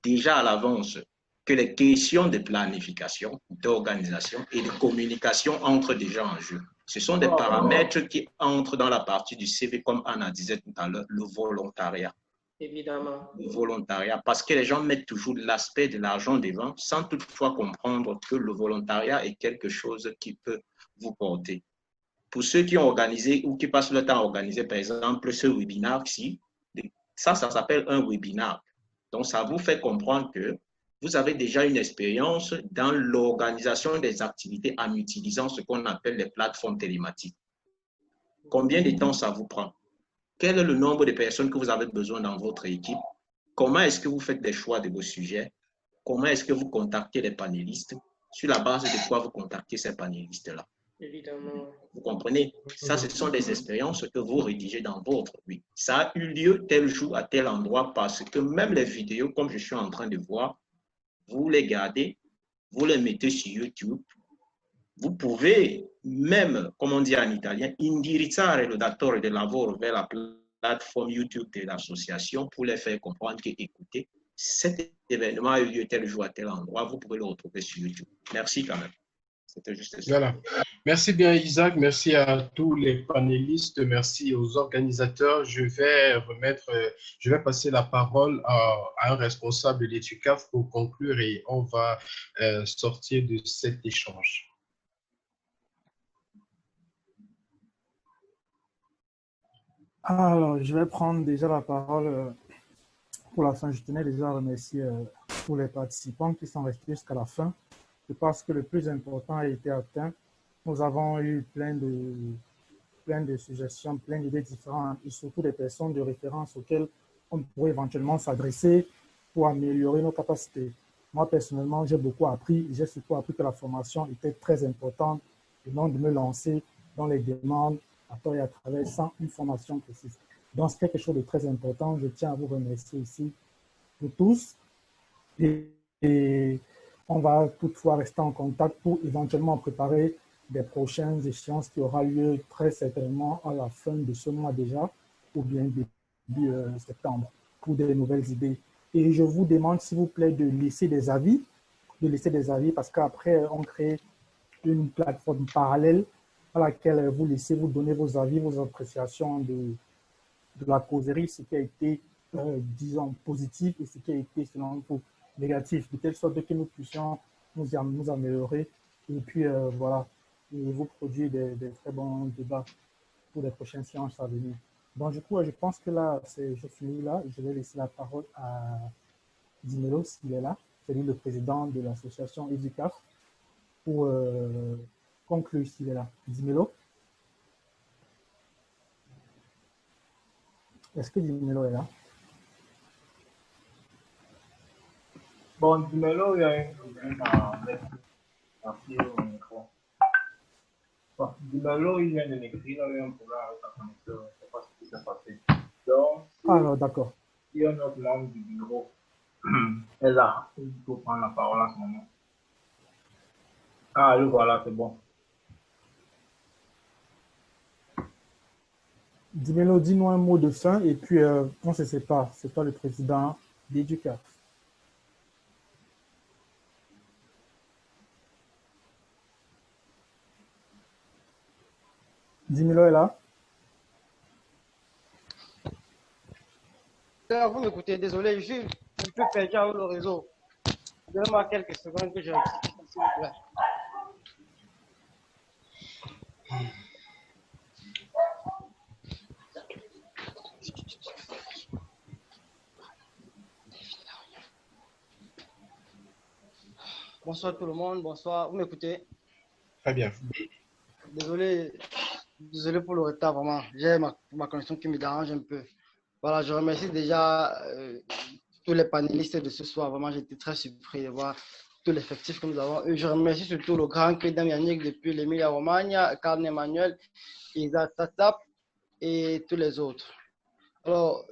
déjà à l'avance que les questions de planification, d'organisation et de communication entrent déjà en jeu. Ce sont des paramètres qui entrent dans la partie du CV, comme Anna disait tout à l'heure, le volontariat. Évidemment. Le volontariat, parce que les gens mettent toujours l'aspect de l'argent devant, sans toutefois comprendre que le volontariat est quelque chose qui peut vous porter. Pour ceux qui ont organisé ou qui passent le temps à organiser, par exemple, ce webinaire-ci, ça s'appelle un webinaire. Donc, ça vous fait comprendre que vous avez déjà une expérience dans l'organisation des activités en utilisant ce qu'on appelle les plateformes télématiques. Combien de temps ça vous prend? Quel est le nombre de personnes que vous avez besoin dans votre équipe? Comment est-ce que vous faites des choix de vos sujets? Comment est-ce que vous contactez les panélistes? Sur la base de quoi vous contactez ces panélistes-là? Évidemment. Vous comprenez? Ça, ce sont des expériences que vous rédigez dans votre vie. Ça a eu lieu tel jour à tel endroit parce que même les vidéos, comme je suis en train de voir, vous les gardez, vous les mettez sur YouTube. Vous pouvez même, comme on dit en italien, indirizzare le datore de lavoro vers la plateforme YouTube de l'association pour les faire comprendre que, écoutez, cet événement a eu lieu tel jour à tel endroit, vous pouvez le retrouver sur YouTube. Merci quand même. C'était juste ça. Voilà. Merci bien, Isaac. Merci à tous les panélistes. Merci aux organisateurs. Je vais passer la parole à un responsable de l'EDUCAF pour conclure et on va sortir de cet échange. Alors, je vais prendre déjà la parole pour la fin. Je tenais déjà à remercier tous les participants qui sont restés jusqu'à la fin. Je pense que le plus important a été atteint. Nous avons eu plein de suggestions, plein d'idées différentes et surtout des personnes de référence auxquelles on pourrait éventuellement s'adresser pour améliorer nos capacités. Moi, personnellement, j'ai beaucoup appris. J'ai surtout appris que la formation était très importante et non de me lancer dans les demandes à tort et à travers sans une formation précise. Donc, c'est quelque chose de très important. Je tiens à vous remercier ici, vous tous. Et on va toutefois rester en contact pour éventuellement préparer des prochaines échéances qui aura lieu très certainement à la fin de ce mois déjà, ou bien début septembre, pour des nouvelles idées. Et je vous demande, s'il vous plaît, de laisser des avis, parce qu'après, on crée une plateforme parallèle à laquelle vous donnez vos avis, vos appréciations de la causerie, ce qui a été, disons, positif et ce qui a été, selon vous, négatif, de telle sorte que nous puissions nous améliorer et puis voilà, et vous produire des très bons débats pour les prochaines séances à venir. Donc du coup, je pense que là, je finis là et je vais laisser la parole à Dimelo, s'il est là, c'est lui le président de l'association EDUCAF, pour conclure s'il est là. Dimelo? Est-ce que Dimelo est là? Bon, Dimelo, il y a un problème à mettre au micro. Bon, Dimelo, il vient de m'écrire, il y a un problème avec sa connexion, je ne sais pas ce qui s'est passé. Donc, alors, d'accord. Il y a un autre membre du bureau est là, il faut prendre la parole en ce moment. Ah, le voilà, c'est bon. Dimelo, dis-nous un mot de fin et puis on se sépare. C'est toi le président d'EduCAF. Dimelo est là. Vous m'écoutez, désolé, je suis un peu perdu avec le réseau. Donnez-moi quelques secondes que je rectifie, s'il vous plaît. Bonsoir tout le monde, bonsoir. Vous m'écoutez? Très bien. Désolé pour le retard, vraiment. J'ai ma connexion qui me dérange un peu. Voilà, je remercie déjà tous les panélistes de ce soir. Vraiment, j'étais très surpris de voir tout l'effectif que nous avons eu. Je remercie surtout le grand Kedam Yannick depuis l'Emilia-Romagna, Carl Emmanuel, Isaac Tatap et tous les autres. Alors,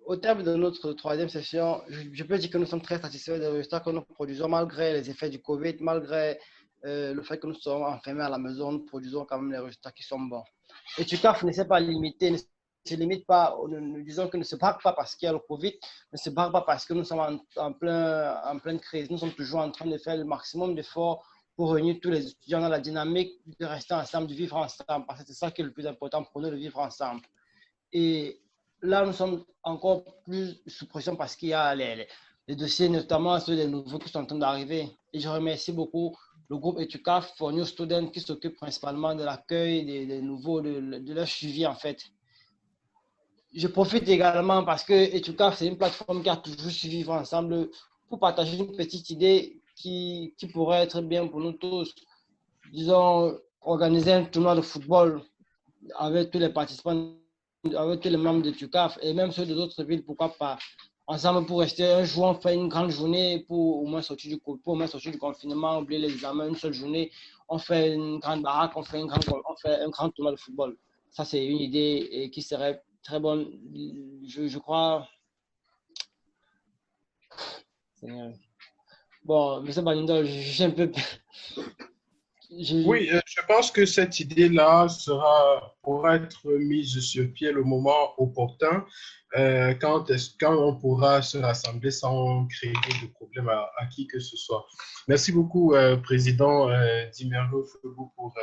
au terme de notre troisième session, je peux dire que nous sommes très satisfaits des résultats que nous produisons malgré les effets du Covid, malgré le fait que nous sommes enfermés à la maison, nous produisons quand même les résultats qui sont bons. Et EduCAF ne s'est pas limité, ne se limite pas, nous disons que ne se barre pas parce qu'il y a le Covid, ne se barre pas parce que nous sommes en pleine crise. Nous sommes toujours en train de faire le maximum d'efforts pour réunir tous les étudiants dans la dynamique de rester ensemble, de vivre ensemble, parce que c'est ça qui est le plus important pour nous, de vivre ensemble. Et là, nous sommes encore plus sous pression parce qu'il y a les dossiers, notamment ceux des nouveaux qui sont en train d'arriver. Et je remercie beaucoup le groupe EduCAF for New Students qui s'occupe principalement de l'accueil des nouveaux, de leur suivi en fait. Je profite également parce que EduCAF, c'est une plateforme qui a toujours su vivre ensemble pour partager une petite idée qui pourrait être bien pour nous tous. Disons, organiser un tournoi de football avec tous les participants, avec tous les membres de EduCAF et même ceux d'autres villes, pourquoi pas. Ensemble pour rester un jour, on fait une grande journée pour au moins sortir du confinement, oublier les examens, une seule journée. On fait une grande baraque, on fait un grand tournoi de football. Ça, c'est une idée qui serait très bonne. Je crois. Bon, M. Banindo, je suis un peu. Oui, je pense que cette idée-là pourra être mise sur pied le moment opportun, quand on pourra se rassembler sans créer de problème à qui que ce soit. Merci beaucoup, Président Dimelo, pour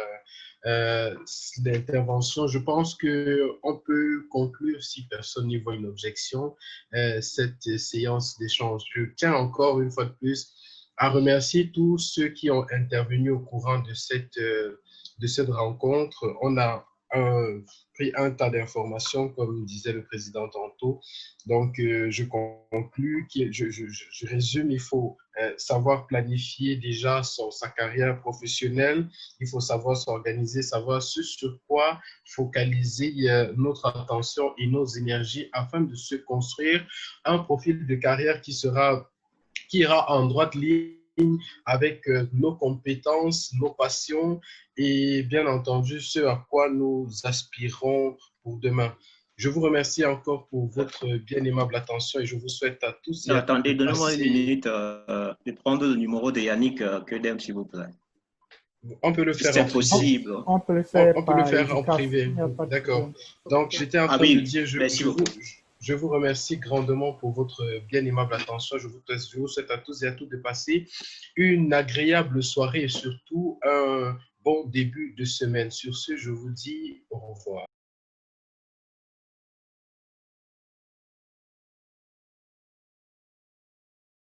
l'intervention. Je pense qu'on peut conclure, si personne n'y voit une objection, cette séance d'échange. Je tiens encore une fois de plus à remercier tous ceux qui ont intervenu au courant de cette rencontre. On a pris un tas d'informations, comme disait le président tantôt. Donc, je conclus, je résume, il faut savoir planifier déjà sa carrière professionnelle, il faut savoir s'organiser, savoir ce sur quoi focaliser notre attention et nos énergies afin de se construire un profil de carrière qui ira en droite ligne avec nos compétences, nos passions et bien entendu ce à quoi nous aspirons pour demain. Je vous remercie encore pour votre bien aimable attention et je vous souhaite à tous. Attendez, donnez-moi une minute de prendre le numéro de Yannick Kedem, s'il vous plaît. On peut le faire c'est possible. On peut le faire, en privé. D'accord. Donc, j'étais en train de dire, je vous remercie grandement pour votre bien aimable attention. Je vous souhaite à tous et à toutes de passer une agréable soirée et surtout un bon début de semaine. Sur ce, je vous dis au revoir.